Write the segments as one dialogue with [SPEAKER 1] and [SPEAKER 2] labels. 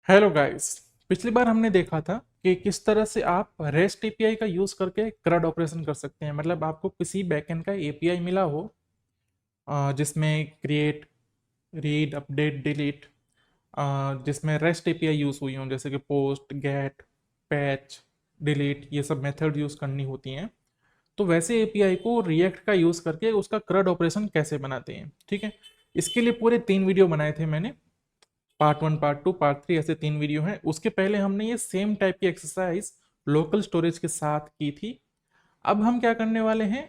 [SPEAKER 1] Hello guys. पिछली बार हमने देखा था कि किस तरह से आप रेस्ट एपीआई का यूज करके क्रड ऑपरेशन कर सकते हैं। मतलब आपको किसी बैकएंड का एपीआई मिला हो जिसमें क्रिएट, रीड, अपडेट, डिलीट, जिसमें रेस्ट एपीआई यूज हुई हो, जैसे कि पोस्ट, गेट, पैच, डिलीट, ये सब मेथड यूज करनी होती हैं। तो वैसे एपीआई को रिएक्ट का यूज करके उसका क्रड ऑपरेशन कैसे बनाते हैं, ठीक है। इसके लिए पूरे 3 वीडियो बनाए थे मैंने। पार्ट 1, पार्ट 2, पार्ट 3, ऐसे 3 वीडियो हैं। उसके पहले हमने ये सेम टाइप की एक्सरसाइज लोकल स्टोरेज के साथ की थी। अब हम क्या करने वाले हैं,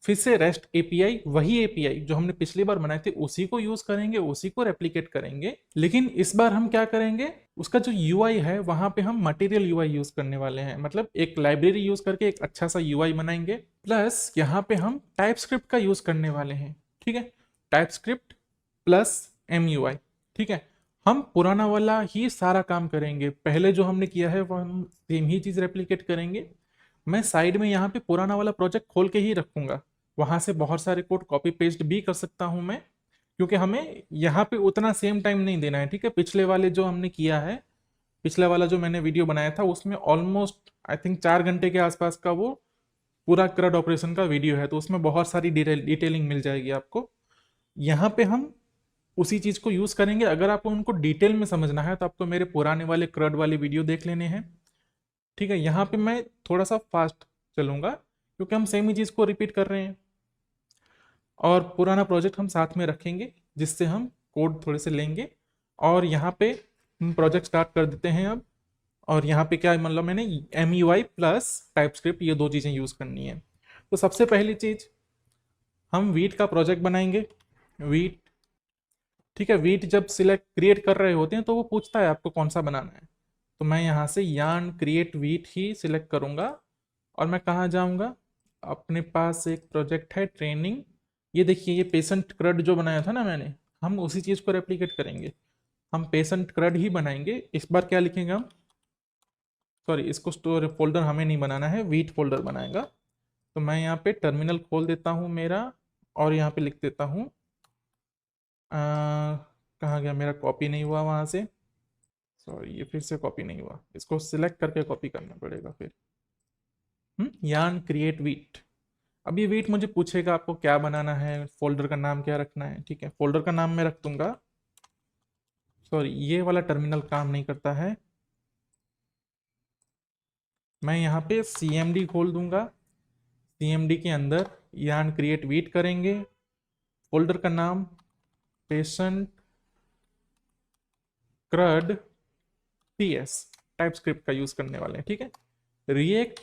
[SPEAKER 1] फिर से रेस्ट एपीआई, वही एपीआई जो हमने पिछली बार बनाए थे उसी को यूज करेंगे, उसी को रेप्लिकेट करेंगे। लेकिन इस बार हम क्या करेंगे, उसका जो यूआई है वहां पे हम मटेरियल यूआई यूज करने वाले हैं। मतलब एक लाइब्रेरी यूज करके एक अच्छा सा यूआई बनाएंगे, प्लस यहाँ पे हम टाइप स्क्रिप्ट का यूज करने वाले हैं, ठीक है। टाइप स्क्रिप्ट प्लस एमयूआई, ठीक है। हम पुराना वाला ही सारा काम करेंगे, पहले जो हमने किया है वो हम सेम ही चीज रेप्लिकेट करेंगे। मैं साइड में यहाँ पे पुराना वाला प्रोजेक्ट खोल के ही रखूंगा, वहां से बहुत सारे कोड कॉपी पेस्ट भी कर सकता हूं मैं, क्योंकि हमें यहाँ पे उतना सेम टाइम नहीं देना है, ठीक है। पिछले वाले जो हमने किया है, पिछला वाला जो मैंने वीडियो बनाया था उसमें ऑलमोस्ट आई थिंक 4 घंटे के आसपास का वो पूरा क्रड ऑपरेशन का वीडियो है, तो उसमें बहुत सारी डिटेलिंग मिल जाएगी आपको। यहाँ पे हम उसी चीज को यूज करेंगे। अगर आपको उनको डिटेल में समझना है तो आपको मेरे पुराने वाले क्रड वाले वीडियो देख लेने हैं, ठीक है। यहाँ पे मैं थोड़ा सा फास्ट चलूंगा क्योंकि हम सेम ही चीज को रिपीट कर रहे हैं, और पुराना प्रोजेक्ट हम साथ में रखेंगे जिससे हम कोड थोड़े से लेंगे। और यहाँ पे हम प्रोजेक्ट स्टार्ट कर देते हैं अब। और यहाँ पे क्या मतलब मैंने M U I plus TypeScript, ये दो चीज़ें यूज़ करनी है। तो सबसे पहली चीज़, हम वीट का प्रोजेक्ट बनाएंगे। वीट, ठीक है। वीट जब सिलेक्ट क्रिएट कर रहे होते हैं तो वो पूछता है आपको कौन सा बनाना है। तो मैं यहाँ से यान क्रिएट वीट ही सिलेक्ट करूँगा। और मैं कहाँ जाऊँगा, अपने पास एक प्रोजेक्ट है ट्रेनिंग। ये देखिए, ये पेशेंट क्रड जो बनाया था ना मैंने, हम उसी चीज़ को रेप्लिकेट करेंगे। हम पेशेंट क्रड ही बनाएंगे। इस बार क्या लिखेंगे हम, सॉरी, इसको स्टोर फोल्डर हमें नहीं बनाना है, वीट फोल्डर बनाएगा। तो मैं यहाँ पे टर्मिनल खोल देता हूँ मेरा, और यहाँ पे लिख देता हूँ, कहाँ गया मेरा, कॉपी नहीं हुआ वहाँ से, सॉरी, ये फिर से कॉपी नहीं हुआ, इसको सिलेक्ट करके कॉपी करना पड़ेगा फिर। यान क्रिएट वीट। अब ये वीट मुझे पूछेगा आपको क्या बनाना है, फोल्डर का नाम क्या रखना है, ठीक है। फोल्डर का नाम मैं रख दूंगा, सॉरी ये वाला टर्मिनल काम नहीं करता है। मैं यहाँ पे cmd खोल दूंगा। cmd के अंदर यान क्रिएट वीट करेंगे। फोल्डर का नाम पेशेंट क्रड ps, टाइप स्क्रिप्ट का यूज करने वाले हैं, ठीक है। React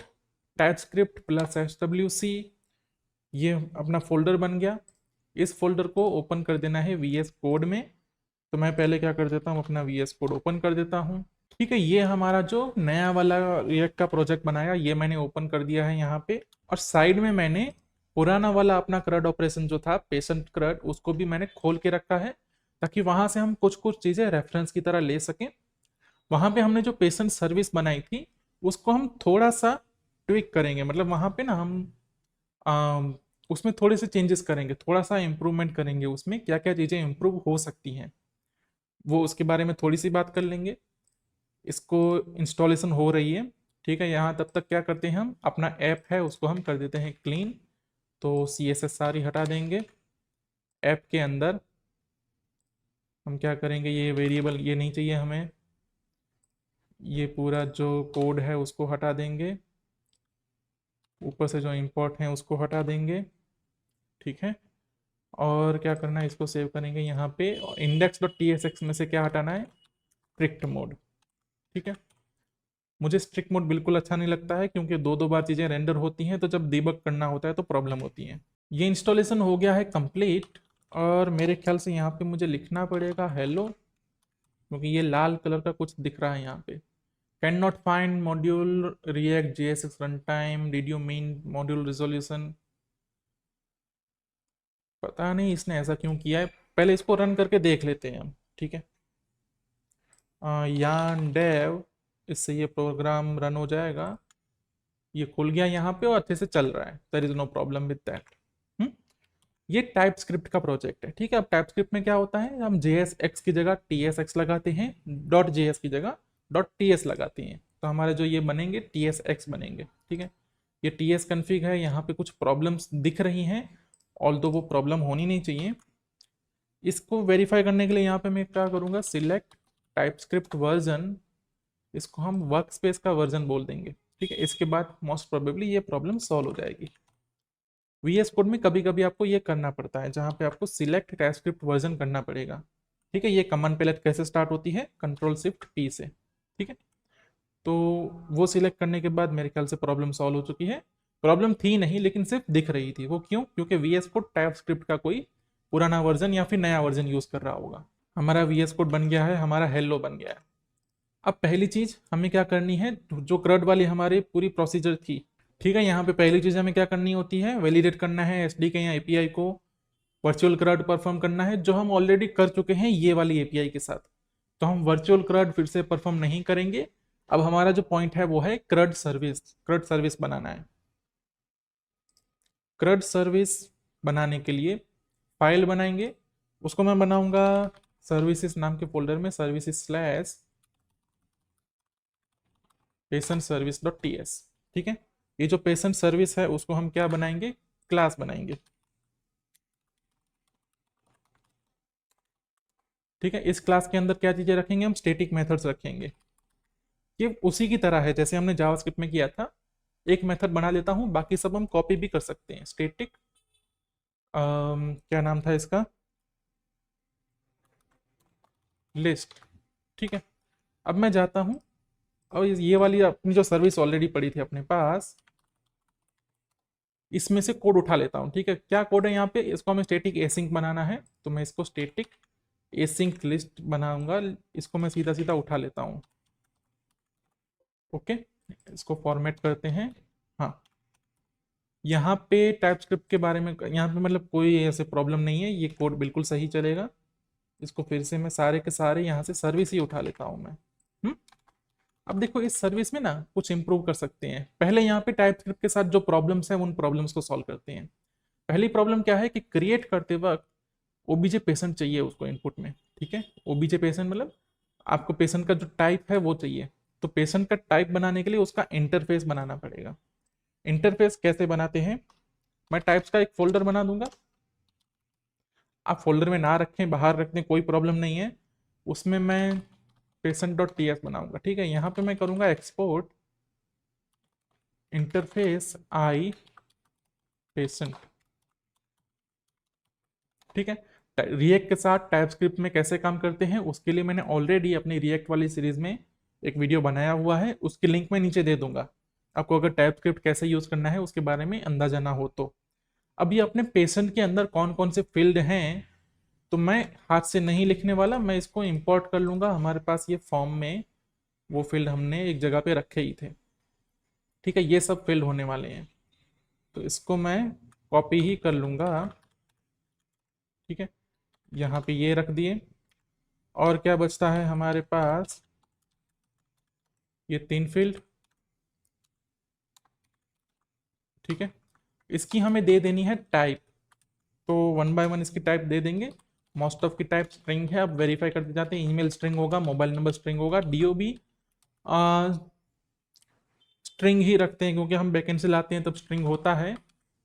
[SPEAKER 1] type script plus swc, ये अपना फोल्डर बन गया। इस फोल्डर को ओपन कर देना है VS कोड में। तो मैं पहले क्या कर देता हूँ, अपना VS कोड ओपन कर देता हूँ, ठीक है। ये हमारा जो नया वाला रिएक्ट का प्रोजेक्ट बनाया ये मैंने ओपन कर दिया है यहाँ पे। और साइड में मैंने पुराना वाला अपना क्रड ऑपरेशन जो था पेशेंट क्रड, उसको भी मैंने खोल के रखा है, ताकि वहां से हम कुछ कुछ चीजें रेफरेंस की तरह ले सकें। वहां पे हमने जो पेशेंट सर्विस बनाई थी उसको हम थोड़ा सा ट्विक करेंगे। मतलब वहां पे ना हम उसमें थोड़े से चेंजेस करेंगे, थोड़ा सा इंप्रूवमेंट करेंगे, उसमें क्या क्या चीजें इंप्रूव हो सकती हैं वो उसके बारे में थोड़ी सी बात कर लेंगे। इसको इंस्टॉलेशन हो रही है, ठीक है। यहाँ तब तक क्या करते हैं, हम अपना ऐप है उसको हम कर देते हैं क्लीन। तो CSS सारी हटा देंगे। ऐप के अंदर हम क्या करेंगे, ये वेरिएबल ये नहीं चाहिए हमें, ये पूरा जो कोड है उसको हटा देंगे, ऊपर से जो इंपोर्ट है उसको हटा देंगे, ठीक है। और क्या करना है, इसको सेव करेंगे यहाँ पे। index.tsx में से क्या हटाना है, स्ट्रिक्ट मोड, ठीक है। मुझे स्ट्रिक्ट मोड बिल्कुल अच्छा नहीं लगता है, क्योंकि दो दो बार चीज़ें रेंडर होती हैं, तो जब डीबग करना होता है तो प्रॉब्लम होती है। ये इंस्टॉलेशन हो गया है कंप्लीट। और मेरे ख्याल से यहाँ पे मुझे लिखना पड़ेगा हेलो, क्योंकि ये लाल कलर का कुछ दिख रहा है यहाँ पे। Can not find module react JSX run time, did you mean module resolution. पता नहीं इसने ऐसा क्यों किया है, पहले इसको रन करके देख लेते हैं हम, ठीक है। यान डेव, इससे ये प्रोग्राम रन हो जाएगा। ये खुल गया यहाँ पे और अच्छे से चल रहा है, there is no problem with that. ये टाइप स्क्रिप्ट का प्रोजेक्ट है, ठीक है। अब टाइप स्क्रिप्ट में क्या होता है, हम JSX की जगह TSX लगाते हैं, .js की जगह .ts लगाते हैं, तो हमारे जो ये बनेंगे TSX बनेंगे, ठीक है। ये TS कन्फिग है, यहाँ पे कुछ प्रॉब्लम्स दिख रही हैं, ऑल्दो वो प्रॉब्लम होनी नहीं चाहिए। इसको वेरीफाई करने के लिए यहाँ पे मैं क्या करूँगा, सिलेक्ट टाइप स्क्रिप्ट वर्जन, इसको हम वर्क स्पेस का वर्जन बोल देंगे, ठीक है। इसके बाद मोस्ट प्रोबेबली ये प्रॉब्लम सॉल्व हो जाएगी। VS कोड में कभी कभी आपको ये करना पड़ता है, जहाँ पे आपको सिलेक्ट टाइपस्क्रिप्ट वर्जन करना पड़ेगा, ठीक है। ये कमांड पैलेट कैसे स्टार्ट होती है, Ctrl+Shift+P से, ठीक है। तो वो सिलेक्ट करने के बाद मेरे ख्याल से प्रॉब्लम सॉल्व हो चुकी है। प्रॉब्लम थी नहीं, लेकिन सिर्फ दिख रही थी। वो क्यों? क्योंकि VS कोड टाइपस्क्रिप्ट का कोई पुराना वर्जन या फिर नया वर्जन यूज कर रहा होगा। हमारा VS कोड बन गया है, हमारा हेलो बन गया है। अब पहली चीज हमें क्या करनी है, जो क्रड वाली हमारी पूरी प्रोसीजर थी, ठीक है, यहाँ पे पहली चीज हमें क्या करनी होती है, वैलिडेट करना है SDK या API को, वर्चुअल क्रड परफॉर्म करना है, जो हम ऑलरेडी कर चुके हैं ये वाली API के साथ। तो हम वर्चुअल क्रड फिर से परफॉर्म नहीं करेंगे। अब हमारा जो पॉइंट है वो है क्रड सर्विस बनाना है। क्रड सर्विस बनाने के लिए फाइल बनाएंगे, उसको मैं बनाऊंगा सर्विसेज नाम के फोल्डर में, services/patient-service.ts, ठीक है। ये जो पेशेंट सर्विस है उसको हम क्या बनाएंगे, क्लास बनाएंगे, ठीक है। इस क्लास के अंदर क्या चीजें रखेंगे, हम स्टैटिक मेथड्स रखेंगे। ये उसी की तरह है जैसे हमने जावास्क्रिप्ट में किया था। एक मेथड बना लेता हूं, बाकी सब हम कॉपी भी कर सकते हैं। स्टैटिक क्या नाम था इसका, लिस्ट, ठीक है। अब मैं जाता हूं और ये वाली अपनी जो सर्विस ऑलरेडी पड़ी थी अपने पास, इसमें से कोड उठा लेता हूं, ठीक है। क्या कोड है यहाँ पे, इसको हमें स्टैटिक एसिंक बनाना है, तो मैं इसको स्टैटिक एसिंक लिस्ट बनाऊंगा। इसको मैं सीधा सीधा उठा लेता हूँ, ओके। इसको फॉर्मेट करते हैं। हाँ, यहाँ पे टाइपस्क्रिप्ट के बारे में, यहाँ पे मतलब कोई ऐसे प्रॉब्लम नहीं है, ये कोड बिल्कुल सही चलेगा। इसको फिर से मैं सारे के सारे यहाँ से सर्विस ही उठा लेता हूँ मैं। अब देखो इस सर्विस में ना कुछ इंप्रूव कर सकते हैं। पहले यहाँ पे टाइपस्क्रिप्ट के साथ जो प्रॉब्लम्स हैं उन प्रॉब्लम्स को सॉल्व करते हैं। पहली प्रॉब्लम क्या है कि क्रिएट करते वक्त ओबीजे पेशेंट चाहिए उसको इनपुट में, ठीक है। ओबीजे पेशेंट मतलब आपको पेशेंट का जो टाइप है वो चाहिए। तो पेशेंट का टाइप बनाने के लिए उसका इंटरफेस बनाना पड़ेगा। इंटरफेस कैसे बनाते हैं, मैं टाइप्स का एक फोल्डर बना दूंगा, आप फोल्डर में ना रखें, बाहर रख दें, कोई प्रॉब्लम नहीं है। उसमें मैं patient.ts बनाऊंगा, ठीक है। यहाँ पे मैं करूंगा एक्सपोर्ट इंटरफेस आई पेशेंट, ठीक है। रिएक्ट के साथ टाइपस्क्रिप्ट में कैसे काम करते हैं उसके लिए मैंने ऑलरेडी अपनी रिएक्ट वाली सीरीज में एक वीडियो बनाया हुआ है, उसकी लिंक मैं नीचे दे दूंगा। आपको अगर टाइपस्क्रिप्ट कैसे यूज करना है उसके बारे में अंदाजा ना हो तो। अभी अपने पेशेंट के अंदर कौन कौन से फील्ड हैं, तो मैं हाथ से नहीं लिखने वाला, मैं इसको इंपोर्ट कर लूंगा। हमारे पास ये फॉर्म में वो फील्ड हमने एक जगह पे रखे ही थे, ठीक है। ये सब फील्ड होने वाले हैं, तो इसको मैं कॉपी ही कर लूंगा, ठीक है। यहाँ पे ये रख दिए। और क्या बचता है हमारे पास, ये 3 फील्ड, ठीक है। इसकी हमें दे देनी है टाइप, तो 1 बाय 1 इसकी टाइप दे देंगे। मोस्ट ऑफ की टाइप स्ट्रिंग है, अब वेरीफाई करते जाते हैं। ईमेल स्ट्रिंग होगा, मोबाइल नंबर स्ट्रिंग होगा, डीओबी स्ट्रिंग ही रखते हैं क्योंकि हम बैकेंड से लाते हैं तब स्ट्रिंग होता है।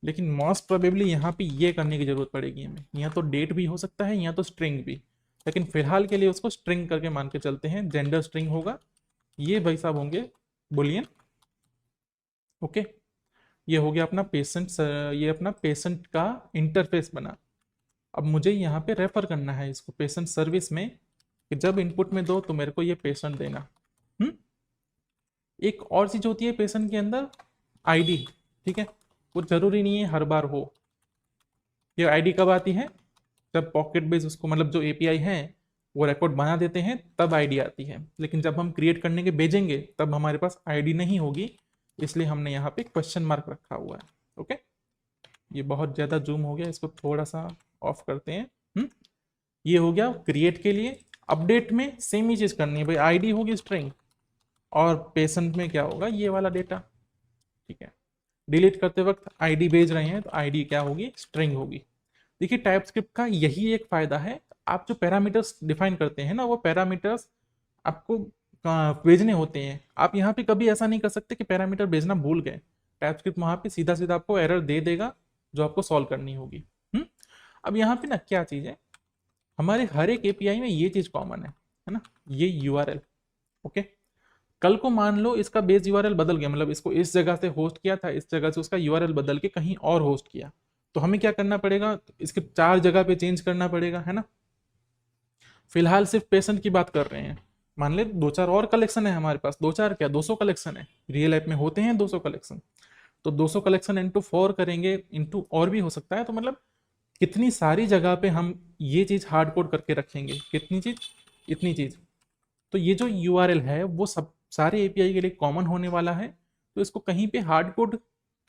[SPEAKER 1] लेकिन मोस्ट प्रोबेबली यहाँ पे ये करने की जरूरत पड़ेगी हमें, यहाँ तो डेट भी हो सकता है, यहाँ तो स्ट्रिंग भी, लेकिन फिलहाल के लिए उसको स्ट्रिंग करके मान के चलते हैं। जेंडर स्ट्रिंग होगा, ये भाई साहब होंगे बुलियन, ओके। ये हो गया अपना पेशेंट, ये अपना पेशेंट का इंटरफेस बना। अब मुझे यहाँ पे रेफर करना है इसको पेशेंट सर्विस में, कि जब इनपुट में दो तो मेरे को ये पेशेंट देना। एक और चीज होती है पेशेंट के अंदर, आईडी, ठीक है। वो जरूरी नहीं है हर बार हो। ये आईडी कब आती है, जब पॉकेट बेस उसको मतलब जो एपीआई है वो रिकॉर्ड बना देते हैं तब आईडी आती है। लेकिन जब हम क्रिएट करने के भेजेंगे तब हमारे पास आईडी नहीं होगी, इसलिए हमने यहाँ पे क्वेश्चन मार्क रखा हुआ है, ओके। ये बहुत ज़्यादा जूम हो गया, इसको थोड़ा सा ऑफ करते हैं। ये हो गया क्रिएट के लिए। अपडेट में सेम ही चीज़ करनी है भाई, आईडी होगी स्ट्रिंग और पेशेंट में क्या होगा, ये वाला डेटा, ठीक है। डिलीट करते वक्त आईडी भेज रहे हैं तो आईडी क्या होगी, स्ट्रिंग होगी। देखिए टाइपस्क्रिप्ट का यही एक फायदा है, आप जो पैरामीटर्स डिफाइन करते हैं ना, वो पैरामीटर्स आपको भेजने होते हैं। आप यहाँ पे कभी ऐसा नहीं कर सकते कि पैरामीटर भेजना भूल गए। टाइपस्क्रिप्ट वहाँ पे सीधा सीधा आपको एरर दे देगा जो आपको सॉल्व करनी होगी। अब यहाँ पे ना क्या चीज़ है, हमारे हर एक एपीआई में ये चीज़ कॉमन है ना, ये यूआरएल। ओके, कल को मान लो इसका बेस यूआरएल बदल गया, मतलब इसको इस जगह से होस्ट किया था, इस जगह से उसका यूआरएल बदल के कहीं और होस्ट किया, तो हमें क्या करना पड़ेगा, इसके 4 जगह पे चेंज करना पड़ेगा, है ना। फिलहाल सिर्फ पेशेंट की बात कर रहे हैं, मान ले 2-4 और कलेक्शन है हमारे पास, 2-4 क्या 200 कलेक्शन है, रियल लाइफ में होते हैं 200 कलेक्शन। तो 200 कलेक्शन इंटू 4 करेंगे, इंटू और भी हो सकता है, तो मतलब कितनी सारी जगह पे हम ये चीज हार्ड कोड करके रखेंगे, कितनी चीज, इतनी चीज। तो ये जो यूआरएल है वो सब सारे एपीआई के लिए कॉमन होने वाला है, तो इसको कहीं पे हार्ड कोड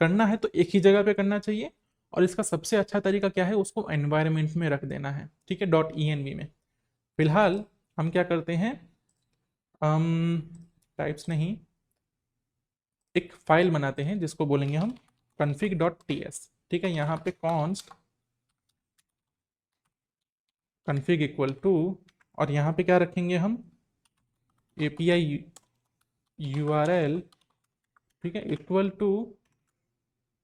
[SPEAKER 1] करना है तो एक ही जगह पे करना चाहिए, और इसका सबसे अच्छा तरीका क्या है, उसको एनवायरनमेंट में रख देना है, ठीक है, डॉट env में। फिलहाल हम क्या करते हैं, हम टाइप्स नहीं, एक फाइल बनाते हैं जिसको बोलेंगे हम config.ts, ठीक है। यहाँ पे कॉन्स्ट config इक्वल टू, और यहाँ पे क्या रखेंगे हम, एपीआई यूआरएल, ठीक है, इक्वल टू,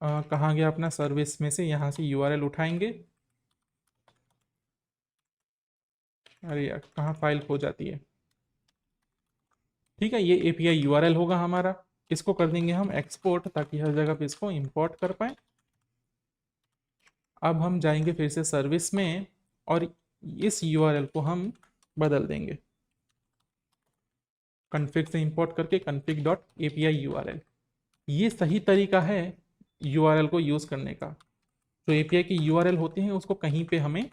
[SPEAKER 1] कहाँ गया अपना सर्विस में से, यहाँ से यूआरएल उठाएंगे, अरे यार कहाँ फाइल खो जाती है, ठीक है, ये एपीआई यूआरएल होगा हमारा। इसको कर देंगे हम एक्सपोर्ट, ताकि हर जगह पे इसको इंपोर्ट कर पाए। अब हम जाएंगे फिर से सर्विस में, और इस यूआरएल को हम बदल देंगे, कन्फिग से इंपोर्ट करके config डॉट एपीआई यूआरएल। ये सही तरीका है यूआरएल को यूज़ करने का। तो एपीआई की यूआरएल होती है उसको कहीं पे हमें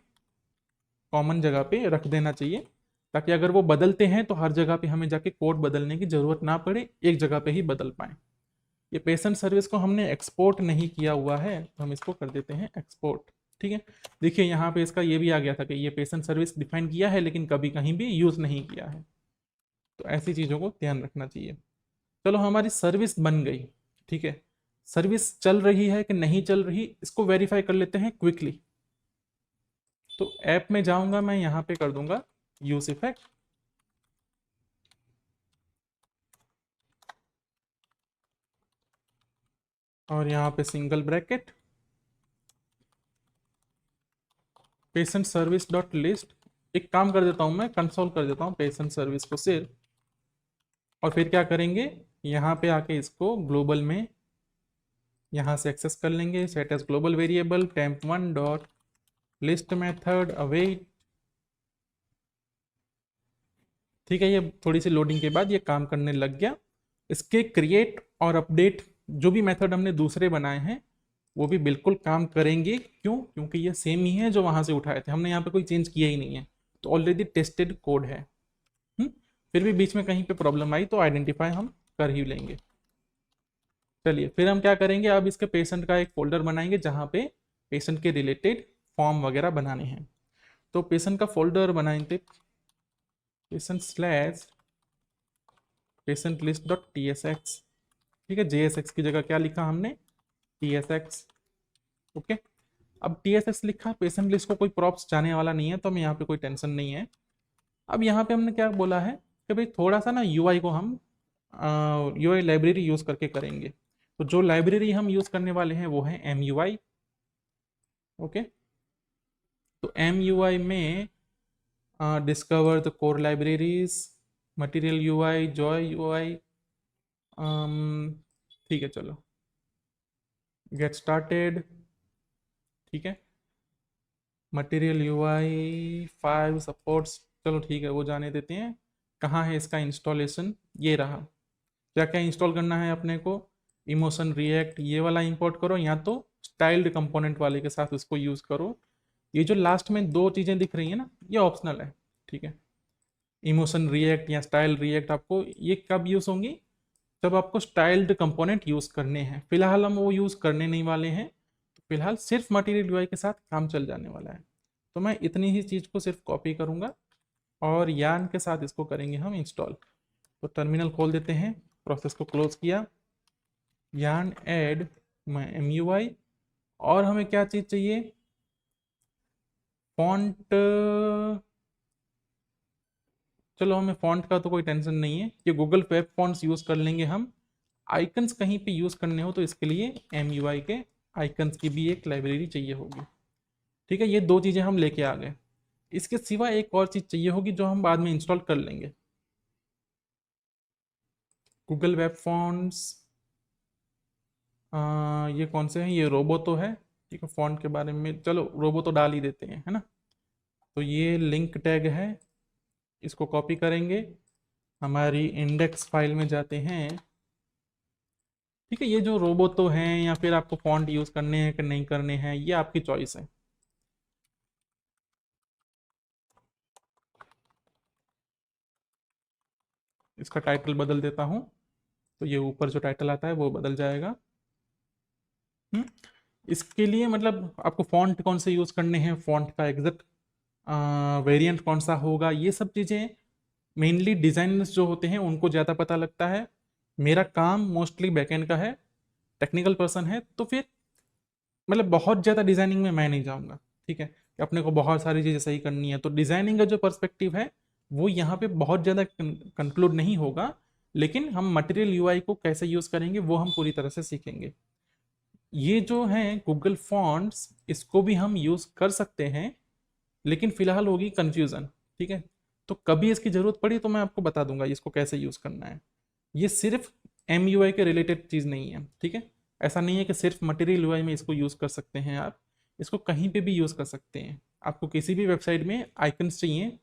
[SPEAKER 1] कॉमन जगह पे रख देना चाहिए, ताकि अगर वो बदलते हैं तो हर जगह पे हमें जाके कोड बदलने की ज़रूरत ना पड़े, एक जगह पे ही बदल पाए। ये पेशेंट सर्विस को हमने एक्सपोर्ट नहीं किया हुआ है, तो हम इसको कर देते हैं एक्सपोर्ट, ठीक है। देखिए यहाँ पे इसका ये भी आ गया था कि ये पेशेंट सर्विस डिफाइन किया है लेकिन कभी कहीं भी यूज़ नहीं किया है, तो ऐसी चीज़ों को ध्यान रखना चाहिए। चलो हमारी सर्विस बन गई, ठीक है। सर्विस चल रही है कि नहीं चल रही, इसको वेरीफाई कर लेते हैं क्विकली। तो ऐप में जाऊंगा मैं, यहाँ पे कर दूंगा यूज इफेक्ट, और यहाँ पे single bracket patient service dot list. एक काम कर देता हूँ मैं, कंसोल कर देता हूँ पेशेंट सर्विस को सिर्फ, और फिर क्या करेंगे, यहाँ पे आके इसको ग्लोबल में यहाँ से एक्सेस कर लेंगे, set as global variable temp1 dot list method await, ठीक है। ये थोड़ी सी लोडिंग के बाद ये काम करने लग गया। इसके क्रिएट और अपडेट जो भी मेथड हमने दूसरे बनाए हैं वो भी बिल्कुल काम करेंगे, क्यों, क्योंकि ये सेम ही है जो वहां से उठाए थे, हमने यहाँ पे कोई चेंज किया ही नहीं है, तो ऑलरेडी टेस्टेड कोड है। फिर भी बीच में कहीं पे प्रॉब्लम आई तो आइडेंटिफाई हम कर ही लेंगे। चलिए फिर हम क्या करेंगे, अब इसके पेशेंट का एक फोल्डर बनाएंगे जहाँ पे पेशेंट के रिलेटेड फॉर्म वगैरह बनाने हैं। तो पेशेंट का फोल्डर बनाएंगे patient slash patient list dot T S x, ठीक है। JSX की जगह क्या लिखा हमने, TSX, ओके। अब TSX लिखा, पेशेंट लिस्ट को कोई प्रॉप्स जाने वाला नहीं है, तो हमें यहाँ पे कोई टेंशन नहीं है। अब यहाँ पे हमने क्या बोला है कि भाई थोड़ा सा ना UI को हम UI लाइब्रेरी यूज़ करके करेंगे। तो जो लाइब्रेरी हम यूज़ करने वाले हैं वो है MUI, ओके। तो MUI में discover the core libraries, material UI, Joy UI, ठीक है, चलो गेट स्टार्टेड, ठीक है। मटेरियल UI 5 सपोर्ट्स, चलो ठीक है वो जाने देते हैं। कहाँ है इसका इंस्टॉलेशन, ये रहा। क्या क्या इंस्टॉल करना है अपने को, इमोशन रिएक्ट ये वाला इंपोर्ट करो, या तो स्टाइल्ड कंपोनेंट वाले के साथ उसको यूज़ करो। ये जो लास्ट में 2 चीज़ें दिख रही है ना, ये ऑप्शनल है, ठीक है। इमोशन रिएक्ट या स्टाइल रिएक्ट आपको ये कब यूज़ होंगी, जब आपको स्टाइल्ड कंपोनेंट यूज़ करने हैं। फिलहाल हम वो यूज़ करने नहीं वाले हैं, तो फिलहाल सिर्फ मटेरियल UI के साथ काम चल जाने वाला है। तो मैं इतनी ही चीज़ को सिर्फ कॉपी करूँगा, और यान के साथ इसको करेंगे हम इंस्टॉल। तो टर्मिनल खोल देते हैं, प्रोसेस को क्लोज किया, यान ऐड MUI, और हमें क्या चीज़ चाहिए, फॉन्ट, चलो हमें फॉन्ट का तो कोई टेंशन नहीं है, ये गूगल वेब फॉन्ट्स यूज़ कर लेंगे हम। आइकन्स कहीं पे यूज़ करने हो तो इसके लिए MUI के आइकन्स की भी एक लाइब्रेरी चाहिए होगी। ठीक है, ये दो चीज़ें हम लेके आ गए। इसके सिवा एक और चीज़ चाहिए होगी जो हम बाद में इंस्टॉल कर लेंगे। गूगल वेब फॉन्ट्स, ये कौन से हैं, ये रोबो तो है। ठीक है, फॉन्ट के बारे में चलो रोबो तो डाल ही देते हैं, है ना। तो ये लिंक टैग है, इसको कॉपी करेंगे, हमारी इंडेक्स फाइल में जाते हैं। ठीक है, ये जो रोबो तो हैं या फिर आपको फॉन्ट यूज़ करने हैं कि नहीं करने हैं, ये आपकी चॉइस है। इसका टाइटल बदल देता हूँ, तो ये ऊपर जो टाइटल आता है वो बदल जाएगा। हम्म, इसके लिए मतलब आपको फॉन्ट कौन से यूज़ करने हैं, फॉन्ट का एग्जैक्ट वेरिएंट कौन सा होगा, ये सब चीज़ें मेनली डिज़ाइनर्स जो होते हैं उनको ज़्यादा पता लगता है। मेरा काम मोस्टली बैकएंड का है, टेक्निकल पर्सन है, तो फिर मतलब बहुत ज़्यादा डिज़ाइनिंग में मैं नहीं जाऊँगा। ठीक है, कि अपने को बहुत सारी चीज़ें सही करनी है, तो डिज़ाइनिंग का जो पर्सपेक्टिव है वो यहाँ पे बहुत ज़्यादा कंक्लूड नहीं होगा, लेकिन हम मटेरियल यूआई को कैसे यूज़ करेंगे वो हम पूरी तरह से सीखेंगे। ये जो हैं गूगल फॉन्ट्स, इसको भी हम यूज़ कर सकते हैं, लेकिन फिलहाल होगी कंफ्यूजन। ठीक है, तो कभी इसकी ज़रूरत पड़ी तो मैं आपको बता दूंगा इसको कैसे यूज़ करना है। ये सिर्फ MUI के रिलेटेड चीज़ नहीं है। ठीक है, ऐसा नहीं है कि सिर्फ मटेरियल यूआई में इसको यूज़ कर सकते हैं, आप इसको कहीं पे भी यूज़ कर सकते हैं। आपको किसी भी वेबसाइट में आइकन्स चाहिए,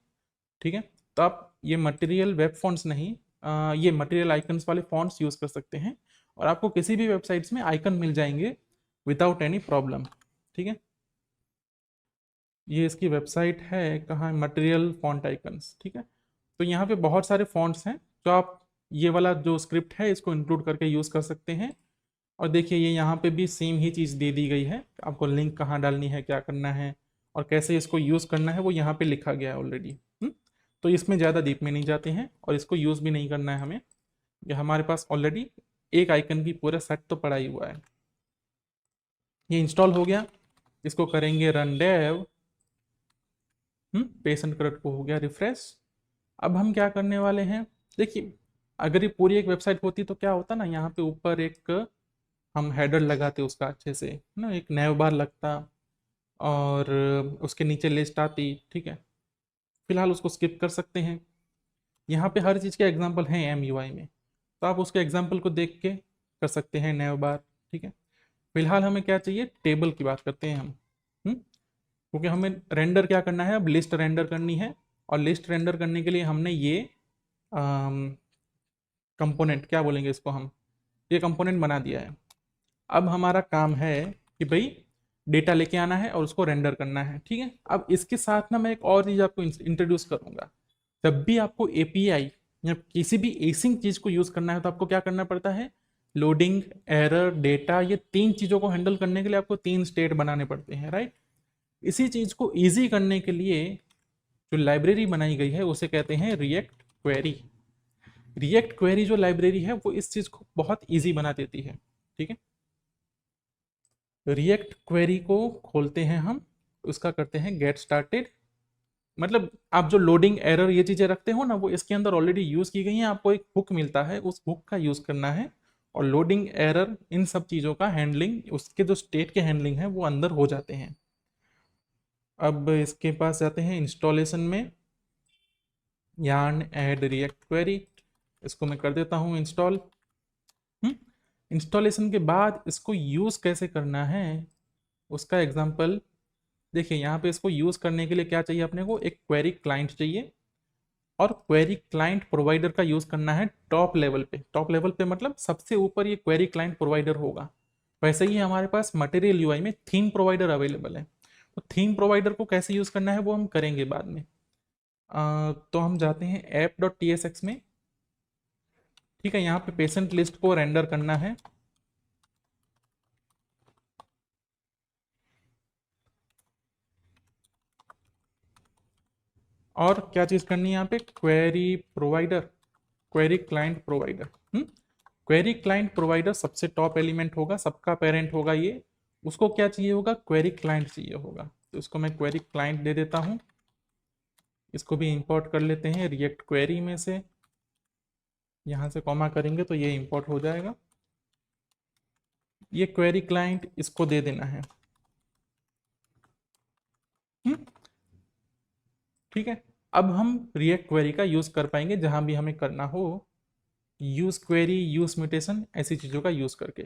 [SPEAKER 1] ठीक है, तो आप ये मटेरियल वेब फॉन्ट्स नहीं, ये मटेरियल आइकन्स वाले फॉन्ट्स यूज़ कर सकते हैं, और आपको किसी भी वेबसाइट्स में आइकन मिल जाएंगे विदाउट एनी प्रॉब्लम। ठीक है, ये इसकी वेबसाइट है, कहाँ है, मटेरियल फॉन्ट आइकन्स। ठीक है, तो यहाँ पे बहुत सारे फॉन्ट्स हैं, तो आप ये वाला जो स्क्रिप्ट है इसको इंक्लूड करके यूज़ कर सकते हैं। और देखिए ये यहाँ पे भी सेम ही चीज़ दे दी गई है, आपको लिंक कहाँ डालनी है, क्या करना है और कैसे इसको यूज़ करना है वो यहाँ पे लिखा गया है ऑलरेडी। तो इसमें ज़्यादा डीप में नहीं जाते हैं और इसको यूज़ भी नहीं करना है हमें, ये हमारे पास ऑलरेडी एक आइकन की पूरा सेट तो पड़ा ही हुआ है। ये इंस्टॉल हो गया, इसको करेंगे रन डेव। पेशेंट करंट को हो गया रिफ्रेश। अब हम क्या करने वाले हैं, देखिए अगर ये पूरी एक वेबसाइट होती तो क्या होता ना, यहाँ पे ऊपर एक हम हेडर लगाते उसका अच्छे से ना, एक नैव बार लगता और उसके नीचे लिस्ट आती। ठीक है, फिलहाल उसको स्किप कर सकते हैं। यहाँ पे हर चीज़ के एग्जांपल हैं MUI में, तो आप उसके एग्जांपल को देख के कर सकते हैं नैव बार। ठीक है, फिलहाल हमें क्या चाहिए, टेबल की बात करते हैं हम। क्योंकि हमें रेंडर क्या करना है, अब लिस्ट रेंडर करनी है, और लिस्ट रेंडर करने के लिए हमने ये कंपोनेंट क्या बोलेंगे इसको, हम ये कंपोनेंट बना दिया है। अब हमारा काम है कि भाई डेटा लेके आना है और उसको रेंडर करना है। ठीक है, अब इसके साथ ना मैं एक और चीज़ आपको इंट्रोड्यूस करूंगा। जब भी आपको API या किसी भी एसिंग चीज़ को यूज़ करना है तो आपको क्या करना पड़ता है, लोडिंग, एरर, डेटा, ये तीन चीज़ों को हैंडल करने के लिए आपको तीन स्टेट बनाने पड़ते हैं, राइट। इसी चीज़ को ईजी करने के लिए जो लाइब्रेरी बनाई गई है उसे कहते हैं रिएक्ट क्वेरी। रिएक्ट क्वेरी जो लाइब्रेरी है वो इस चीज़ को बहुत ईजी बना देती है। ठीक है, रिएक्ट क्वेरी को खोलते हैं हम, उसका करते हैं गेट स्टार्टेड। मतलब आप जो लोडिंग, एरर, ये चीज़ें रखते हो ना, वो इसके अंदर ऑलरेडी यूज़ की गई हैं। आपको एक हुक मिलता है, उस हुक का यूज़ करना है, और लोडिंग, एरर, इन सब चीज़ों का हैंडलिंग, उसके जो स्टेट के हैंडलिंग है वो अंदर हो जाते हैं। अब इसके पास जाते हैं इंस्टॉलेशन में, yarn add react query, इसको मैं कर देता हूँ इंस्टॉल। इंस्टॉलेशन के बाद इसको यूज़ कैसे करना है उसका एग्जांपल देखिए। यहाँ पे इसको यूज़ करने के लिए क्या चाहिए अपने को, एक क्वेरी क्लाइंट चाहिए, और क्वेरी क्लाइंट प्रोवाइडर का यूज़ करना है टॉप लेवल पे। टॉप लेवल पे मतलब सबसे ऊपर ये क्वेरी क्लाइंट प्रोवाइडर होगा। वैसे ही हमारे पास मटेरियल यूआई में थीम प्रोवाइडर अवेलेबल है, तो थीम प्रोवाइडर को कैसे यूज़ करना है वो हम करेंगे बाद में। तो हम जाते हैं app.tsx में। ठीक है, यहाँ पे पेशेंट लिस्ट को रेंडर करना है, और क्या चीज़ करनी है यहाँ पे, query provider, query client provider. Query client provider सबसे टॉप एलिमेंट होगा, सबका पेरेंट होगा ये, उसको क्या चाहिए होगा, क्वेरी क्लाइंट चाहिए होगा। तो इसको मैं क्वेरी क्लाइंट दे देता हूँ। इसको भी इंपोर्ट कर लेते हैं रिएक्ट क्वेरी में से, यहाँ से कॉमा करेंगे तो ये इंपोर्ट हो जाएगा। ये क्वेरी क्लाइंट इसको दे देना है। ठीक है, अब हम रिएक्ट क्वेरी का यूज कर पाएंगे जहां भी हमें करना हो, यूज क्वेरी, यूज म्यूटेशन, ऐसी चीजों का यूज करके।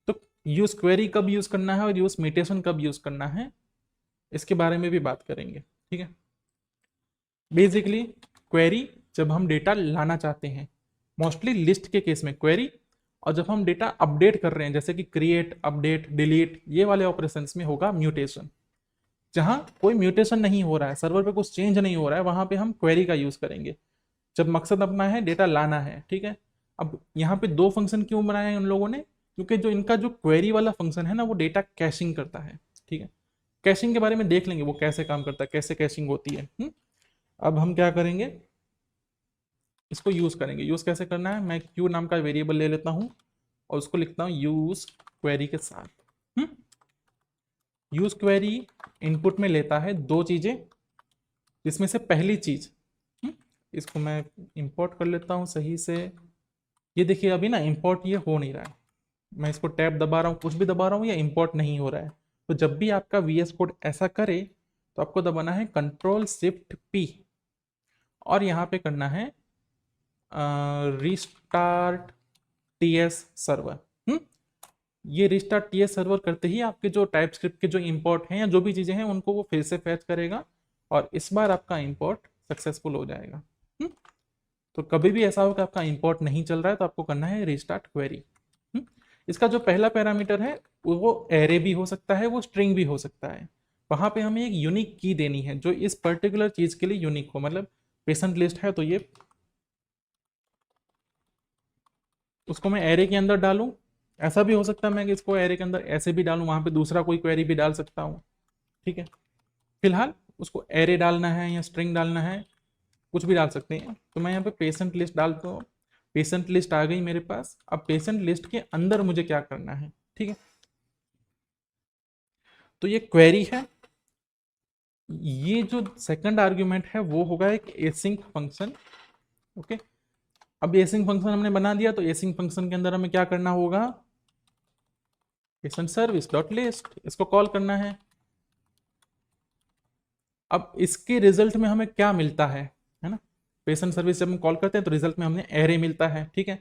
[SPEAKER 1] तो यूज क्वेरी कब यूज करना है और यूज म्यूटेशन कब यूज करना है, इसके बारे में भी बात करेंगे। ठीक है, बेसिकली क्वेरी जब हम डेटा लाना चाहते हैं, मोस्टली लिस्ट के केस में क्वेरी, और जब हम डेटा अपडेट कर रहे हैं जैसे कि क्रिएट, अपडेट, डिलीट, ये वाले ऑपरेशंस में होगा म्यूटेशन। जहां कोई म्यूटेशन नहीं हो रहा है, सर्वर पे कुछ चेंज नहीं हो रहा है, वहां पे हम क्वेरी का यूज करेंगे जब मकसद अपना है डेटा लाना है। ठीक है, अब यहाँ पे दो फंक्शन क्यों बनाए हैं उन लोगों ने, क्योंकि जो इनका जो क्वेरी वाला फंक्शन है ना, वो डेटा कैशिंग करता है। ठीक है, कैशिंग के बारे में देख लेंगे वो कैसे काम करता है, कैसे कैशिंग होती है। अब हम क्या करेंगे, इसको यूज करेंगे। यूज कैसे करना है, मैं क्यू नाम का वेरिएबल ले लेता हूँ और उसको लिखता हूँ यूज क्वेरी के साथ। यूज क्वेरी इनपुट में लेता है दो चीजें, जिसमें से पहली चीज, इसको मैं इंपोर्ट कर लेता हूँ सही से। ये देखिए अभी ना इंपोर्ट ये हो नहीं रहा है, मैं इसको टैब दबा रहा हूँ, कुछ भी दबा रहा हूँ, ये इंपोर्ट नहीं हो रहा है। तो जब भी आपका VS कोड ऐसा करे तो आपको दबाना है Ctrl+Shift+P और यहाँ पे करना है रिस्टार्ट TS सर्वर। ये रिस्टार्ट TS सर्वर करते ही आपके जो टाइप स्क्रिप्ट के जो इंपोर्ट हैं या जो भी चीज़ें हैं उनको वो फिर से फैच करेगा और इस बार आपका इंपोर्ट सक्सेसफुल हो जाएगा। तो कभी भी ऐसा हो कि आपका इंपोर्ट नहीं चल रहा है तो आपको करना है रिस्टार्ट क्वेरी। इसका जो पहला पैरामीटर है वो एरे भी हो सकता है, वो स्ट्रिंग भी हो सकता है। वहां पे हमें एक यूनिक की देनी है जो इस पर्टिकुलर चीज के लिए यूनिक हो। मतलब पेशेंट लिस्ट है तो ये उसको मैं एरे के अंदर डालूं, ऐसा भी हो सकता है मैं कि इसको एरे के अंदर ऐसे भी डालूं, वहां पे दूसरा कोई क्वेरी भी डाल सकता हूं। ठीक है, फिलहाल उसको एरे डालना है या स्ट्रिंग डालना है, कुछ भी डाल सकते हैं। तो मैं यहाँ पे पेशेंट लिस्ट डालता हूँ, पेशेंट लिस्ट आ गई मेरे पास। अब पेशेंट लिस्ट के अंदर मुझे क्या करना है, ठीक है, तो ये क्वेरी है। ये जो सेकंड आर्ग्यूमेंट है वो होगा एक एसिंक फंक्शन। ओके, अब एसिंक फंक्शन हमने बना दिया तो एसिंक फंक्शन के अंदर हमें क्या करना होगा, पेशेंट सर्विस डॉट लिस्ट, इसको कॉल करना है। अब इसके रिजल्ट में हमें क्या मिलता है ना, पेशेंट सर्विस जब हम कॉल करते हैं तो रिजल्ट में हमें एरे मिलता है। ठीक है,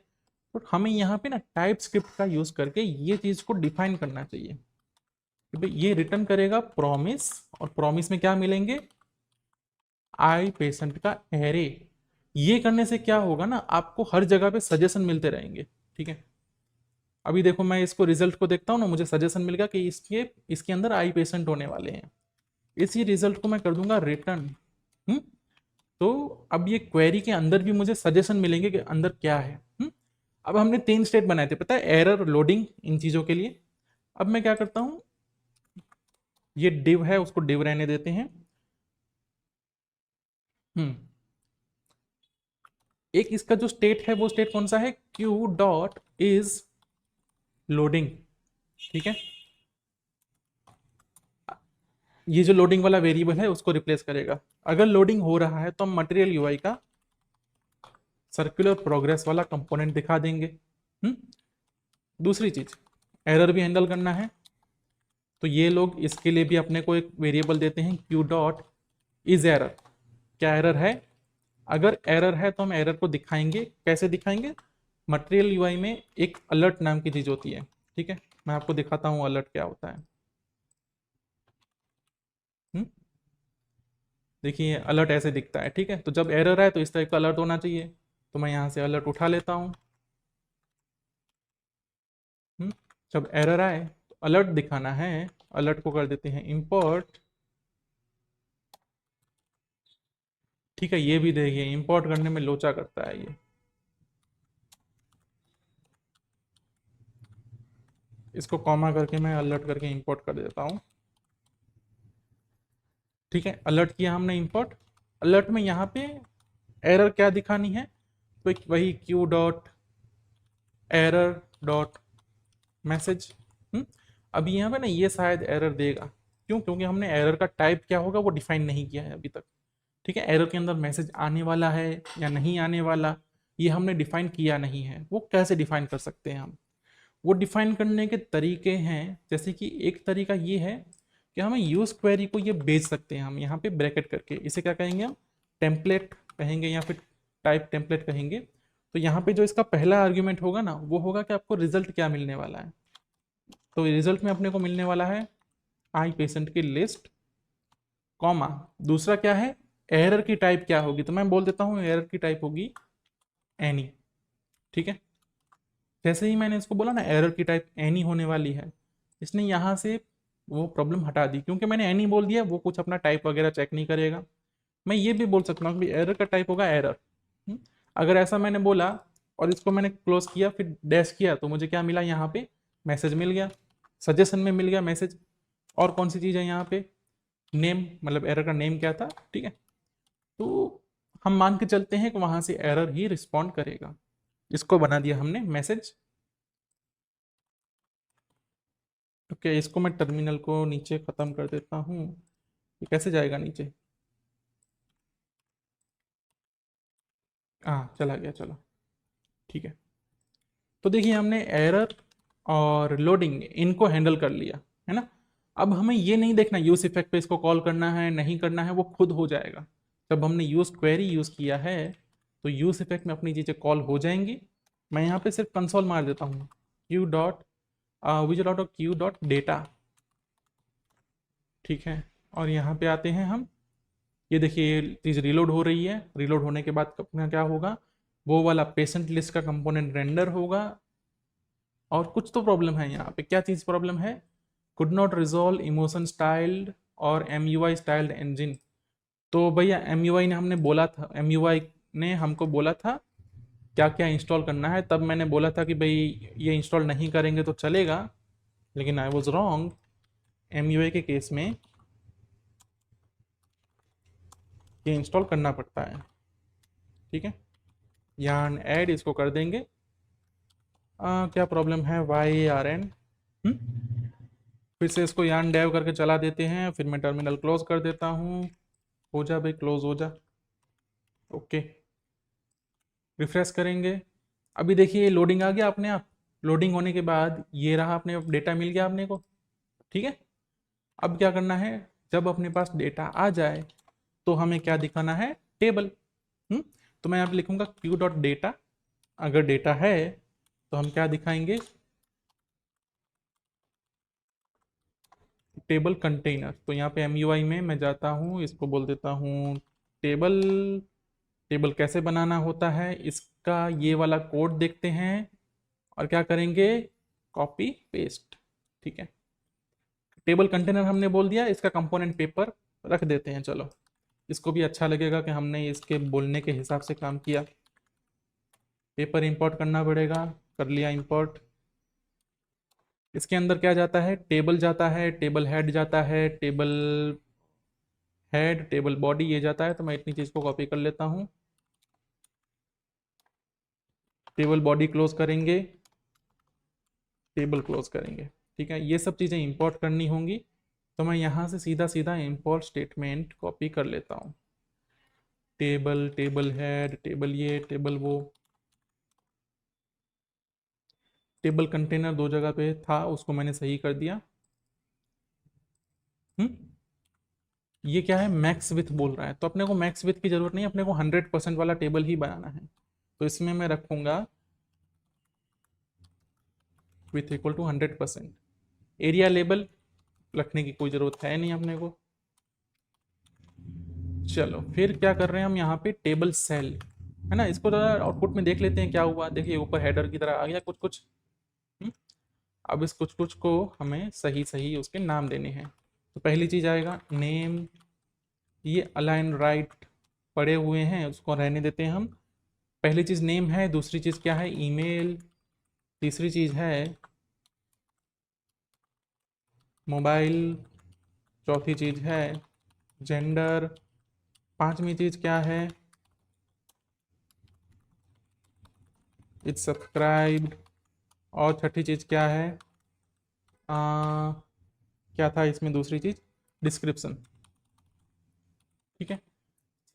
[SPEAKER 1] तो हमें यहाँ पे ना टाइप स्क्रिप्ट का यूज करके ये चीज को डिफाइन करना चाहिए कि भाई ये रिटर्न करेगा प्रॉमिस, और प्रॉमिस में क्या मिलेंगे, आई पेशेंट का एरे। ये करने से क्या होगा ना, आपको हर जगह पे सजेशन मिलते रहेंगे। ठीक है, अभी देखो मैं इसको रिजल्ट को देखता हूँ ना, मुझे सजेशन मिल गया कि इसके अंदर आई पेशेंट होने वाले हैं। इसी रिजल्ट को मैं कर दूंगा रिटर्न। तो अब ये क्वेरी के अंदर भी मुझे सजेशन मिलेंगे कि अंदर क्या है। अब हमने 3 स्टेट बनाए थे पता है, एरर, लोडिंग, इन चीजों के लिए। अब मैं क्या करता हूं, ये डिव है उसको डिव रहने देते हैं। हम्म एक इसका जो स्टेट है वो स्टेट कौन सा है, क्यू डॉट इज लोडिंग। ठीक है, ये जो लोडिंग वाला वेरिएबल है उसको रिप्लेस करेगा। अगर लोडिंग हो रहा है तो हम मटेरियल यूआई का सर्कुलर प्रोग्रेस वाला कंपोनेंट दिखा देंगे। दूसरी चीज, एरर भी हैंडल करना है, तो ये लोग इसके लिए भी अपने को एक वेरिएबल देते हैं क्यू डॉट इज एरर। क्या एरर है, अगर एरर है तो हम एरर को दिखाएंगे। कैसे दिखाएंगे, मटेरियल यूआई में एक अलर्ट नाम की चीज होती है। ठीक है, मैं आपको दिखाता हूँ अलर्ट क्या होता है। देखिए अलर्ट ऐसे दिखता है। ठीक है, तो जब एरर है तो इस टाइप का अलर्ट होना चाहिए। तो मैं यहाँ से अलर्ट उठा लेता हूँ। जब एरर आए तो अलर्ट दिखाना है, अलर्ट को कर देते हैं इंपोर्ट। ठीक है, ये भी देखिए इंपोर्ट करने में लोचा करता है ये। इसको कॉमा करके मैं अलर्ट करके इंपोर्ट कर देता हूँ। ठीक है, अलर्ट किया हमने इंपोर्ट। अलर्ट में यहाँ पे एरर क्या दिखानी है, तो वही Q dot error dot message. अभी यहाँ पे ना ये शायद एरर देगा, क्यों? क्योंकि हमने एरर का टाइप क्या होगा वो डिफाइन नहीं किया है अभी तक। ठीक है, एरर के अंदर मैसेज आने वाला है या नहीं आने वाला, ये हमने डिफाइन किया नहीं है। वो कैसे डिफाइन कर सकते हैं हम? वो डिफाइन करने के तरीके हैं, जैसे कि एक तरीका ये है कि हमें यूज क्वेरी को ये भेज सकते हैं हम यहाँ पे ब्रैकेट करके, इसे क्या कहेंगे हम? टेम्पलेट कहेंगे या फिर टाइप टेम्पलेट कहेंगे। तो यहाँ पे जो इसका पहला आर्ग्यूमेंट होगा ना, वो होगा कि आपको रिजल्ट क्या मिलने वाला है। तो रिजल्ट में अपने को मिलने वाला है आई पेशेंट की लिस्ट, कॉमा दूसरा क्या है, एरर की टाइप क्या होगी। तो मैं बोल देता हूँ एरर की टाइप होगी एनी। ठीक है, जैसे ही मैंने इसको बोला ना एरर की टाइप एनी होने वाली है, इसने यहाँ से वो प्रॉब्लम हटा दी, क्योंकि मैंने एनी बोल दिया, वो कुछ अपना टाइप वगैरह चेक नहीं करेगा। मैं ये भी बोल सकता हूँ कि एरर का टाइप होगा एरर। अगर ऐसा मैंने बोला और इसको मैंने क्लोज किया फिर डैश किया, तो मुझे क्या मिला यहाँ पे? मैसेज मिल गया, सजेशन में मिल गया मैसेज। और कौन सी चीज़ है यहाँ पे? नेम, मतलब एरर का नेम क्या था। ठीक है, तो हम मान के चलते हैं कि वहां से एरर ही रिस्पॉन्ड करेगा। इसको बना दिया हमने मैसेज। ओके, इसको मैं टर्मिनल को नीचे ख़त्म कर देता हूँ। ये कैसे जाएगा नीचे? हाँ चला गया, चलो ठीक है। तो देखिए हमने एरर और लोडिंग इनको हैंडल कर लिया, है ना। अब हमें ये नहीं देखना यूज इफेक्ट पे इसको कॉल करना है नहीं करना है, वो खुद हो जाएगा। जब हमने यूज क्वेरी यूज किया है तो यूज इफेक्ट में अपनी चीज़ें कॉल हो जाएंगी। मैं यहाँ पे सिर्फ कंसोल मार देता हूँ, Q dot visual dot Q dot data. ठीक है, और यहाँ पे आते हैं हम। ये देखिए ये चीज़ रिलोड हो रही है। रिलोड होने के बाद अपना क्या होगा, वो वाला पेशेंट लिस्ट का कंपोनेंट रेंडर होगा। और कुछ तो प्रॉब्लम है यहाँ पे, क्या चीज़ प्रॉब्लम है? Could not resolve emotion styled और M U I styled engine. तो भैया एम यू आई ने हमने बोला था, एम यू आई ने हमको बोला था क्या क्या इंस्टॉल करना है, तब मैंने बोला था कि भाई ये इंस्टॉल नहीं करेंगे तो चलेगा, लेकिन I was wrong. M U I के केस में ये इंस्टॉल करना पड़ता है। ठीक है, यान ऐड इसको कर देंगे। क्या प्रॉब्लम है? Y R N. फिर से इसको यान डेव करके चला देते हैं, फिर मैं टर्मिनल क्लोज कर देता हूँ। हो जा भाई, क्लोज हो जा। ओके, रिफ्रेश करेंगे। अभी देखिए लोडिंग आ गया अपने आप। लोडिंग होने के बाद ये रहा, अपने डेटा मिल गया अपने को। ठीक है, अब क्या करना है, जब अपने पास डेटा आ जाए तो हमें क्या दिखाना है? टेबल। तो मैं यहाँ पे लिखूंगा क्यू डॉट डेटा। अगर डेटा है तो हम क्या दिखाएंगे? Table container. तो यहाँ पे एम यू आई में मैं जाता हूँ, इसको बोल देता हूँ टेबल। टेबल कैसे बनाना होता है इसका ये वाला कोड देखते हैं और क्या करेंगे? Copy paste. ठीक है, टेबल कंटेनर हमने बोल दिया, इसका कंपोनेंट पेपर रख देते हैं। चलो, इसको भी अच्छा लगेगा कि हमने इसके बोलने के हिसाब से काम किया। पेपर इंपोर्ट करना पड़ेगा, कर लिया इंपोर्ट। इसके अंदर क्या जाता है? टेबल जाता है, टेबल हेड जाता है, टेबल हेड, टेबल बॉडी ये जाता है। तो मैं इतनी चीज़ को कॉपी कर लेता हूँ। टेबल बॉडी क्लोज करेंगे, टेबल क्लोज करेंगे। ठीक है, ये सब चीज़ें इंपोर्ट करनी होंगी। तो मैं यहाँ से सीधा सीधा इंपोर्ट स्टेटमेंट कॉपी कर लेता हूँ। टेबल, टेबल हेड, टेबल ये, टेबल वो। टेबल कंटेनर दो जगह पे था, उसको मैंने सही कर दिया। हम्म, ये क्या है? मैक्स विथ बोल रहा है, तो अपने को मैक्स विथ की जरूरत नहीं, अपने को 100% वाला टेबल ही बनाना है। तो इसमें मैं रखूंगा with equal to 100%। Area label रखने की कोई ज़रूरत है नहीं अपने को। चलो फिर क्या कर रहे हैं हम यहाँ पे? टेबल सेल, है ना। इसको ज़रा आउटपुट में देख लेते हैं क्या हुआ। देखिए ऊपर हेडर की तरह आ गया कुछ कुछ। हम्म, अब इस कुछ कुछ को हमें सही सही उसके नाम देने हैं। तो पहली चीज़ आएगा नेम। ये अलाइन राइट पड़े हुए हैं, उसको रहने देते हैं हम। पहली चीज़ नेम है, दूसरी चीज़ क्या है? ईमेल। तीसरी चीज़ है मोबाइल। चौथी चीज़ है जेंडर। पांचवी चीज़ क्या है? It's subscribed. और छठी चीज़ क्या है? आ, क्या था इसमें दूसरी चीज़? डिस्क्रिप्शन। ठीक है,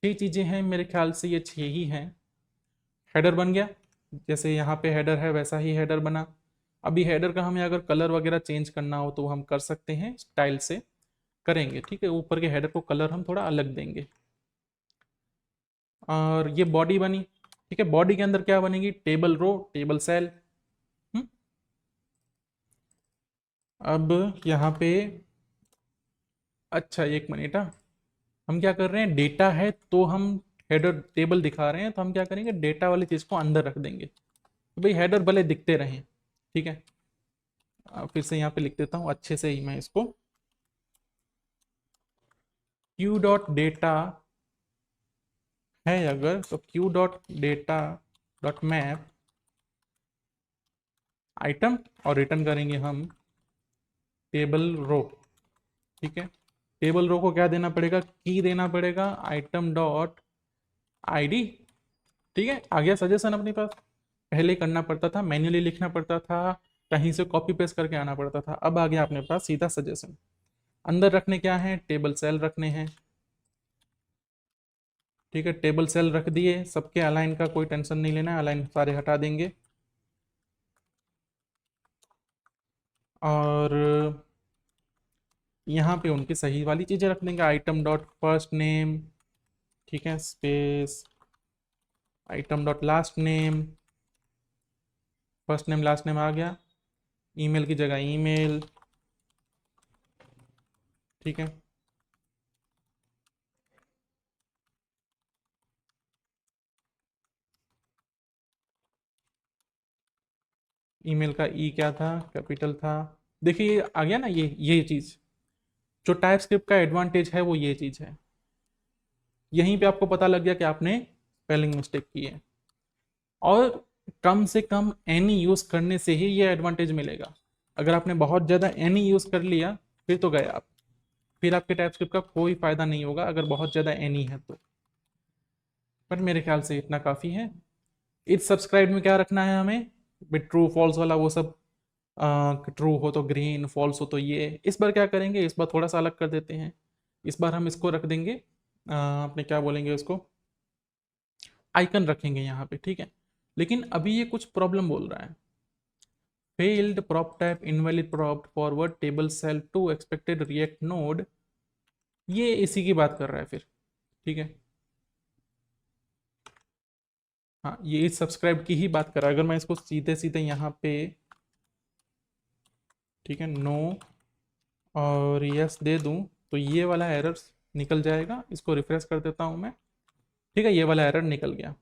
[SPEAKER 1] 6 चीज़ें हैं मेरे ख्याल से, ये 6 ही हैं। हेडर बन गया, जैसे यहाँ पे हेडर है वैसा ही हेडर बना। अभी हेडर का हमें अगर कलर वगैरह चेंज करना हो तो हम कर सकते हैं, स्टाइल से करेंगे। ठीक है, ऊपर के हेडर को कलर हम थोड़ा अलग देंगे। और ये बॉडी बनी। ठीक है, बॉडी के अंदर क्या बनेगी, टेबल रो, टेबल सेल। अब यहाँ पे, अच्छा एक मिनट, हम क्या कर रहे हैं, डेटा है तो हम हेडर टेबल दिखा रहे हैं, तो हम क्या करेंगे, डेटा वाली चीज़ को अंदर रख देंगे, तो भाई हेडर भले दिखते रहें। ठीक है, फिर से यहाँ पे लिख देता हूँ अच्छे से ही मैं इसको, क्यू डॉट डेटा है अगर, तो Q dot data dot map item, और रिटर्न करेंगे हम टेबल रो। ठीक है, टेबल रो को क्या देना पड़ेगा, की देना पड़ेगा आइटम डॉट आईडी। ठीक है, आ गया सजेशन अपने पास। पहले करना पड़ता था, मैन्युअली लिखना पड़ता था, कहीं से कॉपी पेस्ट करके आना पड़ता था, अब आ गया अपने पास सीधा सजेशन। अंदर रखने क्या है, टेबल सेल रखने हैं। ठीक है, टेबल सेल रख दिए, सबके अलाइन का कोई टेंशन नहीं लेना है, अलाइन सारे हटा देंगे। और यहाँ पे उनकी सही वाली चीज़ें रख देंगे, आइटम डॉट फर्स्ट नेम, ठीक है, space item dot last name, first name last name आ गया, ईमेल की जगह ईमेल। ठीक है, ईमेल का ई क्या था, कैपिटल था। देखिए ये आ गया ना, ये चीज़, जो टाइप स्क्रिप्ट का एडवांटेज है वो ये चीज़ है। यहीं पे आपको पता लग गया कि आपने स्पेलिंग मिस्टेक की है, और कम से कम एनी यूज़ करने से ही ये एडवांटेज मिलेगा। अगर आपने बहुत ज़्यादा एनी यूज़ कर लिया फिर तो गए आप, फिर आपके टाइप स्क्रिप्ट का कोई फ़ायदा नहीं होगा अगर बहुत ज़्यादा एनी है तो। पर मेरे ख्याल से इतना काफ़ी है। इस सब्सक्राइब में क्या रखना है हमें, ट्रू फॉल्स वाला वो सब, ट्रू हो तो ग्रीन, फॉल्स हो तो ये। इस बार क्या करेंगे, इस बार थोड़ा सा अलग कर देते हैं। इस बार हम इसको रख देंगे, अपने क्या बोलेंगे उसको, आइकन रखेंगे यहाँ पे। ठीक है, लेकिन अभी ये कुछ प्रॉब्लम बोल रहा है, failed prop type invalid propped forward table cell to expected react node, ये इसी की बात कर रहा है फिर। ठीक है, हाँ ये इस सब्सक्राइब की ही बात कर रहा है। अगर मैं इसको सीधे सीधे यहाँ पे, ठीक है, नो और यस दे दूँ तो ये वाला एरर निकल जाएगा। इसको रिफ्रेश कर देता हूँ मैं। ठीक है, ये वाला एरर निकल गया।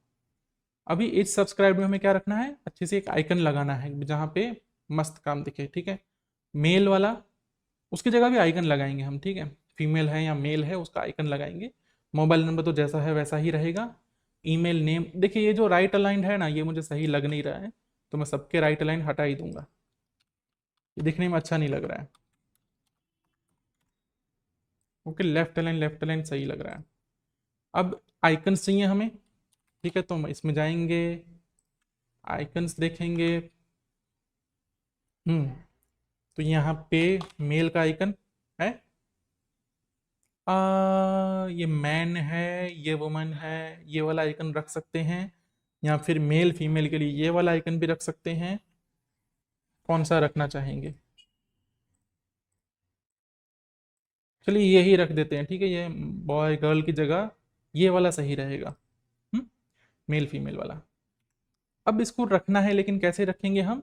[SPEAKER 1] अभी इस सब्सक्राइब में हमें क्या रखना है, अच्छे से एक आइकन लगाना है जहाँ पे मस्त काम दिखे। ठीक है, मेल वाला, उसकी जगह भी आइकन लगाएंगे हम। ठीक है, फीमेल है या मेल है उसका आइकन लगाएंगे। मोबाइल नंबर तो जैसा है वैसा ही रहेगा। ईमेल नेम, देखिए ये जो राइट अलाइंड है ना, ये मुझे सही लग नहीं रहा है, तो मैं सबके राइट अलाइन हटा ही दूंगा, ये दिखने में अच्छा नहीं लग रहा है। ओके, लेफ्ट अलाइन सही लग रहा है। अब आइकन्स चाहिए हमें। ठीक है, तो हम इसमें जाएंगे, आइकन्स देखेंगे। तो यहाँ पे मेल का आइकन है, ये मैन है, ये वुमन है, ये वाला आइकन रख सकते हैं, या फिर मेल फीमेल के लिए ये वाला आइकन भी रख सकते हैं। कौन सा रखना चाहेंगे, चलिए यही रख देते हैं। ठीक है, ये बॉय गर्ल की जगह ये वाला सही रहेगा, मेल फीमेल वाला। अब इसको रखना है, लेकिन कैसे रखेंगे हम,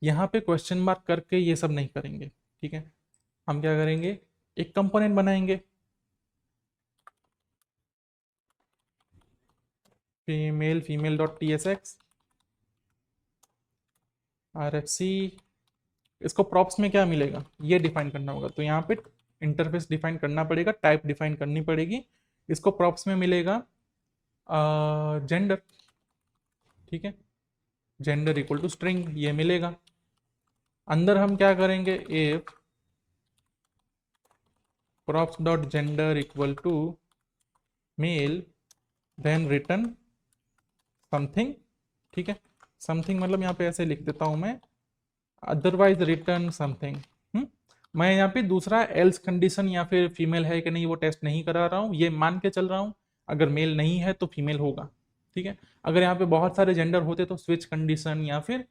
[SPEAKER 1] यहाँ पे क्वेश्चन मार्क करके ये सब नहीं करेंगे। ठीक है, हम क्या करेंगे, एक कंपोनेंट बनाएंगे, female female dot T S X R F C. इसको प्रॉप्स में क्या मिलेगा ये डिफाइन करना होगा, तो यहाँ पे इंटरफेस डिफाइन करना पड़ेगा, टाइप डिफाइन करनी पड़ेगी। इसको प्रॉप्स में मिलेगा जेंडर। ठीक है, जेंडर इक्वल टू स्ट्रिंग ये मिलेगा। अंदर हम क्या करेंगे, if props dot gender equal to male, then return something. ठीक है, समथिंग मतलब यहाँ पे ऐसे लिख देता हूँ मैं, अदरवाइज रिटर्न समथिंग। मैं यहाँ पे दूसरा एल्स कंडीशन या फिर फीमेल है कि नहीं वो टेस्ट नहीं करा रहा हूँ, ये मान के चल रहा हूँ। अगर मेल नहीं है तो फीमेल होगा। ठीक है। अगर यहाँ पे बहुत सारे जेंडर होते तो स्विच कंडीशन या फिर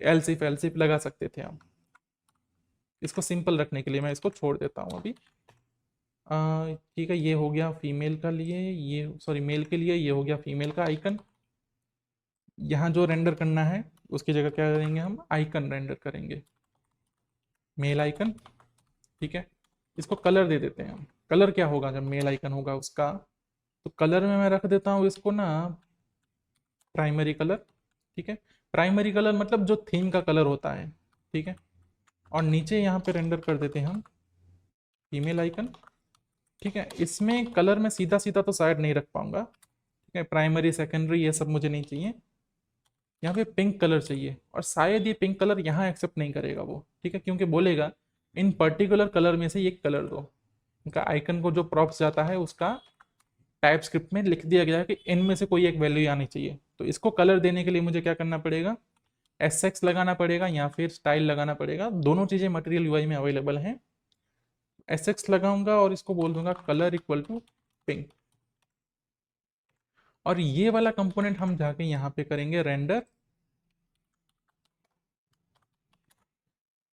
[SPEAKER 1] एल्सिफ एल्सिफ लगा सकते थे हम। इसको सिंपल रखने के लिए मैं इसको छोड़ देता हूँ अभी। ठीक है, ये हो गया फीमेल का लिए, ये सॉरी मेल के लिए, ये हो गया फीमेल का आइकन। यहाँ जो रेंडर करना है उसकी जगह क्या करेंगे, हम आइकन रेंडर करेंगे, मेल आइकन। ठीक है। इसको कलर दे देते हैं हम। कलर क्या होगा जब मेल आइकन होगा उसका, तो कलर में मैं रख देता हूँ इसको ना प्राइमरी कलर। ठीक है। प्राइमरी कलर मतलब जो थीम का कलर होता है। ठीक है। और नीचे यहाँ पे रेंडर कर देते हैं हम फीमेल आइकन। ठीक है। इसमें कलर में सीधा सीधा तो शायद नहीं रख पाऊंगा। ठीक है, प्राइमरी सेकेंडरी ये सब मुझे नहीं चाहिए। यहाँ पे पिंक कलर चाहिए, और शायद ये पिंक कलर यहाँ एक्सेप्ट नहीं करेगा वो। ठीक है, क्योंकि बोलेगा इन पर्टिकुलर कलर में से एक कलर दो। उनका आइकन को जो प्रॉप्स जाता है उसका टाइप स्क्रिप्ट में लिख दिया गया है कि इनमें से कोई एक वैल्यू आनी चाहिए। तो इसको कलर देने के लिए मुझे क्या करना पड़ेगा, एसएक्स लगाना पड़ेगा या फिर स्टाइल लगाना पड़ेगा। दोनों चीज़ें मटेरियल यूआई में अवेलेबल हैं। एसएक्स लगाऊंगा और इसको बोल दूंगा कलर इक्वल टू पिंक। और ये वाला कंपोनेंट हम जाके यहाँ पे करेंगे रेंडर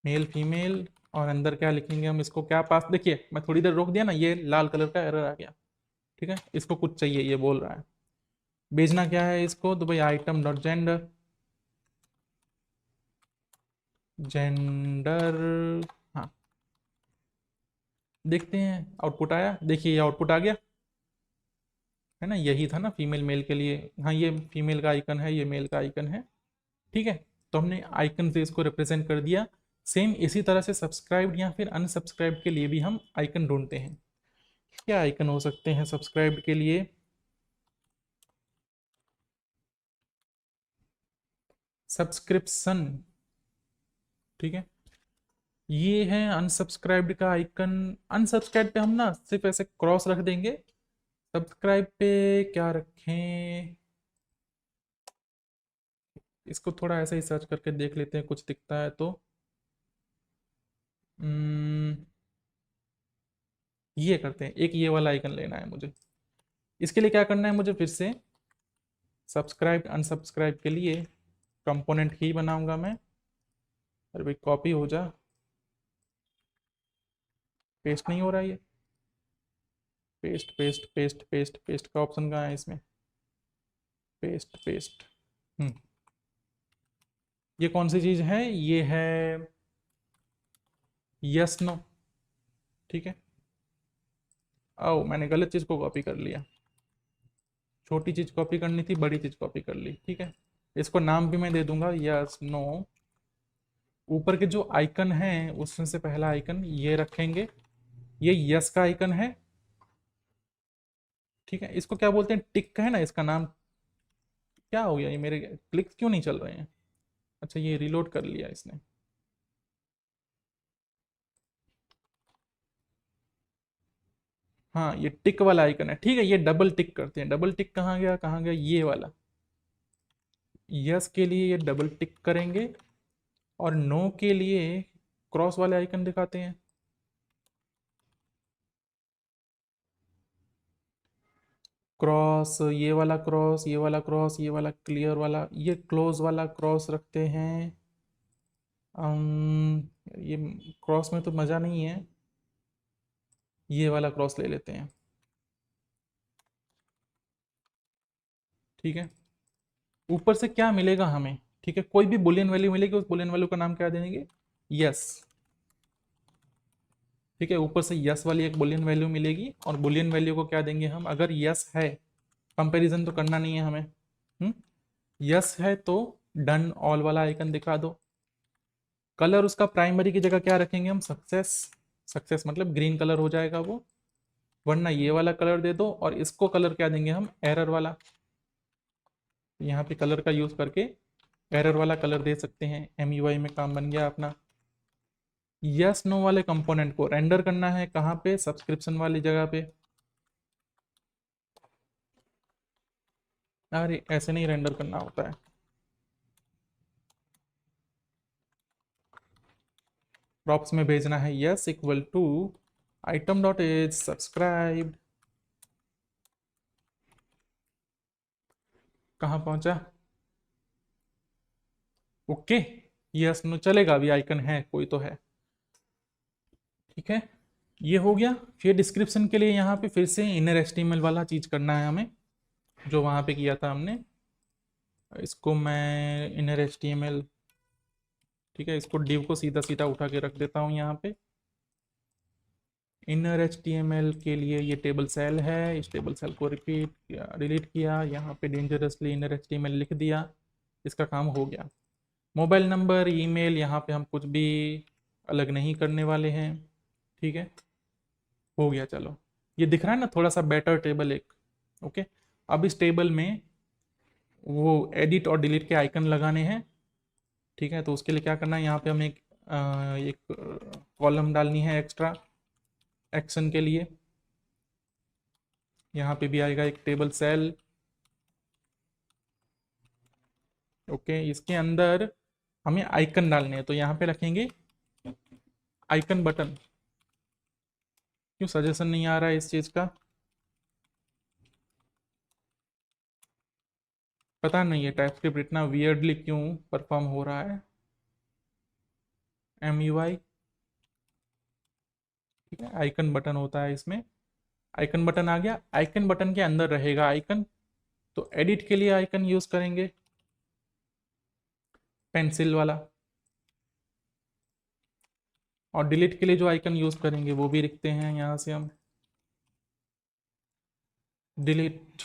[SPEAKER 1] मेल फीमेल। और अंदर क्या लिखेंगे हम, इसको क्या पास, देखिए मैं थोड़ी देर रोक दिया ना, ये लाल कलर का एरर आ गया। ठीक है, इसको कुछ चाहिए ये बोल रहा है। भेजना क्या है इसको, तो भाई आइटम डॉट जेंडर, जेंडर। हाँ, देखते हैं आउटपुट आया, देखिए ये आउटपुट आ गया है ना, यही था ना फीमेल मेल के लिए। हाँ, ये फीमेल का आइकन है, ये मेल का आइकन है। ठीक है। तो हमने आइकन से इसको रिप्रेजेंट कर दिया। सेम इसी तरह से सब्सक्राइब्ड या फिर अनसब्सक्राइब्ड के लिए भी हम आइकन ढूंढते हैं। क्या आइकन हो सकते हैं सब्सक्राइब्ड के लिए, सब्सक्रिप्शन। ठीक है। ये है अनसब्सक्राइब्ड का आइकन। अनसब्सक्राइब पे हम ना सिर्फ ऐसे क्रॉस रख देंगे। सब्सक्राइब पे क्या रखें, इसको थोड़ा ऐसे ही सर्च करके देख लेते हैं, कुछ दिखता है तो। हम्म, ये करते हैं, एक ये वाला आइकन लेना है मुझे। इसके लिए क्या करना है मुझे, फिर से सब्सक्राइब अनसब्सक्राइब के लिए कंपोनेंट ही बनाऊंगा मैं। अरे भाई कॉपी हो जा, पेस्ट नहीं हो रहा ये। Paste paste paste paste paste का ऑप्शन कहाँ है इसमें, पेस्ट पेस्ट। हम्म, ये कौन सी चीज़ है, ये है यस नो। ठीक है। आओ, मैंने गलत चीज़ को कॉपी कर लिया। छोटी चीज़ कॉपी करनी थी, बड़ी चीज़ कॉपी कर ली। ठीक है। इसको नाम भी मैं दे दूंगा यस नो। ऊपर के जो आइकन हैं उसमें से पहला आइकन ये रखेंगे, ये यस का आइकन है। ठीक है। इसको क्या बोलते हैं, टिक है ना इसका नाम। क्या हो गया, ये मेरे क्लिक क्यों नहीं चल रहे हैं। अच्छा, ये रिलोड कर लिया इसने। हाँ, ये टिक वाला आइकन है। ठीक है, ये डबल टिक करते हैं। डबल टिक कहाँ गया, कहाँ गया, ये वाला। यस के लिए ये डबल टिक करेंगे, और नो के लिए क्रॉस वाले आइकन दिखाते हैं। क्रॉस, ये वाला क्रॉस, ये वाला क्रॉस, ये वाला क्लियर वाला, ये क्लोज वाला क्रॉस रखते हैं। ये क्रॉस में तो मज़ा नहीं है, ये वाला क्रॉस ले लेते हैं। ठीक है। ऊपर से क्या मिलेगा हमें, ठीक है, कोई भी बुलियन वैल्यू मिलेगी, उस बुलियन वैल्यू का नाम क्या देंगे, यस। ठीक है, ऊपर से यस वाली एक बुलियन वैल्यू मिलेगी, और बुलियन वैल्यू को क्या देंगे हम, अगर यस है, कंपैरिजन तो करना नहीं है हमें। यस है तो डन ऑल वाला आइकन दिखा दो। कलर उसका प्राइमरी की जगह क्या रखेंगे हम, सक्सेस। सक्सेस मतलब ग्रीन कलर हो जाएगा वो, वरना ये वाला कलर दे दो। और इसको कलर क्या देंगे हम, एरर वाला। यहाँ पे कलर का यूज करके एरर वाला कलर दे सकते हैं। एमयूआई में काम बन गया अपना। यस नो वाले कंपोनेंट को रेंडर करना है कहाँ पे, सब्सक्रिप्शन वाली जगह पे। अरे ऐसे नहीं रेंडर करना होता है। प्रॉप्स में भेजना है yes equal to item dot as subscribe. कहाँ पहुंचा? ओके, यस नो चलेगा, अभी आइकन है, कोई तो है। ठीक है, ये हो गया। फिर डिस्क्रिप्शन के लिए यहाँ पे फिर से इनर एचटीएमएल वाला चीज करना है हमें, जो वहां पे किया था हमने। इसको मैं इनर एचटीएमएल, ठीक है, इसको डिव को सीधा सीधा उठा के रख देता हूँ यहाँ पे। इनर एचटीएमएल के लिए ये टेबल सेल है, इस टेबल सेल को रिपीट किया, डिलीट किया, यहाँ पे डेंजरसली इनर एचटीएमएल लिख दिया, इसका काम हो गया। मोबाइल नंबर, ईमेल, यहाँ पे हम कुछ भी अलग नहीं करने वाले हैं। ठीक है, हो गया। चलो, ये दिख रहा है ना थोड़ा सा बेटर टेबल एक। ओके, अब इस टेबल में वो एडिट और डिलीट के आइकन लगाने हैं। ठीक है, तो उसके लिए क्या करना है, यहाँ पे हमें एक कॉलम डालनी है एक्स्ट्रा एक्शन के लिए। यहाँ पे भी आएगा एक टेबल सेल। ओके, इसके अंदर हमें आइकन डालने हैं, तो यहाँ पे रखेंगे आइकन बटन। क्यों सजेशन नहीं आ रहा है इस चीज़ का? पता नहीं है टाइपस्क्रिप्ट इतना वियर्डली क्यों परफॉर्म हो रहा है। MUI, ठीक है, आइकन बटन होता है इसमें। आइकन बटन आ गया, आइकन बटन के अंदर रहेगा आइकन। तो एडिट के लिए आइकन यूज करेंगे पेंसिल वाला, और डिलीट के लिए जो आइकन यूज करेंगे वो भी लिखते हैं यहाँ से हम, डिलीट।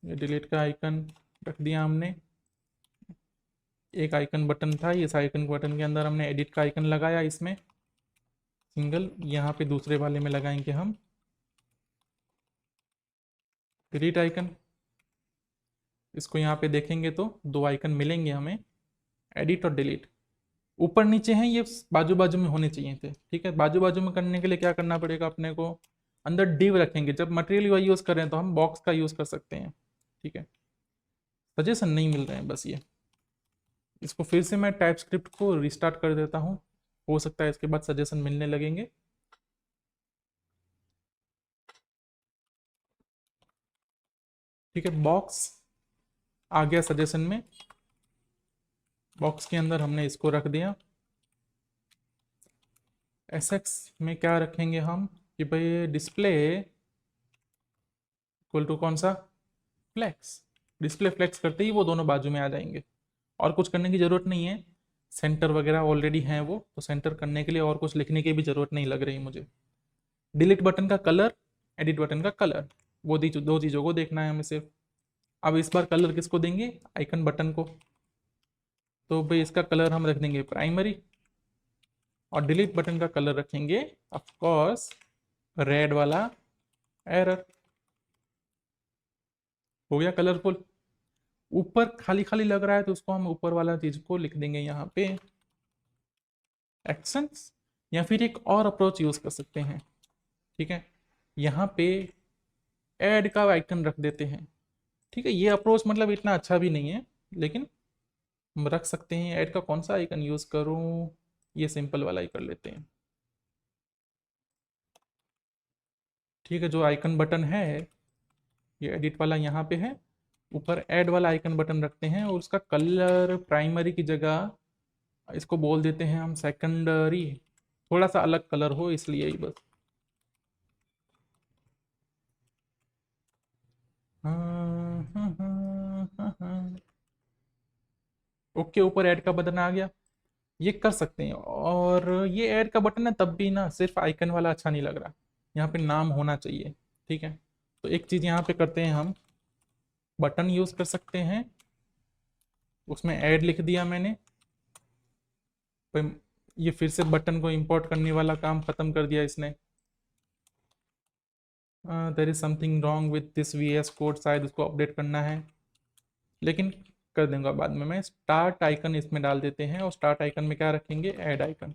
[SPEAKER 1] ये डिलीट का आइकन रख दिया हमने। एक आइकन बटन था, इस आइकन बटन के अंदर हमने एडिट का आइकन लगाया इसमें सिंगल, यहाँ पे दूसरे वाले में लगाएंगे हम डिलीट आइकन। इसको यहाँ पे देखेंगे तो दो आइकन मिलेंगे हमें, एडिट और डिलीट। ऊपर नीचे हैं, ये बाजू बाजू में होने चाहिए थे। ठीक है, बाजू बाजू में करने के लिए क्या करना पड़ेगा अपने को, अंदर डिव रखेंगे। जब मटेरियल यूआई यूज करें तो हम बॉक्स का यूज कर सकते हैं। ठीक है, सजेशन नहीं मिल रहे हैं बस ये। इसको फिर से मैं टाइप स्क्रिप्ट को रिस्टार्ट कर देता हूँ, हो सकता है इसके बाद सजेशन मिलने लगेंगे। ठीक है, बॉक्स आ गया सजेशन में। बॉक्स के अंदर हमने इसको रख दिया। एसएक्स में क्या रखेंगे हम कि भाई डिस्प्ले इक्वल टू कौन सा, फ्लेक्स। डिस्प्ले फ्लेक्स करते ही वो दोनों बाजू में आ जाएंगे, और कुछ करने की जरूरत नहीं है। सेंटर वगैरह ऑलरेडी हैं वो, तो सेंटर करने के लिए और कुछ लिखने की भी जरूरत नहीं लग रही मुझे। डिलीट बटन का कलर, एडिट बटन का कलर, वो दो चीज़ों को देखना है हमें सिर्फ। अब इस बार कलर किसको देंगे, आइकन बटन को। तो भाई इसका कलर हम रख देंगे प्राइमरी, और डिलीट बटन का कलर रखेंगे ऑफ कोर्स रेड वाला एरर। हो गया कलरफुल। ऊपर खाली खाली लग रहा है तो उसको हम ऊपर वाला चीज को लिख देंगे यहाँ पे एक्शंस, या फिर एक और अप्रोच यूज कर सकते हैं। ठीक है, यहाँ पे ऐड का आइकन रख देते हैं। ठीक है, ये अप्रोच मतलब इतना अच्छा भी नहीं है, लेकिन हम रख सकते हैं। ऐड का कौन सा आइकन यूज करूँ, ये सिंपल वाला ही कर लेते हैं। ठीक है, जो आइकन बटन है ये एडिट वाला यहाँ पे है, ऊपर ऐड वाला आइकन बटन रखते हैं, और उसका कलर प्राइमरी की जगह इसको बोल देते हैं हम सेकेंडरी। थोड़ा सा अलग कलर हो इसलिए ही बस। ओके, ऊपर ऐड का बटन आ गया, ये कर सकते हैं। और ये ऐड का बटन है तब भी ना सिर्फ आइकन वाला अच्छा नहीं लग रहा, यहाँ पे नाम होना चाहिए। ठीक है, तो एक चीज़ यहाँ पे करते हैं हम, बटन यूज कर सकते हैं, उसमें ऐड लिख दिया मैंने। ये फिर से बटन को इंपोर्ट करने वाला काम खत्म कर दिया इसने। There is something wrong with this VS code, शायद इसको अपडेट करना है, लेकिन कर दूंगा बाद में। मैं स्टार्ट आइकन इसमें डाल देते हैं, और स्टार्ट आइकन में क्या रखेंगे, ऐड आइकन।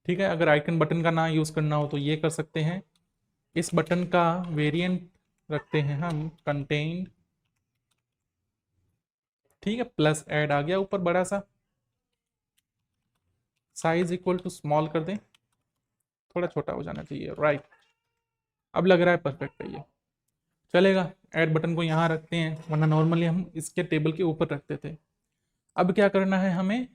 [SPEAKER 1] ठीक है, अगर आइकन बटन का ना यूज करना हो तो ये कर सकते हैं। इस बटन का वेरिएंट रखते हैं हम कंटेंट ठीक है, प्लस ऐड आ गया ऊपर बड़ा सा, साइज इक्वल टू स्मॉल कर दें, थोड़ा छोटा हो जाना चाहिए, राइट। अब लग रहा है परफेक्ट है ये, चलेगा। ऐड बटन को यहाँ रखते हैं, वरना नॉर्मली हम इसके टेबल के ऊपर रखते थे। अब क्या करना है हमें,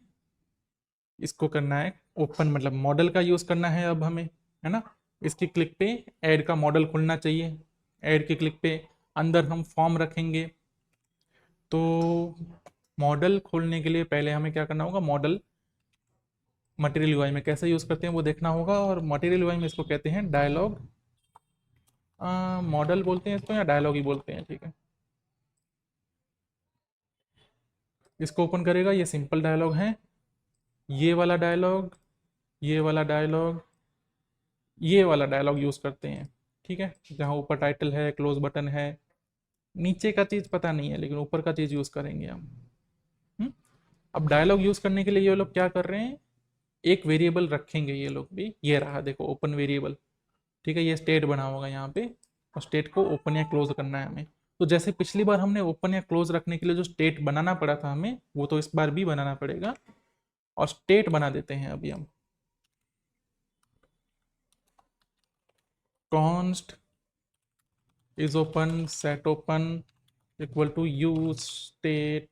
[SPEAKER 1] इसको करना है ओपन, मतलब मॉडल का यूज़ करना है अब हमें, है ना। इसकी क्लिक पे ऐड का मॉडल खुलना चाहिए, ऐड के क्लिक पे अंदर हम फॉर्म रखेंगे। तो मॉडल खोलने के लिए पहले हमें क्या करना होगा, मॉडल मटेरियल यूआई में कैसे यूज़ करते हैं वो देखना होगा, और मटेरियल यूआई में इसको कहते हैं डायलॉग, मॉडल बोलते हैं इसको या डायलॉग ही बोलते हैं, ठीक है। इसको ओपन करेगा, ये सिंपल डायलॉग है, ये वाला डायलॉग, ये वाला डायलॉग, ये वाला डायलॉग यूज़ करते हैं, ठीक है। जहाँ ऊपर टाइटल है, क्लोज बटन है, नीचे का चीज़ पता नहीं है, लेकिन ऊपर का चीज़ यूज़ करेंगे हम। हम्म? अब डायलॉग यूज़ करने के लिए ये लोग क्या कर रहे हैं, एक वेरिएबल रखेंगे ये लोग भी, ये रहा देखो ओपन वेरिएबल, ठीक है। ये स्टेट बना होगा यहाँ पे, और स्टेट को ओपन या क्लोज करना है हमें। तो जैसे पिछली बार हमने ओपन या क्लोज रखने के लिए जो स्टेट बनाना पड़ा था हमें, वो तो इस बार भी बनाना पड़ेगा, और स्टेट बना देते हैं अभी हम, const is open set open equal to use state.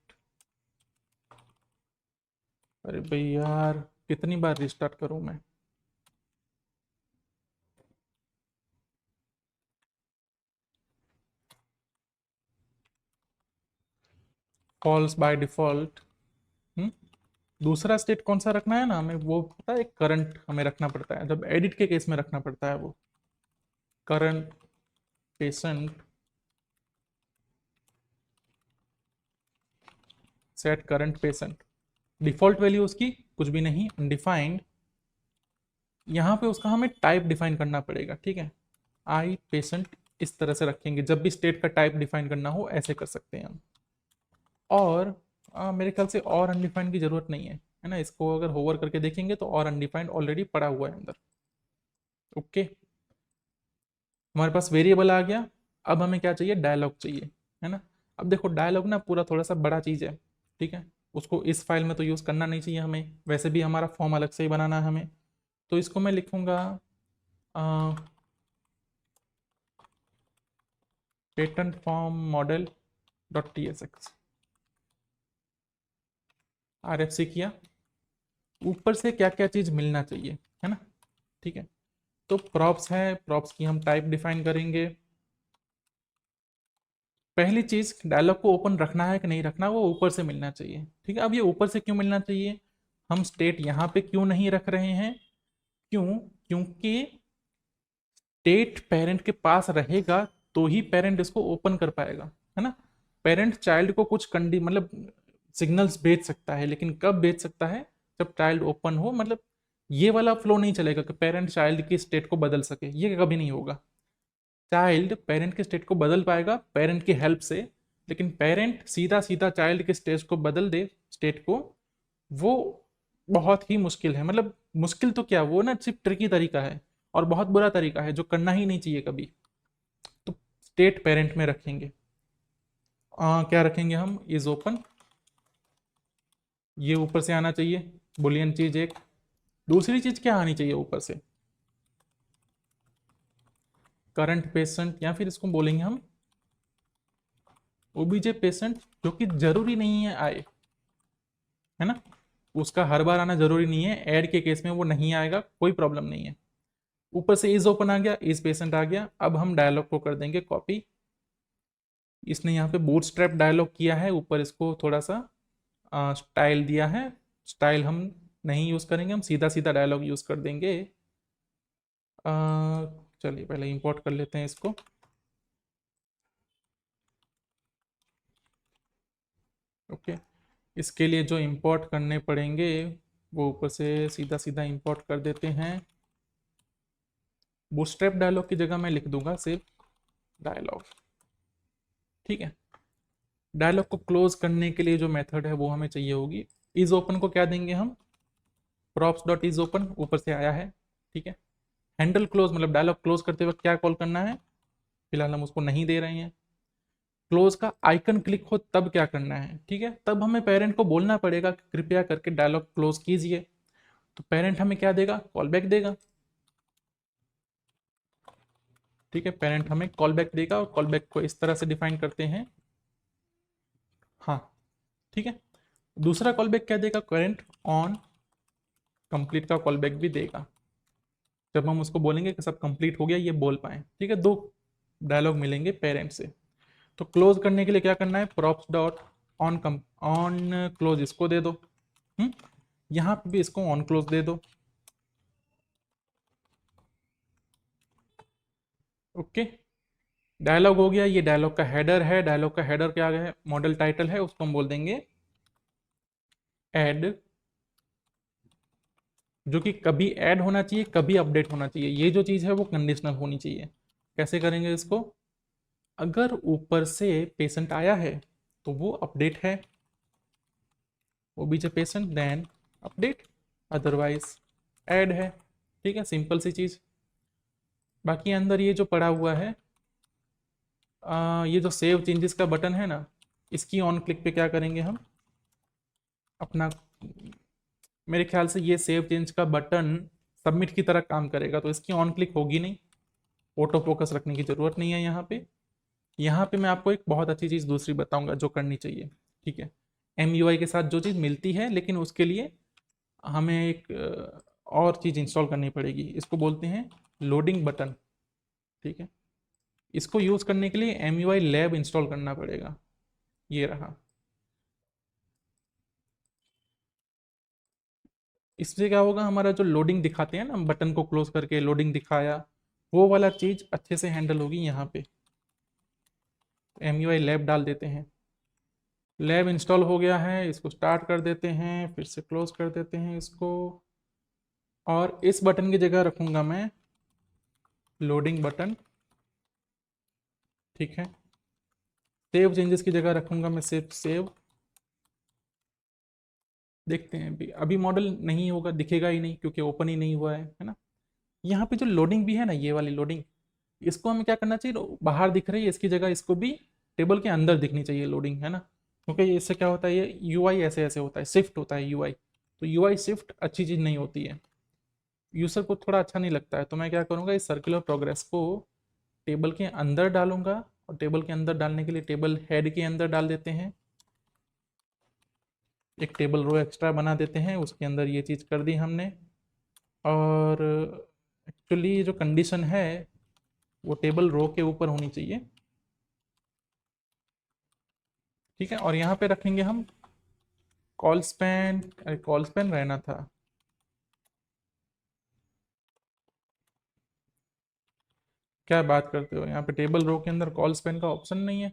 [SPEAKER 1] अरे भाई यार, कितनी बार रिस्टार्ट करूं मैं। False by default. दूसरा स्टेट कौन सा रखना है ना हमें, वो पता है, करंट हमें रखना पड़ता है, जब एडिट के केस में रखना पड़ता है वो, current patient set current patient, default value उसकी कुछ भी नहीं, अनडिफाइंड। यहाँ पे उसका हमें टाइप डिफाइन करना पड़ेगा, ठीक है। आई पेशेंट इस तरह से रखेंगे, जब भी स्टेट का टाइप डिफाइन करना हो ऐसे कर सकते हैं हम। और मेरे ख्याल से और अनडिफाइंड की जरूरत नहीं है ना, इसको अगर होवर करके देखेंगे तो और अनडिफाइंड ऑलरेडी पड़ा हुआ है अंदर। ओके, हमारे पास वेरिएबल आ गया। अब हमें क्या चाहिए, डायलॉग चाहिए, है ना। अब देखो डायलॉग ना पूरा थोड़ा सा बड़ा चीज़ है, ठीक है। उसको इस फाइल में तो यूज़ करना नहीं चाहिए हमें, वैसे भी हमारा फॉर्म अलग से ही बनाना है हमें। तो इसको मैं लिखूंगा patent form model dot T S X, R F C किया। ऊपर से क्या क्या चीज़ मिलना चाहिए, है ना, ठीक है। तो प्रॉप्स है, प्रॉप्स की हम टाइप डिफाइन करेंगे। पहली चीज, डायलॉग को ओपन रखना है कि नहीं रखना, वो ऊपर से मिलना चाहिए, ठीक है। अब ये ऊपर से क्यों मिलना चाहिए, हम स्टेट यहाँ पे क्यों नहीं रख रहे हैं, क्यों, क्योंकि स्टेट पेरेंट के पास रहेगा तो ही पेरेंट इसको ओपन कर पाएगा, है ना। पेरेंट चाइल्ड को कुछ कंडी मतलब सिग्नल्स भेज सकता है, लेकिन कब भेज सकता है, जब चाइल्ड ओपन हो, मतलब ये वाला फ्लो नहीं चलेगा कि पेरेंट चाइल्ड की स्टेट को बदल सके, ये कभी नहीं होगा। चाइल्ड पेरेंट के स्टेट को बदल पाएगा पेरेंट की हेल्प से, लेकिन पेरेंट सीधा सीधा चाइल्ड के स्टेट को बदल दे, स्टेट को, वो बहुत ही मुश्किल है। मतलब मुश्किल तो क्या, वो ना सिर्फ ट्रिकी तरीका है, और बहुत बुरा तरीका है, जो करना ही नहीं चाहिए कभी। तो स्टेट पेरेंट में रखेंगे, क्या रखेंगे हम, इज ओपन, ये ऊपर से आना चाहिए, बुलियन चीज एक। दूसरी चीज क्या आनी चाहिए ऊपर से, करंट पेशेंट, या फिर इसको बोलेंगे हम ओबीजे पेशेंट, जो कि जरूरी नहीं है आए, है ना। उसका हर बार आना जरूरी नहीं है, ऐड के केस में वो नहीं आएगा, कोई प्रॉब्लम नहीं है। ऊपर से इज ओपन आ गया, इज पेशेंट आ गया। अब हम डायलॉग को कर देंगे कॉपी, इसने यहाँ पे बूटस्ट्रैप डायलॉग किया है, ऊपर इसको थोड़ा सा स्टाइल दिया है, स्टाइल हम नहीं यूज करेंगे, हम सीधा सीधा डायलॉग यूज कर देंगे। अ, चलिए पहले इंपोर्ट कर लेते हैं इसको। ओके, इसके लिए जो इंपोर्ट करने पड़ेंगे वो ऊपर से सीधा सीधा इंपोर्ट कर देते हैं। बूटस्ट्रैप डायलॉग की जगह मैं लिख दूंगा सिर्फ डायलॉग, ठीक है। डायलॉग को क्लोज करने के लिए जो मेथड है वो हमें चाहिए होगी। इज ओपन को क्या देंगे हम, प्रॉप्स डॉट इज ओपन, ऊपर से आया है, ठीक है। हैंडल क्लोज मतलब डायलॉग क्लोज करते वक्त क्या कॉल करना है, फिलहाल हम उसको नहीं दे रहे हैं। क्लोज का आइकन क्लिक हो तब क्या करना है, ठीक है। तब हमें पेरेंट को बोलना पड़ेगा कि कृपया करके डायलॉग क्लोज कीजिए। तो पेरेंट हमें क्या देगा, कॉल बैक देगा, ठीक है। पेरेंट हमें कॉल बैक देगा और कॉल बैक को इस तरह से डिफाइन करते हैं, हाँ, ठीक है। दूसरा कॉल बैक क्या देगा, पेरेंट ऑन कंप्लीट का कॉल बैक भी देगा, जब हम उसको बोलेंगे कि सब कंप्लीट हो गया ये बोल पाए, ठीक है। दो डायलॉग मिलेंगे पेरेंट से। तो क्लोज करने के लिए क्या करना है, props dot on come on close इसको दे दो, यहाँ पे भी इसको ऑन क्लोज दे दो, ओके। डायलॉग हो गया, ये डायलॉग का हेडर है, डायलॉग का हेडर क्या है, मॉडल टाइटल है, उसको हम बोल देंगे ऐड, जो कि कभी ऐड होना चाहिए कभी अपडेट होना चाहिए, ये जो चीज़ है वो कंडीशनल होनी चाहिए। कैसे करेंगे इसको, अगर ऊपर से पेशेंट आया है तो वो अपडेट है, वो बीच patient then update, otherwise add है, ठीक है। सिंपल सी चीज़। बाकी अंदर ये जो पड़ा हुआ है, ये जो सेव चेंजेस का बटन है ना, इसकी ऑन क्लिक पे क्या करेंगे हम अपना, मेरे ख्याल से ये सेव चेंज का बटन सबमिट की तरह काम करेगा, तो इसकी ऑन क्लिक होगी नहीं, ऑटो फोकस रखने की ज़रूरत नहीं है यहाँ पे। यहाँ पे मैं आपको एक बहुत अच्छी चीज़ दूसरी बताऊंगा जो करनी चाहिए, ठीक है। MUI के साथ जो चीज़ मिलती है, लेकिन उसके लिए हमें एक और चीज़ इंस्टॉल करनी पड़ेगी, इसको बोलते हैं लोडिंग बटन, ठीक है। इसको यूज़ करने के लिए MUI लैब इंस्टॉल करना पड़ेगा, ये रहा। इससे क्या होगा, हमारा जो लोडिंग दिखाते हैं ना, बटन को क्लोज करके लोडिंग दिखाया, वो वाला चीज़ अच्छे से हैंडल होगी यहाँ पे। MUI लैब डाल देते हैं, लैब इंस्टॉल हो गया है, इसको स्टार्ट कर देते हैं, फिर से क्लोज कर देते हैं इसको, और इस बटन की जगह रखूंगा मैं लोडिंग बटन, ठीक है। सेव चेंजेस की जगह रखूंगा मैं सिर्फ सेव। देखते हैं अभी, अभी मॉडल नहीं होगा, दिखेगा ही नहीं क्योंकि ओपन ही नहीं हुआ है ना। यहाँ पे जो लोडिंग भी है ना, ये वाली लोडिंग, इसको हमें क्या करना चाहिए, बाहर दिख रही है इसकी जगह इसको भी टेबल के अंदर दिखनी चाहिए लोडिंग, है ना। क्योंकि इससे क्या होता है, ये UI ऐसे ऐसे होता है, शिफ्ट होता है UI, तो UI शिफ्ट अच्छी चीज़ नहीं होती है, यूज़र को थोड़ा अच्छा नहीं लगता है। तो मैं क्या करूँगा, इस सर्कुलर प्रोग्रेस को टेबल के अंदर डालूंगा, और टेबल के अंदर डालने के लिए टेबल हेड के अंदर डाल देते हैं, एक टेबल रो एक्स्ट्रा बना देते हैं, उसके अंदर ये चीज़ कर दी हमने। और एक्चुअली जो कंडीशन है वो टेबल रो के ऊपर होनी चाहिए, ठीक है। और यहाँ पे रखेंगे हम कॉल स्पैन, अरे कॉल स्पैन रहना था, क्या बात करते हो, यहाँ पे टेबल रो के अंदर कॉल स्पैन का ऑप्शन नहीं है।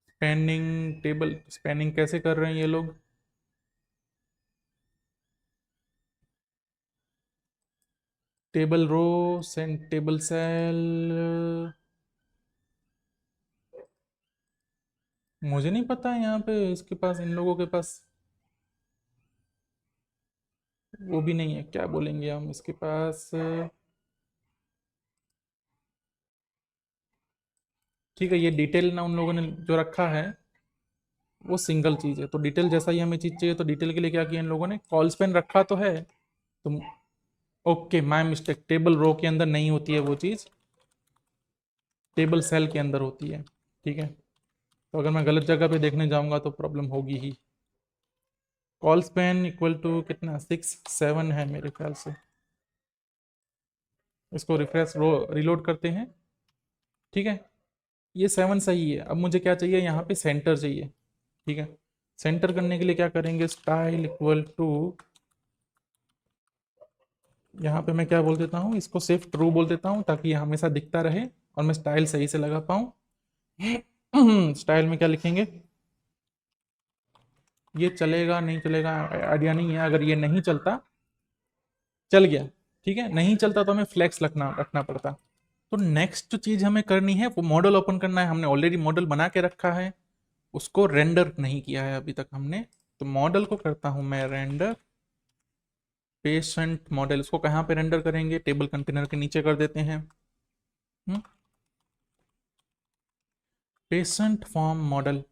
[SPEAKER 1] स्पैनिंग टेबल, स्पैनिंग कैसे कर रहे हैं ये लोग, table row send table cell, मुझे नहीं पता है यहाँ पे इसके पास, इन लोगों के पास वो भी नहीं है, क्या बोलेंगे हम इसके पास, ठीक है। ये डिटेल ना उन लोगों ने जो रखा है वो सिंगल चीज़ है, तो डिटेल जैसा ही हमें चीज़ चाहिए, तो डिटेल के लिए क्या किया इन लोगों ने, कॉल स्पेन रखा तो है, तो okay my mistake, table row के अंदर नहीं होती है वो चीज़, टेबल सेल के अंदर होती है, ठीक है। तो अगर मैं गलत जगह पे देखने जाऊंगा तो प्रॉब्लम होगी ही। कॉल स्पेन इक्वल टू कितना, 6 7 है मेरे ख्याल से। इसको रिफ्रेश रो रिलोड करते हैं, ठीक है। ये 7 सही है। अब मुझे क्या चाहिए, यहाँ पे सेंटर चाहिए, ठीक है। सेंटर करने के लिए क्या करेंगे, स्टाइल इक्वल टू, यहाँ पे मैं क्या बोल देता हूँ, इसको सिर्फ ट्रू बोल देता हूँ ताकि ये हमेशा दिखता रहे और मैं स्टाइल सही से लगा पाऊँ। स्टाइल में क्या लिखेंगे, ये चलेगा नहीं चलेगा आइडिया नहीं है, अगर ये नहीं चलता, चल गया, ठीक है, नहीं चलता तो हमें फ्लेक्स रखना रखना पड़ता। तो नेक्स्ट जो चीज़ हमें करनी है वो मॉडल ओपन करना है, हमने ऑलरेडी मॉडल बना के रखा है, उसको रेंडर नहीं किया है अभी तक हमने। तो मॉडल को करता हूँ मैं रेंडर, पेशेंट मॉडल, उसको कहाँ पे रेंडर करेंगे? टेबल कंटेनर के नीचे कर देते हैं। Patient form model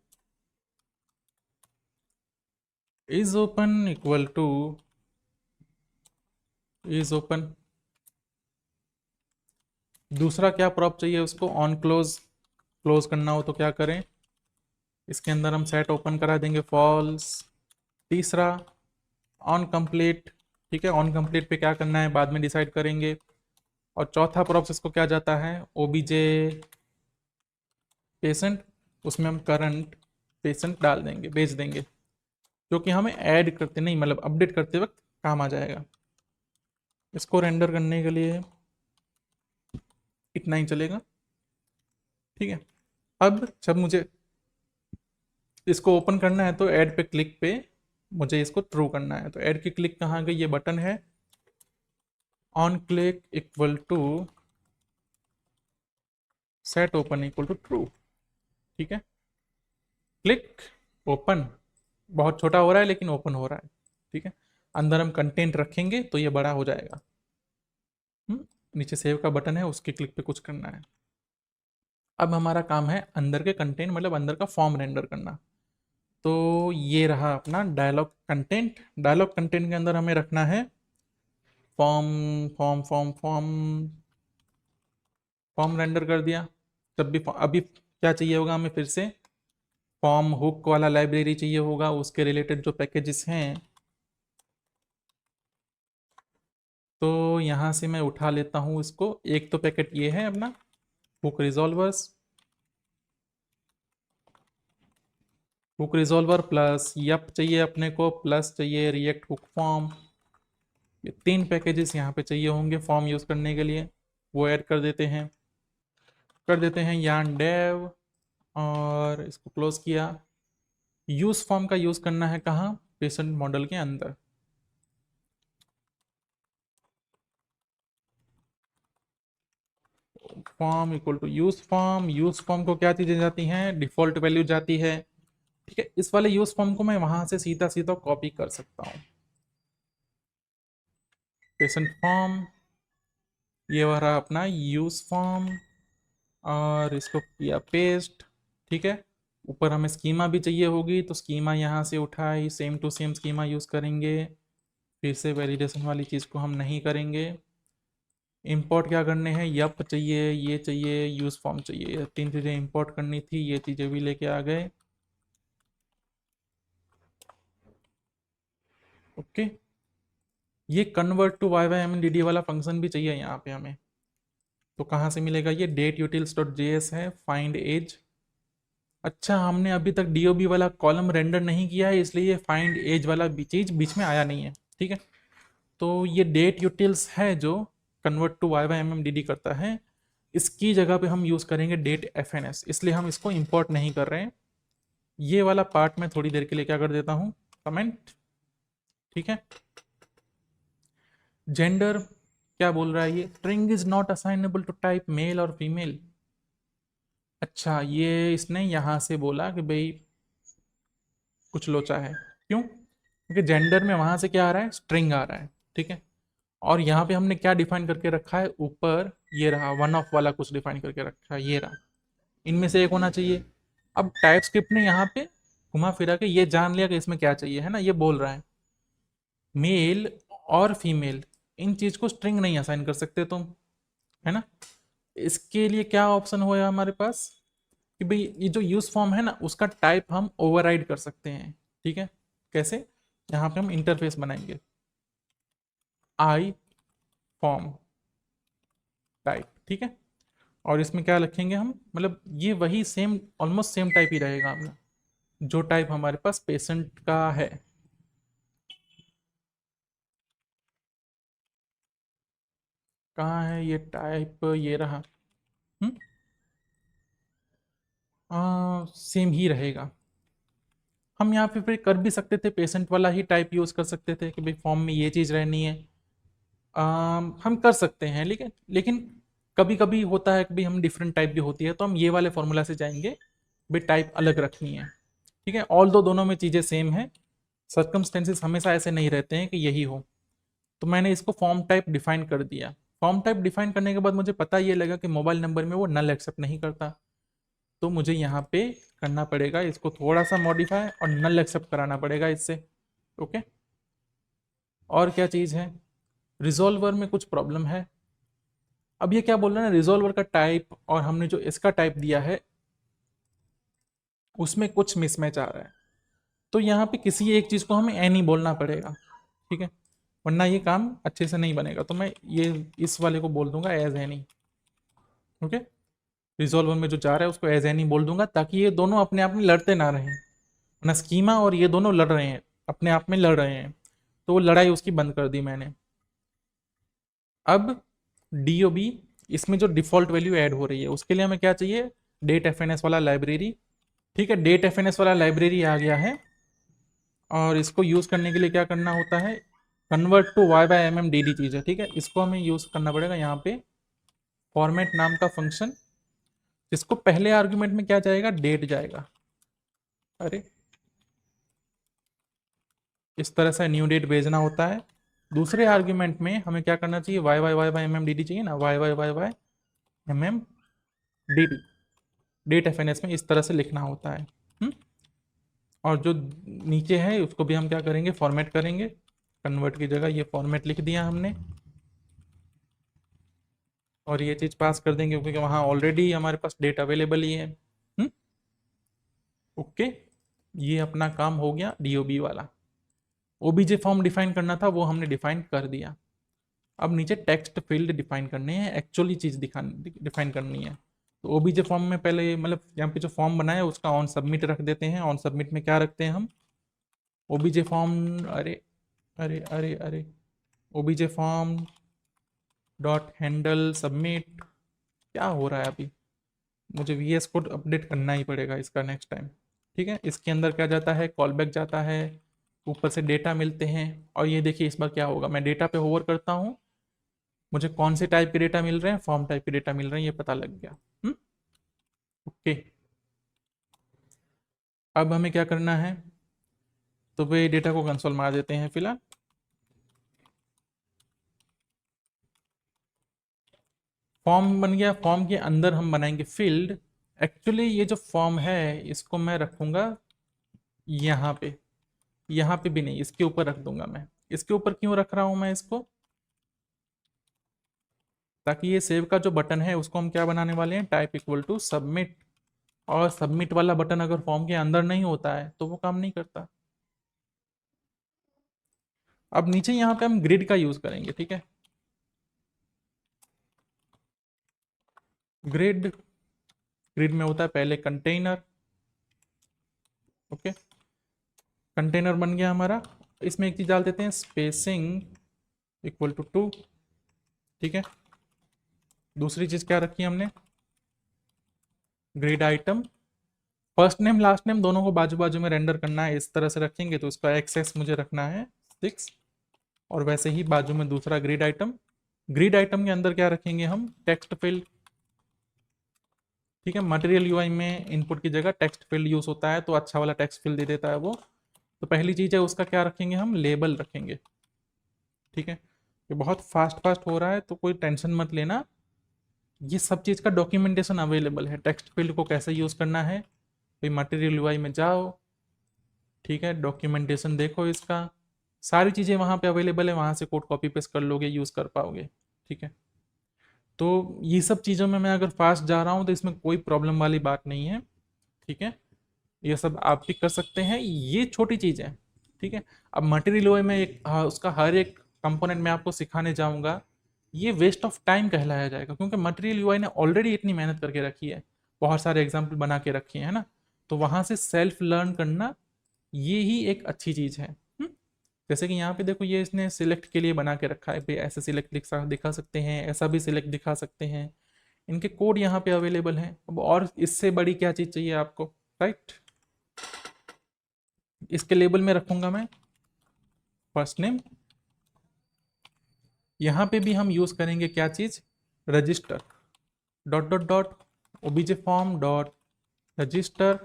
[SPEAKER 1] is open equal two is open. दूसरा क्या प्रॉप चाहिए उसको? ऑन क्लोज, क्लोज करना हो तो क्या करें? इसके अंदर हम सेट ओपन करा देंगे फॉल्स। तीसरा ऑन कंप्लीट, ठीक है, ऑन कंप्लीट पे क्या करना है बाद में डिसाइड करेंगे। और चौथा प्रॉप इसको क्या जाता है? ओबीजे पेशेंट, उसमें हम करंट पेशेंट डाल देंगे, भेज देंगे, जो कि हमें ऐड करते नहीं, मतलब अपडेट करते वक्त काम आ जाएगा। इसको रेंडर करने के लिए इतना ही चलेगा, ठीक है। अब जब मुझे इसको ओपन करना है तो ऐड पे क्लिक पे मुझे इसको ट्रू करना है। तो ऐड की क्लिक कहाँ गई? ये बटन है, on click equal to set open equal to true, ठीक है। क्लिक ओपन, बहुत छोटा हो रहा है लेकिन ओपन हो रहा है, ठीक है। अंदर हम कंटेंट रखेंगे तो ये बड़ा हो जाएगा। नीचे सेव का बटन है, उसके क्लिक पे कुछ करना है। अब हमारा काम है अंदर के कंटेंट, मतलब अंदर का फॉर्म रेंडर करना। तो ये रहा अपना डायलॉग कंटेंट। डायलॉग कंटेंट के अंदर हमें रखना है form form form form form render कर दिया। जब भी अभी क्या चाहिए होगा हमें? फिर से फॉर्म हुक वाला लाइब्रेरी चाहिए होगा, उसके रिलेटेड जो पैकेजेस हैं। तो यहाँ से मैं उठा लेता हूँ इसको। एक तो पैकेट ये है अपना hook resolvers, hook resolver plus yup चाहिए अपने को, प्लस चाहिए रिएक्ट हुक फॉर्म। ये तीन पैकेजेस यहाँ पे चाहिए होंगे फॉर्म यूज़ करने के लिए, वो ऐड कर देते हैं। कर देते हैं यान डेव, और इसको क्लोज किया। यूज फॉर्म का यूज़ करना है कहाँ? पेशेंट मॉडल के अंदर। Form equal to use form. Use form को क्या चीजें जाती हैं? डिफॉल्ट वैल्यू जाती है, ठीक है। इस वाले यूज फॉर्म को मैं वहां से सीधा सीधा कॉपी कर सकता हूँ। पेशेंट फॉर्म, ये वाला अपना यूज फॉर्म, और इसको किया पेस्ट, ठीक है। ऊपर हमें स्कीमा भी चाहिए होगी, तो स्कीमा यहाँ से उठाई, same to same schema use करेंगे। फिर से वैलिडेशन वाली चीज़ को हम नहीं करेंगे। इंपोर्ट क्या करने हैं? यप चाहिए, ये चाहिए, यूज़ फॉर्म चाहिए, ये तीन चीज़ें इंपोर्ट करनी थी, ये चीज़ें भी लेके आ गए। ओके, ये convert to Y Y M N D D वाला फंक्शन भी चाहिए यहाँ पे हमें। तो कहाँ से मिलेगा? ये date utils dot J S है, फाइंड एज। अच्छा, हमने अभी तक डीओबी वाला कॉलम रेंडर नहीं किया है, इसलिए ये फाइंड एज वाला चीज बीच में आया नहीं है, ठीक है। तो ये डेट यूटिल्स है जो convert to Y Y M M D D करता है। इसकी जगह पे हम यूज़ करेंगे डेट एफ एन एस, इसलिए हम इसको इंपोर्ट नहीं कर रहे हैं। ये वाला पार्ट मैं थोड़ी देर के लिए क्या कर देता हूँ? कमेंट, ठीक है। जेंडर क्या बोल रहा है? ये string is not assignable to type male और फीमेल। अच्छा, ये इसने यहाँ से बोला कि भाई कुछ लोचा है। क्यों? क्योंकि जेंडर में वहां से क्या आ रहा है? स्ट्रिंग आ रहा है, ठीक है। और यहाँ पे हमने क्या डिफाइन करके रखा है? ऊपर ये रहा वन ऑफ वाला कुछ डिफाइन करके रखा है, ये रहा। इनमें से एक होना चाहिए। अब टाइप स्क्रिप्ट ने यहाँ पे घुमा फिरा के ये जान लिया कि इसमें क्या चाहिए, है ना। ये बोल रहा है मेल और फीमेल, इन चीज को स्ट्रिंग नहीं असाइन कर सकते तुम, है ना। इसके लिए क्या ऑप्शन होगा हमारे पास कि भाई ये जो यूज फॉर्म है ना, उसका टाइप हम ओवरराइड कर सकते हैं, ठीक है। कैसे? यहाँ पे हम इंटरफेस बनाएंगे, आई फॉर्म टाइप, ठीक है। और इसमें क्या रखेंगे हम? मतलब ये वही सेम, ऑलमोस्ट सेम टाइप ही रहेगा अपना, जो टाइप हमारे पास पेशेंट का है। कहाँ है ये टाइप? ये रहा। हम्म, सेम ही रहेगा। हम यहाँ पे फिर कर भी सकते थे, पेशेंट वाला ही टाइप यूज कर सकते थे कि भाई फॉर्म में ये चीज रहनी है। हम कर सकते हैं, लेकिन लेकिन कभी कभी होता है कि भाई हम डिफरेंट टाइप भी होती है, तो हम ये वाले फॉर्मूला से जाएंगे, भाई टाइप अलग रखनी है, ठीक है। ऑल दो दोनों में चीजें सेम है, सर्कमस्टेंसेस हमेशा ऐसे नहीं रहते हैं कि यही हो। तो मैंने इसको फॉर्म टाइप डिफाइन कर दिया। फॉर्म टाइप डिफाइन करने के बाद मुझे पता ये लगा कि मोबाइल नंबर में वो नल एक्सेप्ट नहीं करता, तो मुझे यहाँ पे करना पड़ेगा इसको थोड़ा सा मॉडिफाई और नल एक्सेप्ट कराना पड़ेगा इससे। ओके, और क्या चीज़ है, रिजॉल्वर में कुछ प्रॉब्लम है। अब ये क्या बोल रहा है ना, रिजॉल्वर का टाइप और हमने जो इसका टाइप दिया है उसमें कुछ मिसमैच आ रहा है, तो यहाँ पे किसी एक चीज़ को हमें एनी बोलना पड़ेगा, ठीक है, वरना ये काम अच्छे से नहीं बनेगा। तो मैं ये इस वाले को बोल दूंगा एज एनी। ओके, रिजॉल्वर में जो जा रहा है उसको एज एनी बोल दूंगा, ताकि ये दोनों अपने आप में लड़ते ना रहें, वरना स्कीमा और ये दोनों लड़ रहे हैं, अपने आप में लड़ रहे हैं, तो वो लड़ाई उसकी बंद कर दी मैंने। अब DOB, इसमें जो डिफॉल्ट वैल्यू ऐड हो रही है उसके लिए हमें क्या चाहिए, डेट FNS वाला लाइब्रेरी। ठीक है, डेट FNS वाला लाइब्रेरी आ गया है, और इसको यूज़ करने के लिए क्या करना होता है, कन्वर्ट टू y/mm चीज़ है, ठीक है, इसको हमें यूज़ करना पड़ेगा यहाँ पे फॉर्मेट नाम का फंक्शन, जिसको पहले आर्ग्यूमेंट में क्या जाएगा, डेट जाएगा। अरे इस तरह से न्यू डेट भेजना होता है। दूसरे आर्ग्यूमेंट में हमें क्या करना चाहिए, y/y/mm चाहिए ना, y/y/mm डेट FNS में इस तरह से लिखना होता है। और जो नीचे है उसको भी हम क्या करेंगे, फॉर्मेट करेंगे, कन्वर्ट की जगह ये फॉर्मेट लिख दिया हमने, और ये चीज़ पास कर देंगे क्योंकि वहाँ ऑलरेडी हमारे पास डेट अवेलेबल ही है। ओके, ये अपना काम हो गया DOB वाला। OBJ फॉर्म डिफाइन करना था, वो हमने डिफाइन कर दिया। अब नीचे टेक्स्ट फील्ड डिफाइन करने हैं, एक्चुअली चीज़ डिफाइन करनी है। तो OBJ फॉर्म में पहले मतलब यहाँ पे जो फॉर्म बनाया है उसका ऑन सबमिट रख देते हैं। ऑन सबमिट में क्या रखते हैं हम, OBJ फॉर्म, अरे अरे अरे अरे OBJ form dot handle submit, क्या हो रहा है अभी, मुझे VS कोड अपडेट करना ही पड़ेगा इसका नेक्स्ट टाइम। ठीक है, इसके अंदर क्या जाता है, कॉल बैक जाता है, ऊपर से डेटा मिलते हैं, और ये देखिए इस बार क्या होगा, मैं डेटा पे होवर करता हूँ, मुझे कौन से टाइप के डेटा मिल रहे हैं, फॉर्म टाइप के डेटा मिल रहे हैं, ये पता लग गया। ओके, अब हमें क्या करना है, तो वे डेटा को कंसोल मार देते हैं फिलहाल। फॉर्म बन गया, फॉर्म के अंदर हम बनाएंगे फील्ड। एक्चुअली ये जो फॉर्म है इसको मैं रखूंगा यहाँ पे, यहाँ पे भी नहीं, इसके ऊपर रख दूंगा मैं। इसके ऊपर क्यों रख रहा हूं मैं इसको, ताकि ये सेव का जो बटन है उसको हम क्या बनाने वाले हैं, टाइप इक्वल टू सबमिट, और सबमिट वाला बटन अगर फॉर्म के अंदर नहीं होता है तो वो काम नहीं करता। अब नीचे यहाँ पे हम ग्रिड का यूज करेंगे, ठीक है, ग्रिड, ग्रिड में होता है पहले कंटेनर। ओके, कंटेनर बन गया हमारा, इसमें एक चीज डाल देते हैं, स्पेसिंग इक्वल टू 2, ठीक है। दूसरी चीज क्या रखी हमने, grid item, first name last name दोनों को बाजू बाजू में रेंडर करना है, इस तरह से रखेंगे तो इसका एक्सेस मुझे रखना है 6, और वैसे ही बाजू में दूसरा ग्रिड आइटम। ग्रिड आइटम के अंदर क्या रखेंगे हम, टेक्स्ट फील्ड, ठीक है, मटेरियल यूआई में इनपुट की जगह टेक्स्ट फील्ड यूज होता है तो अच्छा वाला टेक्स्ट फील्ड दे देता है वो। तो पहली चीज है उसका क्या रखेंगे हम, लेबल रखेंगे, ठीक है। ये बहुत फास्ट फास्ट हो रहा है तो कोई टेंशन मत लेना, ये सब चीज़ का डॉक्यूमेंटेशन अवेलेबल है, टेक्स्ट फील्ड को कैसे यूज़ करना है, भाई मटेरियल यूआई में जाओ, ठीक है, डॉक्यूमेंटेशन देखो इसका, सारी चीज़ें वहाँ पे अवेलेबल है, वहाँ से कोड कॉपी पेस्ट कर लोगे, यूज़ कर पाओगे, ठीक है। तो ये सब चीज़ों में मैं अगर फास्ट जा रहा हूँ तो इसमें कोई प्रॉब्लम वाली बात नहीं है, ठीक है, ये सब आप भी कर सकते हैं, ये छोटी चीज़ है, ठीक है। अब मटेरियल यूआई में एक उसका हर एक कंपोनेंट मैं आपको सिखाने जाऊँगा, ये वेस्ट ऑफ टाइम कहलाया जाएगा, क्योंकि मटेरियल यूआई ने ऑलरेडी इतनी मेहनत करके रखी है, बहुत सारे एग्जाम्पल बना के रखे हैं ना, तो वहाँ से सेल्फ लर्न करना ये ही एक अच्छी चीज़ है। जैसे कि यहाँ पे देखो ये इसने सिलेक्ट के लिए बना के रखा है, भाई ऐसे सिलेक्ट दिखा सकते हैं, ऐसा भी सिलेक्ट दिखा सकते हैं, इनके कोड यहाँ पे अवेलेबल हैं। अब और इससे बड़ी क्या चीज़ चाहिए आपको, राइट। इसके लेबल में रखूंगा मैं फर्स्ट नेम, यहाँ पे भी हम यूज़ करेंगे क्या चीज़, register, dot dot dot OBJ form dot register,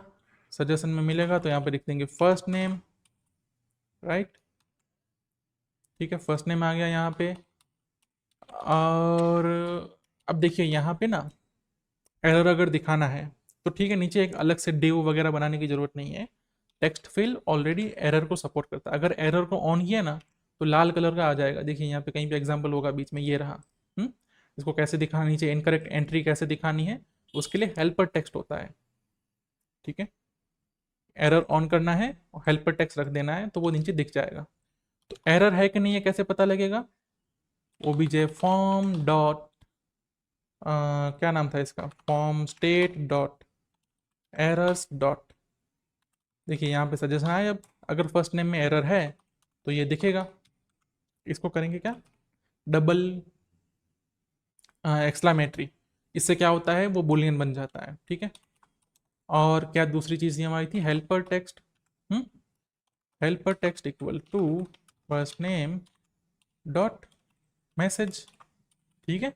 [SPEAKER 1] suggestion में मिलेगा तो यहाँ पे लिख देंगे फर्स्ट नेम, राइट, ठीक है, फर्स्ट नेम आ गया यहाँ पे। और अब देखिए यहाँ पे ना एरर अगर दिखाना है तो ठीक है, नीचे एक अलग से डिव वगैरह बनाने की जरूरत नहीं है। टेक्स्ट फिल ऑलरेडी एरर को सपोर्ट करता है। अगर एरर को ऑन किया ना तो लाल कलर का आ जाएगा। देखिए यहाँ पे कहीं पे एग्जांपल होगा बीच में, ये रहा। इसको कैसे दिखाना, नीचे इनकरेक्ट एंट्री कैसे दिखानी है, उसके लिए हेल्पर टेक्स्ट होता है। ठीक है, एरर ऑन करना है और हेल्पर टेक्स्ट रख देना है तो वो नीचे दिख जाएगा। तो एरर है कि नहीं है कैसे पता लगेगा? ओबीजे फॉर्म डॉट क्या नाम था इसका, form state dot errors dot. देखिए यहाँ पे सजेशन आया। अब अगर फर्स्ट नेम में एरर है तो ये दिखेगा। इसको करेंगे क्या, डबल एक्सक्लामेटरी। इससे क्या होता है, वो बुलियन बन जाता है। ठीक है, और क्या दूसरी चीज़ ये हमारी थी, helper text. Helper text equal to first name dot message. ठीक है,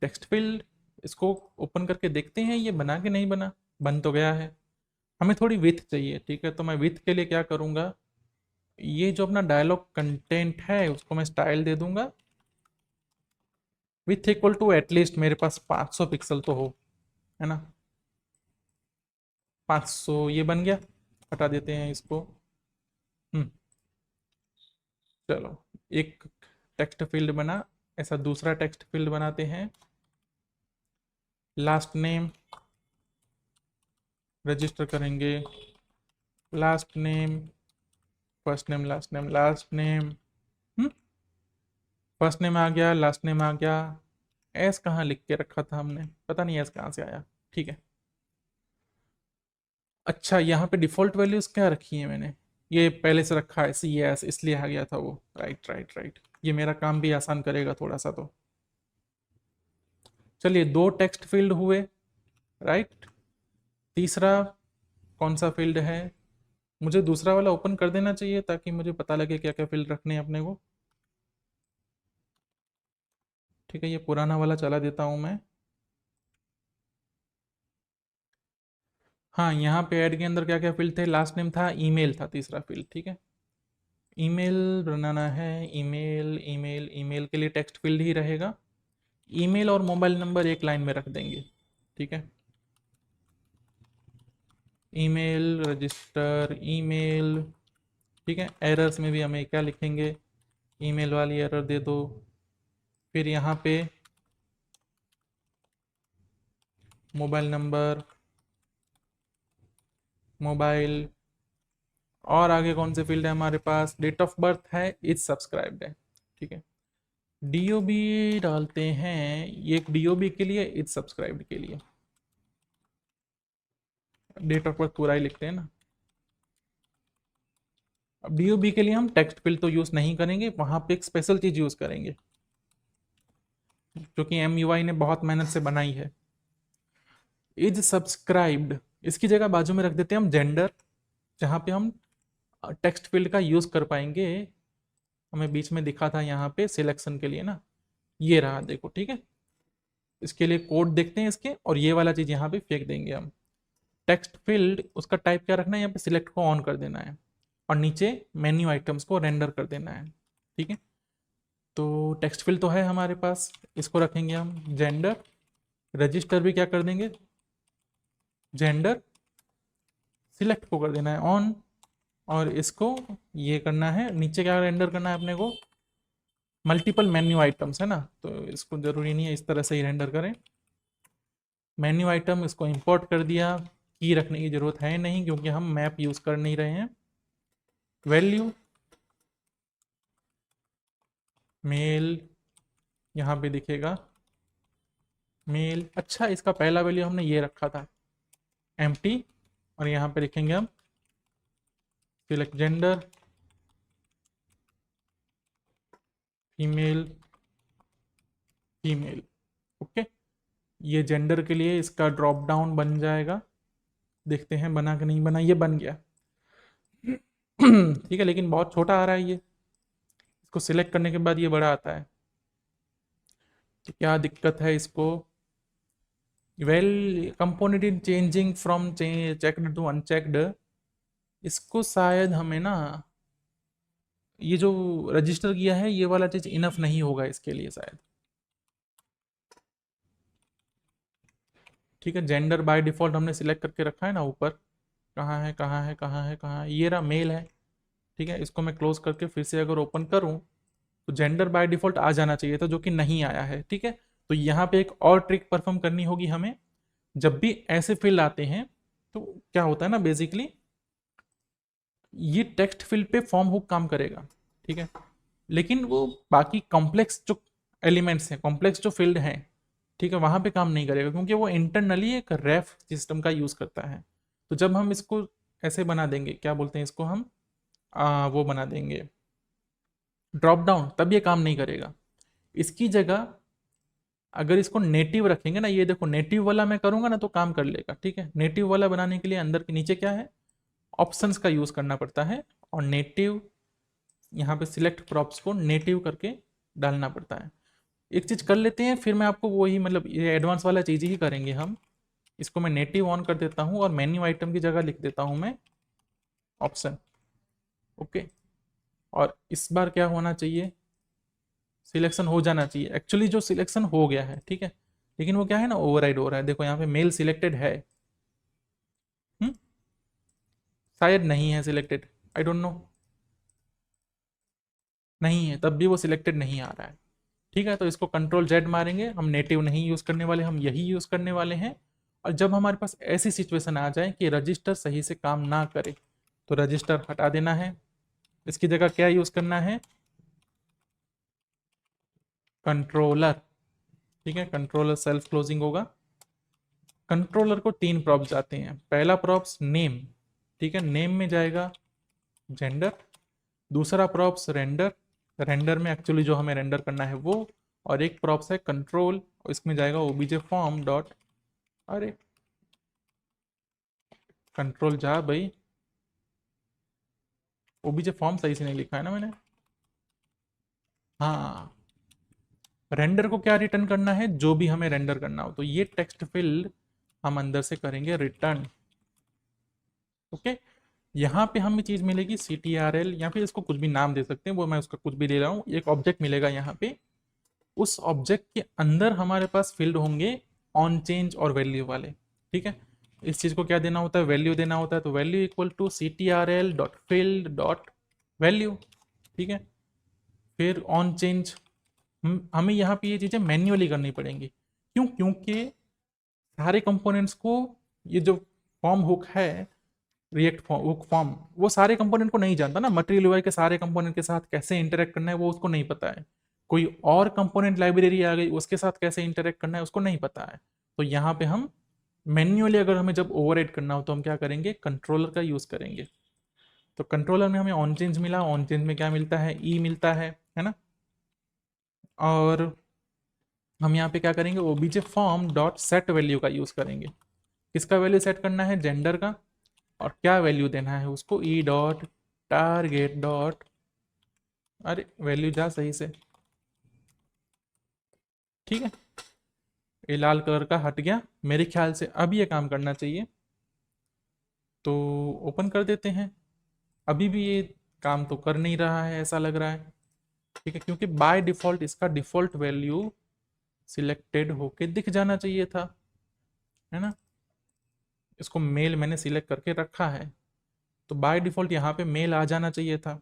[SPEAKER 1] टेक्स्ट फील्ड, इसको ओपन करके देखते हैं ये बना के नहीं बना। बन तो गया है। हमें थोड़ी विथ चाहिए। ठीक है, तो मैं विथ के लिए क्या करूँगा, ये जो अपना डायलॉग कंटेंट है उसको मैं स्टाइल दे दूंगा विथ इक्वल टू एटलीस्ट मेरे पास 500 पिक्सल तो हो, है ना। 500 ये बन गया। हटा देते हैं इसको। हम्म चलो, एक टेक्स्ट फील्ड बना। ऐसा दूसरा टेक्स्ट फील्ड बनाते हैं। लास्ट नेम रजिस्टर करेंगे। Last name, first name, last name, last name. First name आ गया, लास्ट नेम आ गया। एस कहाँ लिख के रखा था हमने, पता नहीं एस कहाँ से आया। ठीक है, अच्छा यहाँ पे डिफ़ॉल्ट वैल्यूज़ क्या रखी है मैंने, ये पहले से रखा है सी एस, इसलिए आ गया था वो। राइट राइट राइट, ये मेरा काम भी आसान करेगा थोड़ा सा। तो चलिए, दो टेक्स्ट फील्ड हुए। राइट, तीसरा कौन सा फील्ड है? मुझे दूसरा वाला ओपन कर देना चाहिए ताकि मुझे पता लगे क्या क्या फील्ड रखने हैं अपने को। ठीक है, ये पुराना वाला चला देता हूँ मैं। हाँ, यहाँ पे ऐड के अंदर क्या क्या फील्ड थे, लास्ट नेम था, ईमेल था तीसरा फील्ड। ठीक है, ईमेल बनाना है। ईमेल ईमेल ईमेल के लिए टेक्स्ट फील्ड ही रहेगा। ईमेल और मोबाइल नंबर एक लाइन में रख देंगे। ठीक है, ईमेल रजिस्टर ईमेल। ठीक है, एरर्स में भी हमें क्या लिखेंगे, ईमेल वाली एरर दे दो। फिर यहाँ पे मोबाइल नंबर, मोबाइल, और आगे कौन से फील्ड है हमारे पास, डेट ऑफ बर्थ है, इज सब्सक्राइब्ड है। ठीक है, डीओबी डालते हैं, ये एक डीओबी के लिए, इज सब्सक्राइब्ड के लिए। डेट ऑफ बर्थ पूरा ही लिखते हैं ना। अब डीओबी के लिए हम टेक्स्ट फील्ड तो यूज़ नहीं करेंगे, वहाँ पे एक स्पेशल चीज़ यूज़ करेंगे जो कि एमयूआई ने बहुत मेहनत से बनाई है। इज सब्सक्राइब्ड, इसकी जगह बाजू में रख देते हैं हम जेंडर, जहाँ पे हम टेक्स्ट फील्ड का यूज़ कर पाएंगे। हमें बीच में दिखा था यहाँ पे सिलेक्शन के लिए ना, ये रहा देखो। ठीक है, इसके लिए कोड देखते हैं इसके, और ये वाला चीज़ यहाँ पे फेंक देंगे हम। टेक्स्ट फील्ड, उसका टाइप क्या रखना है, यहाँ पे सिलेक्ट को ऑन कर देना है, और नीचे मेन्यू आइटम्स को रेंडर कर देना है। ठीक है, तो टेक्स्ट फील्ड तो है हमारे पास, इसको रखेंगे हम जेंडर। रजिस्टर भी क्या कर देंगे, जेंडर, सिलेक्ट को कर देना है ऑन, और इसको ये करना है, नीचे क्या रेंडर करना है अपने को, मल्टीपल मेन्यू आइटम्स है ना, तो इसको ज़रूरी नहीं है इस तरह से ही रेंडर करें। मेन्यू आइटम, इसको इंपोर्ट कर दिया। की रखने की ज़रूरत है नहीं क्योंकि हम मैप यूज़ कर नहीं रहे हैं। वैल्यू मेल, यहाँ पे दिखेगा मेल। अच्छा, इसका पहला वैल्यू हमने ये रखा था एम्प्टी, और यहाँ पे लिखेंगे हम select gender female female. Okay, ये जेंडर के लिए इसका ड्रॉप डाउन बन जाएगा। देखते हैं बना कि नहीं बना, ये बन गया। ठीक है, लेकिन बहुत छोटा आ रहा है ये, इसको सिलेक्ट करने के बाद ये बड़ा आता है, तो क्या दिक्कत है इसको। Well, component in changing from checked to unchecked, इसको शायद हमें ना ये जो रजिस्टर किया है ये वाला चीज इनफ नहीं होगा इसके लिए शायद। ठीक है, जेंडर बाय डिफॉल्ट हमने सिलेक्ट करके रखा है ना ऊपर। कहाँ है कहाँ है कहाँ है कहाँ है, ये रहा मेल है। ठीक है, इसको मैं क्लोज करके फिर से अगर ओपन करूँ तो जेंडर बाय डिफॉल्ट आ जाना चाहिए था, जो कि नहीं आया है। ठीक है, तो यहाँ पे एक और ट्रिक परफॉर्म करनी होगी हमें। जब भी ऐसे फील्ड आते हैं तो क्या होता है ना, बेसिकली ये टेक्स्ट फील्ड पे फॉर्म हुक काम करेगा। ठीक है, लेकिन वो बाकी कॉम्प्लेक्स जो एलिमेंट्स हैं, कॉम्प्लेक्स जो फील्ड हैं, ठीक है, वहां पे काम नहीं करेगा, क्योंकि वो इंटरनली एक रेफ सिस्टम का यूज करता है। तो जब हम इसको ऐसे बना देंगे, क्या बोलते हैं इसको हम, वो बना देंगे ड्रॉप डाउन, तब ये काम नहीं करेगा। इसकी जगह अगर इसको नेटिव रखेंगे ना, ये देखो नेटिव वाला मैं करूंगा ना तो काम कर लेगा। ठीक है, नेटिव वाला बनाने के लिए अंदर के नीचे क्या है, ऑप्शंस का यूज करना पड़ता है, और नेटिव यहाँ पे सिलेक्ट प्रॉप्स को नेटिव करके डालना पड़ता है। एक चीज कर लेते हैं, फिर मैं आपको वही मतलब ये एडवांस वाला चीज ही करेंगे हम। इसको मैं नेटिव ऑन कर देता हूँ और मेन्यू आइटम की जगह लिख देता हूँ मैं ऑप्शन। ओके, और इस बार क्या होना चाहिए, सिलेक्शन हो जाना चाहिए। एक्चुअली जो सिलेक्शन हो गया है, ठीक है, लेकिन वो क्या है ना, ओवरराइड हो रहा है। देखो यहाँ पे मेल सिलेक्टेड है, शायद नहीं है सिलेक्टेड, आई डोंट नो, नहीं है, तब भी वो सिलेक्टेड नहीं आ रहा है। ठीक है, तो इसको कंट्रोल जेड मारेंगे, हम नेटिव नहीं यूज करने वाले, हम यही यूज करने वाले हैं। और जब हमारे पास ऐसी सिचुएशन आ जाए कि रजिस्टर सही से काम ना करे, तो रजिस्टर हटा देना है। इसकी जगह क्या यूज करना है, कंट्रोलर। ठीक है, कंट्रोलर सेल्फ क्लोजिंग होगा। कंट्रोलर को तीन प्रॉप्स आते हैं। पहला प्रॉप्स नेम, ठीक है, नेम में जाएगा जेंडर। दूसरा प्रॉप्स रेंडर, रेंडर में एक्चुअली जो हमें रेंडर करना है वो। और एक प्रॉप्स है कंट्रोल, और इसमें जाएगा ओबीजे फॉर्म डॉट, अरे कंट्रोल जा भाई, ओबीजे फॉर्म सही से नहीं लिखा है ना मैंने। हाँ, रेंडर को क्या रिटर्न करना है, जो भी हमें रेंडर करना हो, तो ये टेक्स्ट फील्ड हम अंदर से करेंगे रिटर्न। ओके, यहाँ पे हमें चीज मिलेगी CTRL, या फिर इसको कुछ भी नाम दे सकते हैं, वो मैं उसका कुछ भी ले रहा हूँ। एक ऑब्जेक्ट मिलेगा यहाँ पे, उस ऑब्जेक्ट के अंदर हमारे पास फील्ड होंगे ऑन चेंज और वैल्यू वाले। ठीक है, इस चीज को क्या देना होता है, वैल्यू देना होता है। तो value equal to CTRL dot field dot value. ठीक है, फिर ऑन चेंज, हमें यहाँ पे ये चीजें मैन्युअली करनी पड़ेंगी। क्यों, क्योंकि सारे कंपोनेंट्स को, ये जो फॉर्म हुक है, रिएक्ट फॉर्म हुक फॉर्म, वो सारे कंपोनेंट को नहीं जानता ना। मटेरियल यूआई के सारे कंपोनेंट के साथ कैसे इंटरेक्ट करना है वो उसको नहीं पता है। कोई और कंपोनेंट लाइब्रेरी आ गई, उसके साथ कैसे इंटरेक्ट करना है उसको नहीं पता है। तो यहाँ पे हम मैन्युअली, अगर हमें जब ओवरराइड करना हो तो हम क्या करेंगे, कंट्रोलर का यूज करेंगे। तो कंट्रोलर में हमें ऑन चेंज मिला, ऑन चेंज में क्या मिलता है, ई मिलता है ना। और हम यहाँ पे क्या करेंगे, OBJ form dot set value का यूज करेंगे। किसका वैल्यू सेट करना है, जेंडर का। और क्या वैल्यू देना है उसको, ई डॉट टारगेट डॉट, अरे वैल्यू जा सही से। ठीक है, ये लाल कलर का हट गया, मेरे ख्याल से अब ये काम करना चाहिए। तो ओपन कर देते हैं। अभी भी ये काम तो कर नहीं रहा है, ऐसा लग रहा है। ठीक है, क्योंकि बाय डिफॉल्ट इसका डिफॉल्ट वैल्यू सिलेक्टेड होके दिख जाना चाहिए था, है ना। इसको मेल मैंने सिलेक्ट करके रखा है, तो बाय डिफॉल्ट यहाँ पे मेल आ जाना चाहिए था।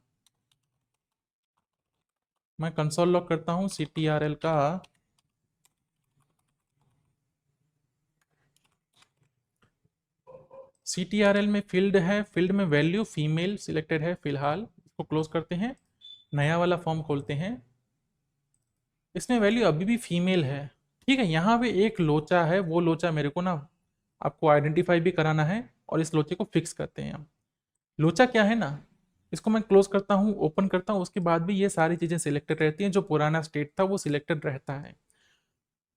[SPEAKER 1] मैं कंसोल लॉग करता हूँ CTRL का, CTRL में फील्ड है, फील्ड में वैल्यू फीमेल सिलेक्टेड है फिलहाल। इसको क्लोज करते हैं, नया वाला फॉर्म खोलते हैं। इसमें वैल्यू अभी भी फीमेल है। ठीक है, यहाँ पे एक लोचा है, वो लोचा मेरे को ना आपको आइडेंटिफाई भी कराना है, और इस लोचे को फिक्स करते हैं हम। लोचा क्या है ना, इसको मैं क्लोज करता हूँ, ओपन करता हूँ, उसके बाद भी ये सारी चीजें सिलेक्टेड रहती हैं, जो पुराना स्टेट था वो सिलेक्टेड रहता है।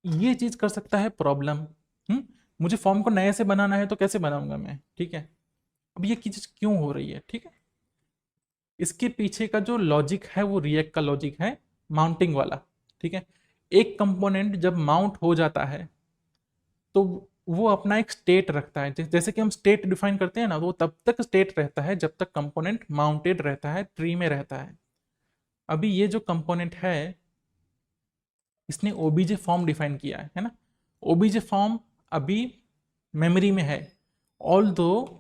[SPEAKER 1] ये चीज कर सकता है प्रॉब्लम। मुझे फॉर्म को नए से बनाना है तो कैसे बनाऊंगा मैं, ठीक है। अब ये चीज क्यों हो रही है, ठीक है, इसके पीछे का जो लॉजिक है वो रिएक्ट का लॉजिक है, माउंटिंग वाला। ठीक है, एक कंपोनेंट जब माउंट हो जाता है तो वो अपना एक स्टेट रखता है। जैसे कि हम स्टेट डिफाइन करते हैं ना, तो वो तब तक स्टेट रहता है जब तक कंपोनेंट माउंटेड रहता है, ट्री में रहता है। अभी ये जो कंपोनेंट है इसने ओबीजे फॉर्म डिफाइन किया है ना। ओबीजे फॉर्म अभी मेमोरी में है, ऑल दो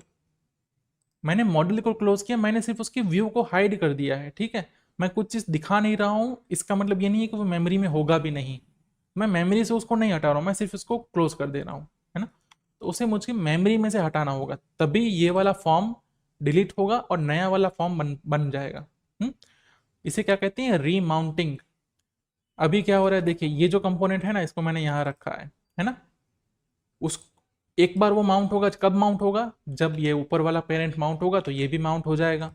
[SPEAKER 1] मैंने मॉडल को क्लोज किया, मैंने सिर्फ उसके व्यू को हाइड कर दिया है, ठीक है। मैं कुछ चीज दिखा नहीं रहा हूं, इसका मतलब ये नहीं है कि वो मेमोरी में होगा भी नहीं। मैं मेमोरी से उसको नहीं हटा रहा हूं, मैं सिर्फ उसको क्लोज कर दे रहा हूं, है ना। तो उसे मुझे मेमोरी में से हटाना होगा, तभी ये वाला फॉर्म डिलीट होगा और नया वाला फॉर्म बन जाएगा। इसे क्या कहते हैं, रीमाउंटिंग। अभी क्या हो रहा है देखिए, ये जो कंपोनेंट है ना, इसको मैंने यहां रखा है ना। उस एक बार वो माउंट होगा, कब माउंट होगा, जब ये ऊपर वाला पेरेंट माउंट होगा तो ये भी माउंट हो जाएगा।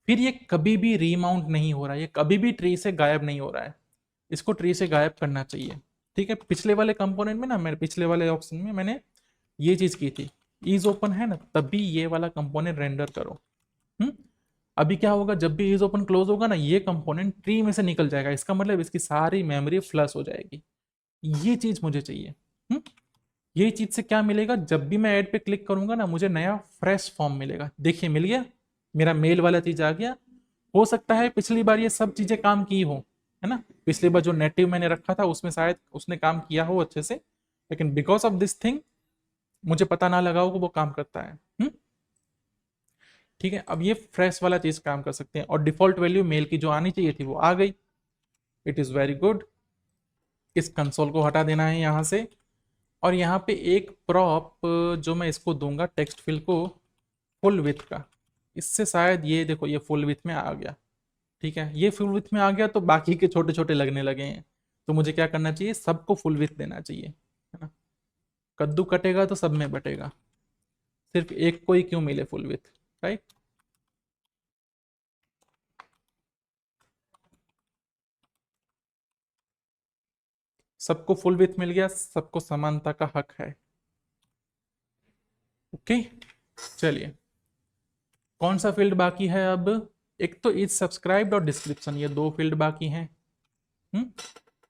[SPEAKER 1] फिर ये कभी भी रीमाउंट नहीं हो रहा है, ये कभी भी ट्री से गायब नहीं हो रहा है, इसको ट्री से गायब करना चाहिए, ठीक है। पिछले वाले कंपोनेंट में ना, मेरे पिछले वाले ऑप्शन में मैंने ये चीज की थी, ईज ओपन है ना, तभी ये वाला कंपोनेंट रेंडर करो। हम्म अभी क्या होगा, जब भी ईज ओपन क्लोज होगा ना, ये कंपोनेंट ट्री में से निकल जाएगा, इसका मतलब इसकी सारी मेमोरी फ्लश हो जाएगी। ये चीज मुझे चाहिए। हम्म ये चीज से क्या मिलेगा, जब भी मैं ऐड पे क्लिक करूंगा ना, मुझे नया फ्रेश फॉर्म मिलेगा। देखिए मिल गया, मेरा मेल वाला चीज आ गया। हो सकता है पिछली बार ये सब चीजें काम की हो, है ना। पिछली बार जो नेटिव मैंने रखा था उसमें शायद उसने काम किया हो अच्छे से, लेकिन बिकॉज ऑफ दिस थिंग मुझे पता ना लगा हो कि वो काम करता है। ठीक है, अब ये फ्रेश वाला चीज काम कर सकते हैं, और डिफॉल्ट वैल्यू मेल की जो आनी चाहिए थी वो आ गई। It is very good. इस कंसोल को हटा देना है यहाँ से, और यहाँ पे एक प्रॉप जो मैं इसको दूंगा टेक्स्ट फील्ड को फुल विथ का, इससे शायद ये देखो ये फुल विथ में आ गया। ठीक है, ये फुल विथ में आ गया तो बाकी के छोटे छोटे लगने लगे हैं, तो मुझे क्या करना चाहिए, सबको फुल विथ देना चाहिए, है ना। कद्दू कटेगा तो सब में बटेगा, सिर्फ एक को ही क्यों मिले फुल विथ, राइट। सबको फुल विथ मिल गया, सबको समानता का हक है। ओके, चलिए कौन सा फील्ड बाकी है अब, एक तो इज सब्सक्राइब्ड और डिस्क्रिप्शन, ये दो फील्ड बाकी हैं। हम्म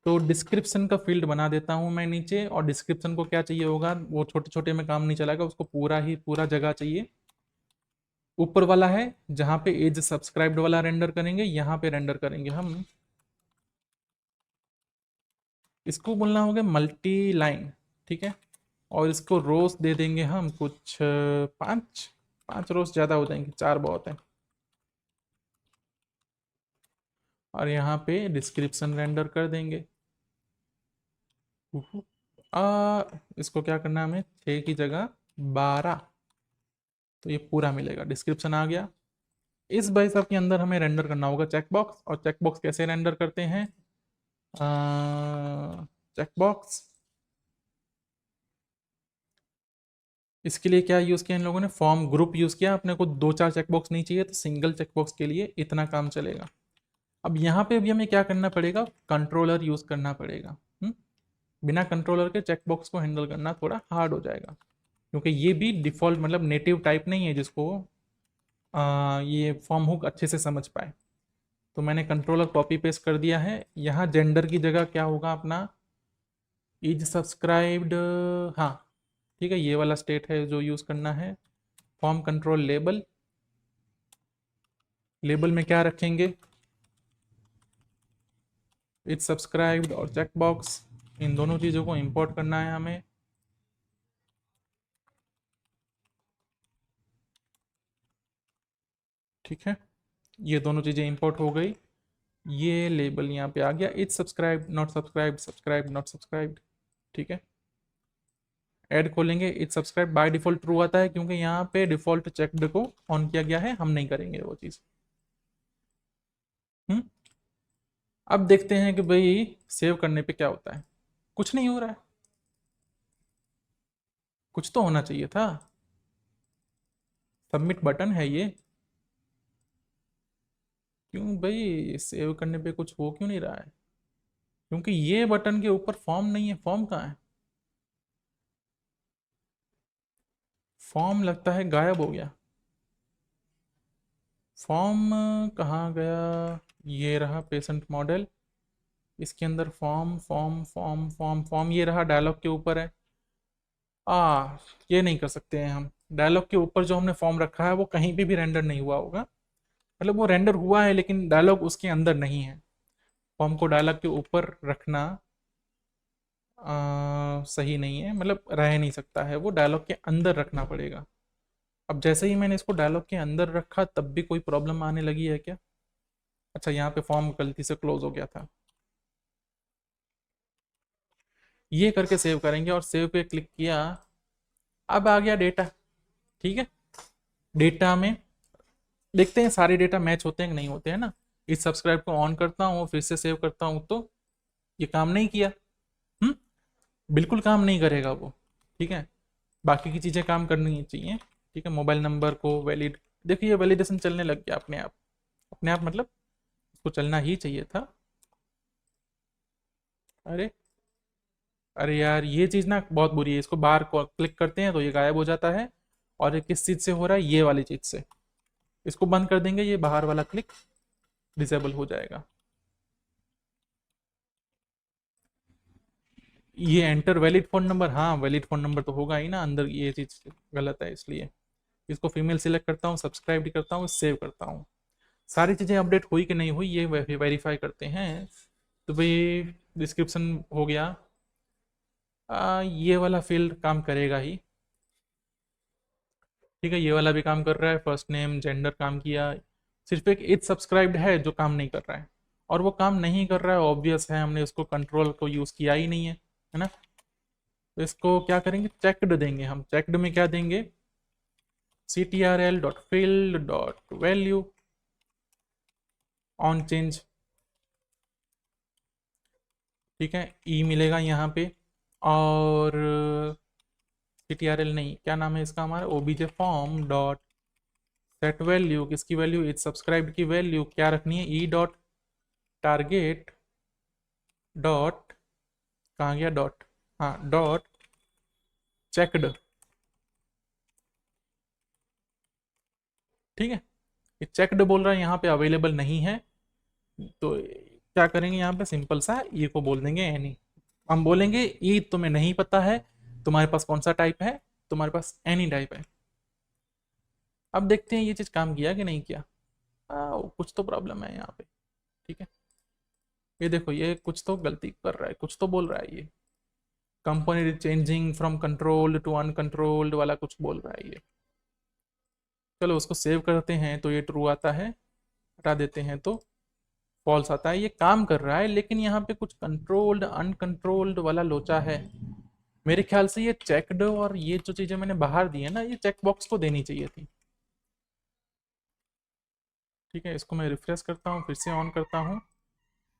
[SPEAKER 1] तो डिस्क्रिप्शन का फील्ड बना देता हूं मैं नीचे, और डिस्क्रिप्शन को क्या चाहिए होगा, वो छोटे छोटे में काम नहीं चलेगा, उसको पूरा ही पूरा जगह चाहिए। ऊपर वाला है जहां पे एज सब्सक्राइब्ड वाला रेंडर करेंगे, यहां पे रेंडर करेंगे हम, इसको बोलना होगा मल्टी लाइन, ठीक है। और इसको रोज दे देंगे हम कुछ 5, 5 रोज ज़्यादा हो जाएंगे, 4 बहुत है। और यहाँ पे डिस्क्रिप्शन रेंडर कर देंगे। इसको क्या करना है हमें, 6 की जगह 12, तो ये पूरा मिलेगा, डिस्क्रिप्शन आ गया। इस भाई साहब के अंदर हमें रेंडर करना होगा चेकबॉक्स, और चेकबॉक्स कैसे रेंडर करते हैं, चेकबॉक्स इसके लिए क्या यूज़ किया इन लोगों ने, फॉर्म ग्रुप यूज़ किया। अपने को 2-4 चेकबॉक्स नहीं चाहिए, तो सिंगल चेकबॉक्स के लिए इतना काम चलेगा। अब यहाँ पे भी हमें क्या करना पड़ेगा, कंट्रोलर यूज़ करना पड़ेगा। बिना कंट्रोलर के चेकबॉक्स को हैंडल करना थोड़ा हार्ड हो जाएगा, क्योंकि ये भी डिफ़ॉल्ट मतलब नेटिव टाइप नहीं है जिसको ये फॉर्म हुक अच्छे से समझ पाए। तो मैंने कंट्रोलर कॉपी पेस्ट कर दिया है। यहाँ जेंडर की जगह क्या होगा अपना, इज सब्सक्राइब्ड, हाँ ठीक है, ये वाला स्टेट है जो यूज़ करना है। फॉर्म कंट्रोल लेबल, लेबल में क्या रखेंगे, इज सब्सक्राइब्ड और चेकबॉक्स, इन दोनों चीज़ों को इंपोर्ट करना है हमें। ठीक है, ये दोनों चीज़ें इंपोर्ट हो गई। ये लेबल यहाँ पे आ गया, is subscribe not subscribe, subscribe not subscribed. ठीक है, ऐड खोलेंगे, is subscribe by default true आता है, क्योंकि यहाँ पे डिफॉल्ट चेकड को ऑन किया गया है, हम नहीं करेंगे वो चीज़। हम्म अब देखते हैं कि भाई सेव करने पे क्या होता है। कुछ नहीं हो रहा है, कुछ तो होना चाहिए था, सबमिट बटन है ये, क्यों भाई सेव करने पे कुछ हो क्यों नहीं रहा है, क्योंकि ये बटन के ऊपर फॉर्म नहीं है। फॉर्म कहाँ है, फॉर्म लगता है गायब हो गया। फॉर्म कहाँ गया, ये रहा पेशेंट मॉडल, इसके अंदर form form form form form, ये रहा डायलॉग के ऊपर है। ये नहीं कर सकते हैं हम, डायलॉग के ऊपर जो हमने फॉर्म रखा है वो कहीं पे भी रेंडर नहीं हुआ होगा, मतलब वो रेंडर हुआ है लेकिन डायलॉग उसके अंदर नहीं है। फॉर्म को डायलॉग के ऊपर रखना सही नहीं है, मतलब रह नहीं सकता है, वो डायलॉग के अंदर रखना पड़ेगा। अब जैसे ही मैंने इसको डायलॉग के अंदर रखा तब भी कोई प्रॉब्लम आने लगी है क्या? अच्छा, यहाँ पे फॉर्म गलती से क्लोज हो गया था। ये करके सेव करेंगे और सेव पे क्लिक किया। अब आ गया डेटा। ठीक है, डेटा में देखते हैं सारे डेटा मैच होते हैं कि नहीं होते हैं ना। इस सब्सक्राइब को ऑन करता हूँ, फिर से सेव करता हूँ तो ये काम नहीं किया। हम्म, बिल्कुल काम नहीं करेगा वो। ठीक है, बाकी की चीज़ें काम करनी चाहिए। ठीक है, मोबाइल नंबर को वैलिड, देखिए ये वैलिडेशन चलने लग गया अपने आप। अपने आप मतलब उसको चलना ही चाहिए था। अरे, अरे यार ये चीज़ ना बहुत बुरी है, इसको बाहर क्लिक करते हैं तो ये गायब हो जाता है। और ये किस चीज़ से हो रहा है? ये वाली चीज़ से। इसको बंद कर देंगे, ये बाहर वाला क्लिक डिसेबल हो जाएगा। ये एंटर वैलिड फ़ोन नंबर, हाँ वैलिड फ़ोन नंबर तो होगा ही ना अंदर, ये चीज़ गलत है इसलिए। इसको फीमेल सिलेक्ट करता हूँ, सब्सक्राइब भी करता हूँ, सेव करता हूँ। सारी चीज़ें अपडेट हुई कि नहीं हुई ये वेरीफाई करते हैं। तो भाई डिस्क्रिप्शन हो गया। ये वाला फील्ड काम करेगा ही। ठीक है, ये वाला भी काम कर रहा है, फर्स्ट नेम जेंडर काम किया। सिर्फ एक इज सब्सक्राइब्ड है जो काम नहीं कर रहा है। और वो काम नहीं कर रहा है ऑब्वियस है, हमने उसको कंट्रोल को यूज़ किया ही नहीं है ना। तो इसको क्या करेंगे? चेकड देंगे हम। चेकड में क्या देंगे? ctrl.field.value on change. ठीक है, ई मिलेगा यहाँ पे। और ctrl नहीं, क्या नाम है इसका हमारा, obj form dot set value, किसकी वैल्यू? इज सब्सक्राइब की वैल्यू क्या रखनी है? ई डॉट टारगेट डॉट, कहाँ गया डॉट, हाँ डॉट चेकड। ठीक है, ये चेकड बोल रहा है यहाँ पे अवेलेबल नहीं है। तो क्या करेंगे यहाँ पे? सिंपल सा ई को बोल देंगे एनी। हम बोलेंगे ई तुम्हें नहीं पता है तुम्हारे पास कौन सा टाइप है, तुम्हारे पास एनी टाइप है। अब देखते हैं ये चीज़ काम किया कि नहीं किया। कुछ तो प्रॉब्लम है यहाँ पे। ठीक है, ये देखो ये कुछ तो गलती कर रहा है, कुछ तो बोल रहा है ये। Company changing from controlled to uncontrolled वाला कुछ बोल रहा है ये। चलो उसको सेव करते हैं तो ये ट्रू आता है, हटा देते हैं तो फॉल्स आता है। ये काम कर रहा है लेकिन यहाँ पे कुछ कंट्रोल्ड अनकंट्रोल्ड वाला लोचा है। मेरे ख्याल से ये चेकड और ये जो चीज़ें मैंने बाहर दी है ना, ये चेक बॉक्स को देनी चाहिए थी। ठीक है, इसको मैं रिफ्रेश करता हूँ, फिर से ऑन करता हूँ।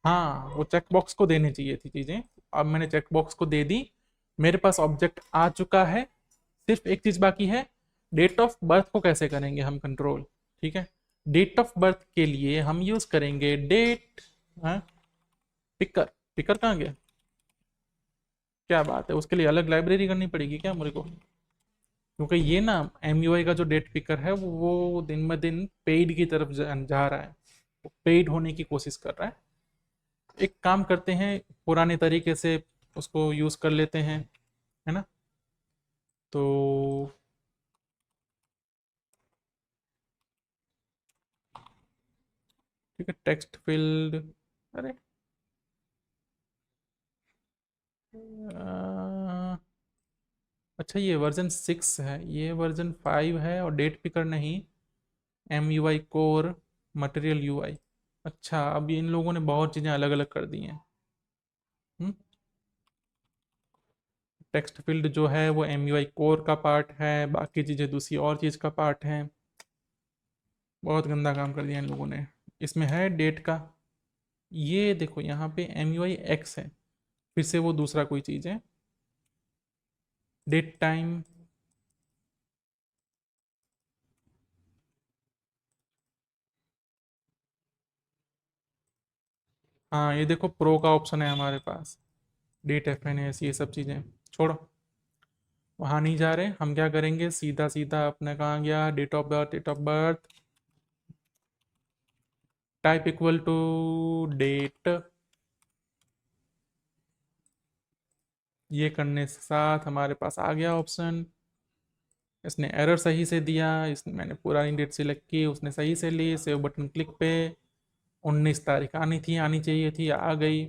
[SPEAKER 1] हाँ, वो चेक बॉक्स को देनी चाहिए थी चीज़ें। अब मैंने चेक बॉक्स को दे दी, मेरे पास ऑब्जेक्ट आ चुका है। सिर्फ एक चीज़ बाकी है, डेट ऑफ बर्थ को कैसे करेंगे हम कंट्रोल। ठीक है, डेट ऑफ बर्थ के लिए हम यूज़ करेंगे डेट, हाँ पिकर। पिकर कहाँ गया? क्या बात है, उसके लिए अलग लाइब्रेरी करनी पड़ेगी क्या मेरे को? क्योंकि ये ना एम का जो डेट पिकर है वो दिन ब दिन पेड की तरफ जा रहा है, वो पेड होने की कोशिश कर रहा है। एक काम करते हैं, पुराने तरीके से उसको यूज़ कर लेते हैं, है ना। तो ठीक है, टेक्स्ट फील्ड, अरे अ, अच्छा ये वर्जन 6 है, ये वर्जन 5 है और डेट पिकर नहीं। MUI core, material UI। अच्छा, अब इन लोगों ने बहुत चीज़ें अलग अलग कर दी हैं। टेक्स्ट फील्ड जो है वो MUI कोर का पार्ट है, बाकी चीज़ें दूसरी और चीज़ का पार्ट है। बहुत गंदा काम कर दिया इन लोगों ने। इसमें है डेट का, ये देखो यहाँ पे MUI X है, फिर से वो दूसरा कोई चीज़ है। डेट टाइम, हाँ ये देखो प्रो का ऑप्शन है हमारे पास। डेट FNS ये सब चीज़ें छोड़ो, वहाँ नहीं जा रहे हम। क्या करेंगे, सीधा सीधा अपने कहाँ गया, date of birth. Date of birth type equal to date. ये करने के साथ हमारे पास आ गया ऑप्शन इसने एरर सही से दिया, इसने मैंने पुरानी डेट सिलेक्ट की, उसने सही से ली, सेव बटन क्लिक पे, 19 तारीख आनी चाहिए थी, आ गई।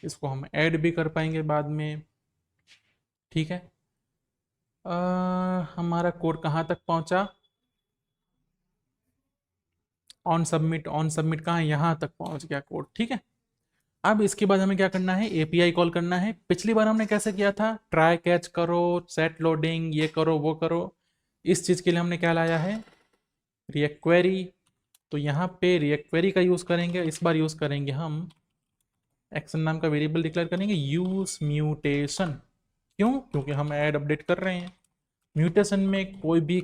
[SPEAKER 1] इसको हम ऐड भी कर पाएंगे बाद में। ठीक है। हमारा कोड कहाँ तक पहुँचा? ऑन सबमिट कहाँ है? यहाँ तक पहुँच गया कोड। ठीक है। अब इसके बाद हमें क्या करना है? एपीआई कॉल करना है। पिछली बार हमने कैसे किया था? ट्राई कैच करो, सेट लोडिंग, ये करो वो करो। इस चीज़ के लिए हमने क्या लाया है? React query. तो यहाँ पे रिएक्ट क्वेरी का यूज़ करेंगे। इस बार यूज़ करेंगे हम एक्शन नाम का वेरिएबल डिक्लेयर करेंगे, यूज म्यूटेशन। क्यों? क्योंकि हम ऐड अपडेट कर रहे हैं। म्यूटेशन में कोई भी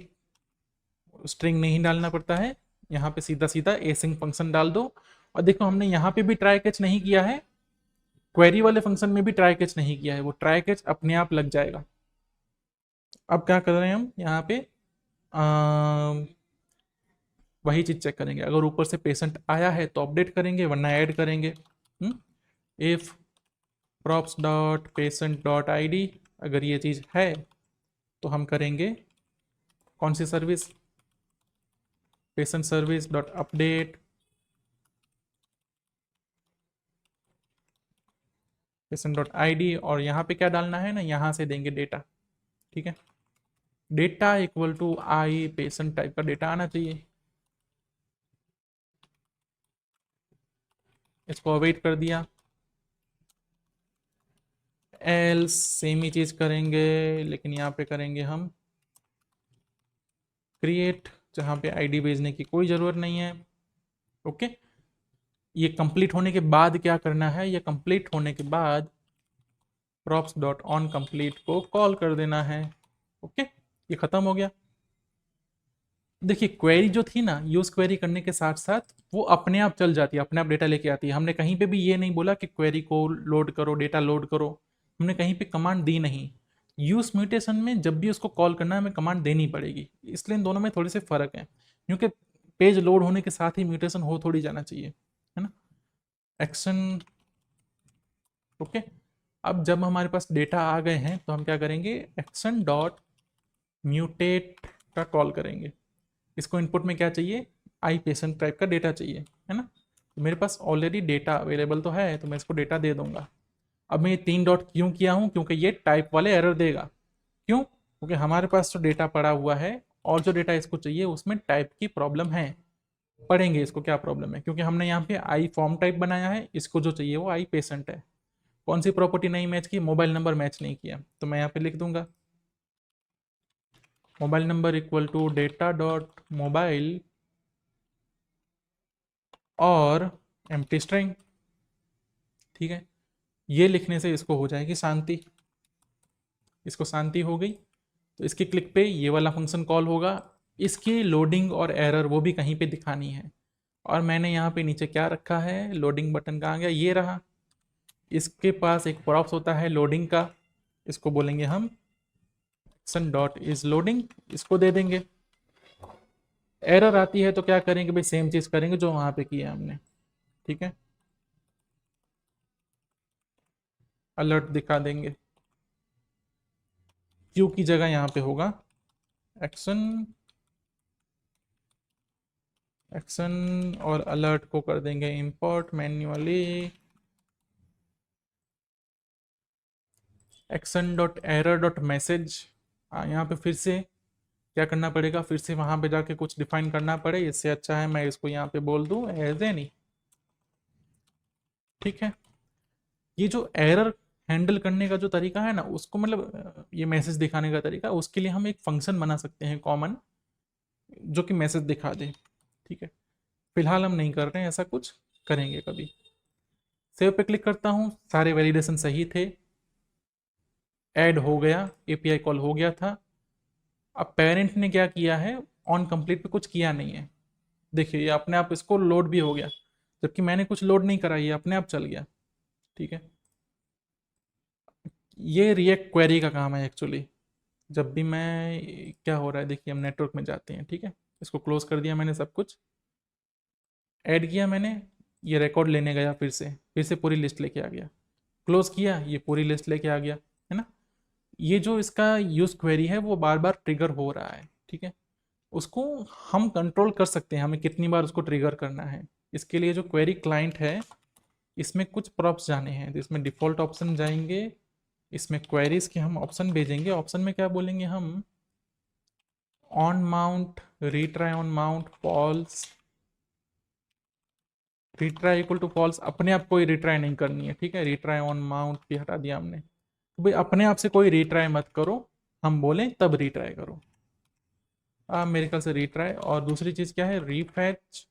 [SPEAKER 1] स्ट्रिंग नहीं डालना पड़ता है, यहाँ पे सीधा सीधा एसिंग फंक्शन डाल दो। और देखो हमने यहाँ पे भी ट्राई कैच नहीं किया है, क्वेरी वाले फंक्शन में भी ट्राई कैच नहीं किया है, वो ट्राई कैच अपने आप लग जाएगा। अब क्या कर रहे हैं हम यहाँ पे? वही चीज चेक करेंगे, अगर ऊपर से पेशेंट आया है तो अपडेट करेंगे, वरना ऐड करेंगे। If props dot patient dot I D, अगर ये चीज़ है तो हम करेंगे कौन सी service? Patient service dot update patient dot I D, और यहाँ पे क्या डालना है ना, यहाँ से देंगे डेटा। ठीक है। Data equal to I patient type का डेटा आना चाहिए। इसको अवेट कर दिया। एल्स सेम ही चीज करेंगे, लेकिन यहाँ पे करेंगे हम क्रिएट, जहाँ पे आईडी भेजने की कोई ज़रूरत नहीं है। ओके। ये कंप्लीट होने के बाद क्या करना है? ये कंप्लीट होने के बाद props डॉट ऑन कंप्लीट को कॉल कर देना है। ओके। ये खत्म हो गया। देखिए क्वेरी जो थी ना, यूज क्वेरी करने के साथ साथ वो अपने आप चल जाती है, अपने आप डेटा लेके आती है। हमने कहीं पे भी ये नहीं बोला कि क्वेरी को लोड करो, डेटा लोड करो, हमने कहीं पे कमांड दी नहीं। यूज म्यूटेशन में जब भी उसको कॉल करना है हमें कमांड देनी पड़ेगी, इसलिए इन दोनों में थोड़े से फर्क है। क्योंकि पेज लोड होने के साथ ही म्यूटेशन हो थोड़ी जाना चाहिए, है ना। एक्शन। ओके। अब जब हमारे पास डेटा आ गए हैं तो हम क्या करेंगे? एक्शन डॉट म्यूटेट का कॉल करेंगे। इसको इनपुट में क्या चाहिए? आई पेशेंट टाइप का डेटा चाहिए, है ना। तो मेरे पास ऑलरेडी डेटा अवेलेबल तो है, तो मैं इसको डेटा दे दूंगा। अब मैं ये 3 डॉट क्यों किया हूँ? क्योंकि ये टाइप वाले एरर देगा। क्यों? क्योंकि हमारे पास जो डेटा पड़ा हुआ है और जो डेटा इसको चाहिए उसमें टाइप की प्रॉब्लम है। पढ़ेंगे इसको क्या प्रॉब्लम है, क्योंकि हमने यहाँ पे आई फॉर्म टाइप बनाया है, इसको जो चाहिए वो आई पेशेंट है। कौन सी प्रॉपर्टी नहीं मैच की? मोबाइल नंबर मैच नहीं किया, तो मैं यहाँ पे लिख दूंगा mobile number equal to data dot mobile और एम्प्टी स्ट्रिंग। ठीक है। ये लिखने से इसको हो जाएगी शांति। इसको शांति हो गई तो इसके क्लिक पे ये वाला फंक्शन कॉल होगा। इसकी लोडिंग और एरर वो भी कहीं पे दिखानी है। और मैंने यहाँ पे नीचे क्या रखा है? लोडिंग बटन कहाँ गया? ये रहा। इसके पास एक प्रॉप्स होता है लोडिंग का, इसको बोलेंगे हम एक्शन डॉट इज लोडिंग, इसको दे देंगे। एरर आती है तो क्या करेंगे भाई? सेम चीज करेंगे जो वहां पे किया हमने। ठीक है। अलर्ट दिखा देंगे। क्यू की जगह यहाँ पे होगा एक्शन। एक्शन और अलर्ट को कर देंगे import manually. Action dot error dot message. यहाँ पे फिर से क्या करना पड़ेगा? फिर से वहां पे जाके कुछ डिफाइन करना पड़े। इससे अच्छा है मैं इसको यहाँ पे बोल दूं एज एनी। ठीक है। ये जो एरर हैंडल करने का जो तरीका है ना, उसको मतलब ये मैसेज दिखाने का तरीका, उसके लिए हम एक फंक्शन बना सकते हैं कॉमन, जो कि मैसेज दिखा दे। ठीक है। फिलहाल हम नहीं कर रहे हैं ऐसा कुछ, करेंगे कभी। सेव पे क्लिक करता हूँ, सारे वैलिडेशन सही थे, ऐड हो गया, एपीआई कॉल हो गया था। अब पेरेंट ने क्या किया है? ऑन कंप्लीट पे कुछ किया नहीं है। देखिए ये अपने आप इसको लोड भी हो गया, जबकि मैंने कुछ लोड नहीं करा, ये अपने आप चल गया। ठीक है। ये रिएक्ट क्वेरी का काम है एक्चुअली। जब भी मैं क्या हो रहा है देखिए, हम नेटवर्क में जाते हैं। ठीक है। इसको क्लोज कर दिया मैंने, सब कुछ ऐड किया मैंने। ये रिकॉर्ड लेने गया, फिर से पूरी लिस्ट लेके आ गया। क्लोज किया, ये पूरी लिस्ट लेके आ गया, है ना। ये जो इसका यूज क्वेरी है वो बार बार ट्रिगर हो रहा है, ठीक है। उसको हम कंट्रोल कर सकते हैं, हमें कितनी बार उसको ट्रिगर करना है। इसके लिए जो क्वेरी क्लाइंट है इसमें कुछ प्रॉप्स जाने हैं, तो इसमें डिफ़ॉल्ट ऑप्शन जाएंगे, इसमें क्वेरीज के हम ऑप्शन भेजेंगे। ऑप्शन में क्या बोलेंगे हम, on mount retry on mount false, retry equal to false. अपने आप कोई रिट्राई नहीं करनी है, ठीक है। रिट्राई ऑन माउंट भी हटा दिया हमने, तो भाई अपने आप से कोई रिट्राई मत करो, हम बोलें तब रिट्राई करो। मेरे ख्याल से रिट्राई। और दूसरी चीज़ क्या है, refetch,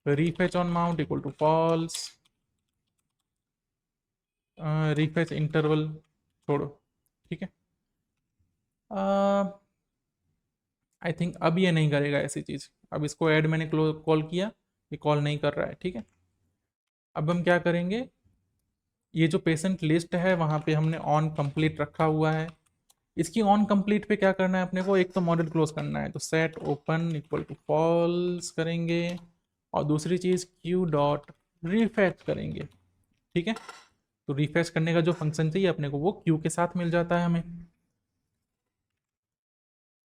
[SPEAKER 1] refetch on mount equal to false, refetch interval छोड़ो, ठीक है। आई थिंक अब ये नहीं करेगा ऐसी चीज़। अब इसको ऐड मैंने कॉल किया, ये कॉल नहीं कर रहा है, ठीक है। अब हम क्या करेंगे, ये जो पेशेंट लिस्ट है वहाँ पे हमने ऑन कंप्लीट रखा हुआ है। इसकी ऑन कंप्लीट पे क्या करना है अपने को, एक तो मॉडल क्लोज करना है, तो set open equal to false करेंगे, और दूसरी चीज़ क्यू डॉट रिफैच करेंगे, ठीक है। तो रिफैच करने का जो फंक्शन चाहिए अपने को वो क्यू के साथ मिल जाता है हमें।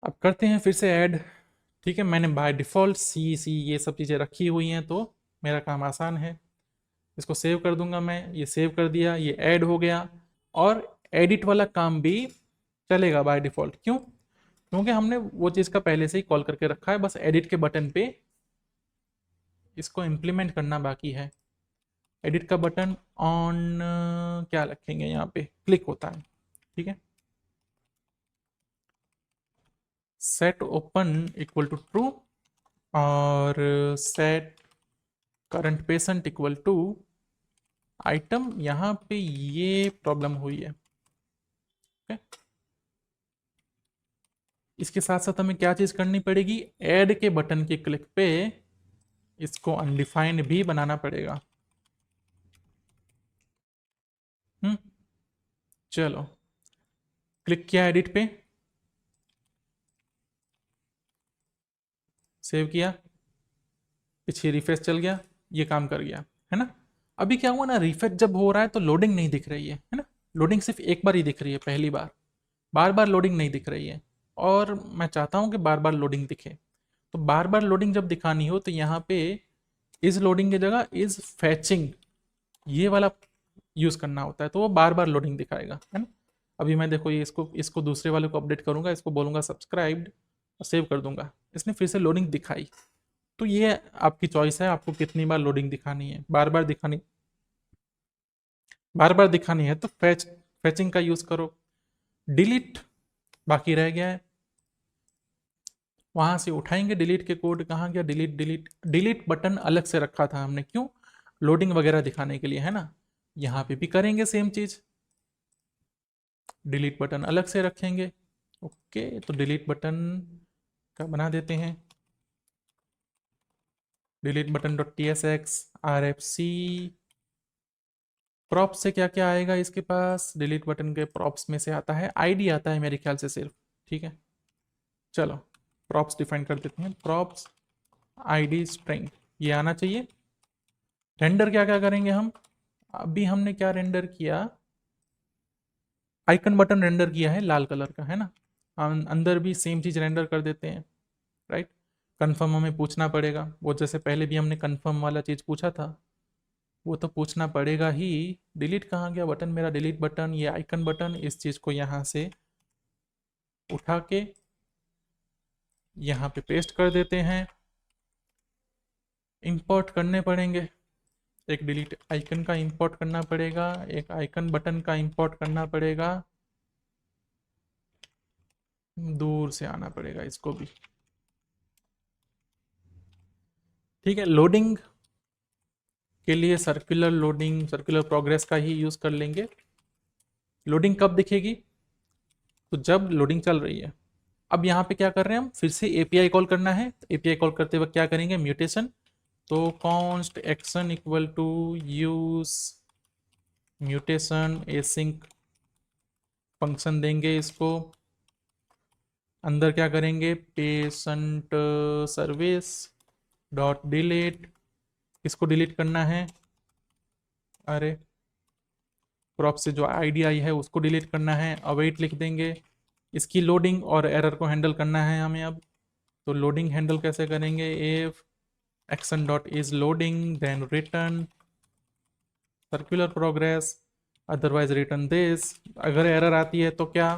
[SPEAKER 1] अब करते हैं फिर से ऐड, ठीक है। मैंने बाय डिफ़ॉल्ट सी सी ये सब चीज़ें रखी हुई हैं, तो मेरा काम आसान है। इसको सेव कर दूंगा मैं, ये सेव कर दिया, ये ऐड हो गया। और एडिट वाला काम भी चलेगा बाय डिफ़ॉल्ट, क्यों? क्योंकि हमने वो चीज़ का पहले से ही कॉल करके रखा है, बस एडिट के बटन पे इसको इम्प्लीमेंट करना बाकी है। एडिट का बटन ऑन क्या रखेंगे, यहाँ पे क्लिक होता है, ठीक है। Set open equal to true, और set current patient equal to item. यहाँ पे ये प्रॉब्लम हुई है, okay? इसके साथ साथ हमें क्या चीज़ करनी पड़ेगी, ऐड के बटन के क्लिक पे इसको अनडिफाइंड भी बनाना पड़ेगा। चलो, क्लिक किया एडिट पे, सेव किया, पीछे रिफ्रेश चल गया, ये काम कर गया, है ना। अभी क्या हुआ ना, रिफ्रेश जब हो रहा है तो लोडिंग नहीं दिख रही है ना। लोडिंग सिर्फ एक बार ही दिख रही है, पहली बार। बार बार लोडिंग नहीं दिख रही है, और मैं चाहता हूँ कि बार बार लोडिंग दिखे। तो बार बार लोडिंग जब दिखानी हो तो यहाँ पे इज लोडिंग की जगह इज फैचिंग, ये वाला यूज़ करना होता है, तो वो बार बार लोडिंग दिखाएगा, है ना। अभी मैं देखो ये इसको इसको दूसरे वाले को अपडेट करूंगा, इसको बोलूंगा सब्सक्राइब्ड और सेव कर दूंगा, इसने फिर से लोडिंग दिखाई। तो ये आपकी चॉइस है, आपको कितनी बार लोडिंग दिखानी है। बार बार दिखानी है तो फैचिंग का यूज़ करो। डिलीट बाकी रह गया है, वहां से उठाएंगे डिलीट के कोड। कहाँ गया डिलीट, डिलीट डिलीट बटन अलग से रखा था हमने, क्यों? लोडिंग वगैरह दिखाने के लिए, है ना। यहाँ पे भी करेंगे सेम चीज़, डिलीट बटन अलग से रखेंगे। ओके, तो डिलीट बटन का बना देते हैं, delete button dot T S X R F C. Props से क्या क्या आएगा इसके पास, डिलीट बटन के प्रॉप्स में से आता है आईडी, आता है मेरे ख्याल से सिर्फ, ठीक है। चलो प्रॉप्स डिफाइन कर देते हैं, प्रॉप्स आईडी स्ट्रिंग, ये आना चाहिए। रेंडर क्या क्या करेंगे हम, अभी हमने क्या रेंडर किया, आइकन बटन रेंडर किया है लाल कलर का, है ना। अंदर भी सेम चीज़ रेंडर कर देते हैं, राइट। कंफर्म हमें पूछना पड़ेगा, वो जैसे पहले भी हमने कंफर्म वाला चीज़ पूछा था, वो तो पूछना पड़ेगा ही। डिलीट कहाँ गया बटन मेरा, डिलीट बटन, ये आइकन बटन, इस चीज़ को यहाँ से उठा के यहाँ पे पेस्ट कर देते हैं। इंपोर्ट करने पड़ेंगे, एक डिलीट आइकन का इंपोर्ट करना पड़ेगा, एक आइकन बटन का इंपोर्ट करना पड़ेगा, दूर से आना पड़ेगा इसको भी, ठीक है। लोडिंग के लिए सर्कुलर लोडिंग, सर्कुलर प्रोग्रेस का ही यूज़ कर लेंगे। लोडिंग कब दिखेगी, तो जब लोडिंग चल रही है। अब यहाँ पे क्या कर रहे हैं हम, फिर से एपीआई कॉल करना है, तो एपीआई कॉल करते वक्त क्या करेंगे, म्यूटेशन। तो const action equal to use mutation async function देंगे इसको। अंदर क्या करेंगे, पेशेंट सर्विस डॉट डिलीट, किसको डिलीट करना है, अरे प्रॉप से जो आईडी आई है उसको डिलीट करना है, अवेट लिख देंगे। इसकी लोडिंग और एरर को हैंडल करना है हमें अब। तो लोडिंग हैंडल कैसे करेंगे, if action dot is loading then return circular progress, otherwise return this. अगर एरर आती है तो क्या,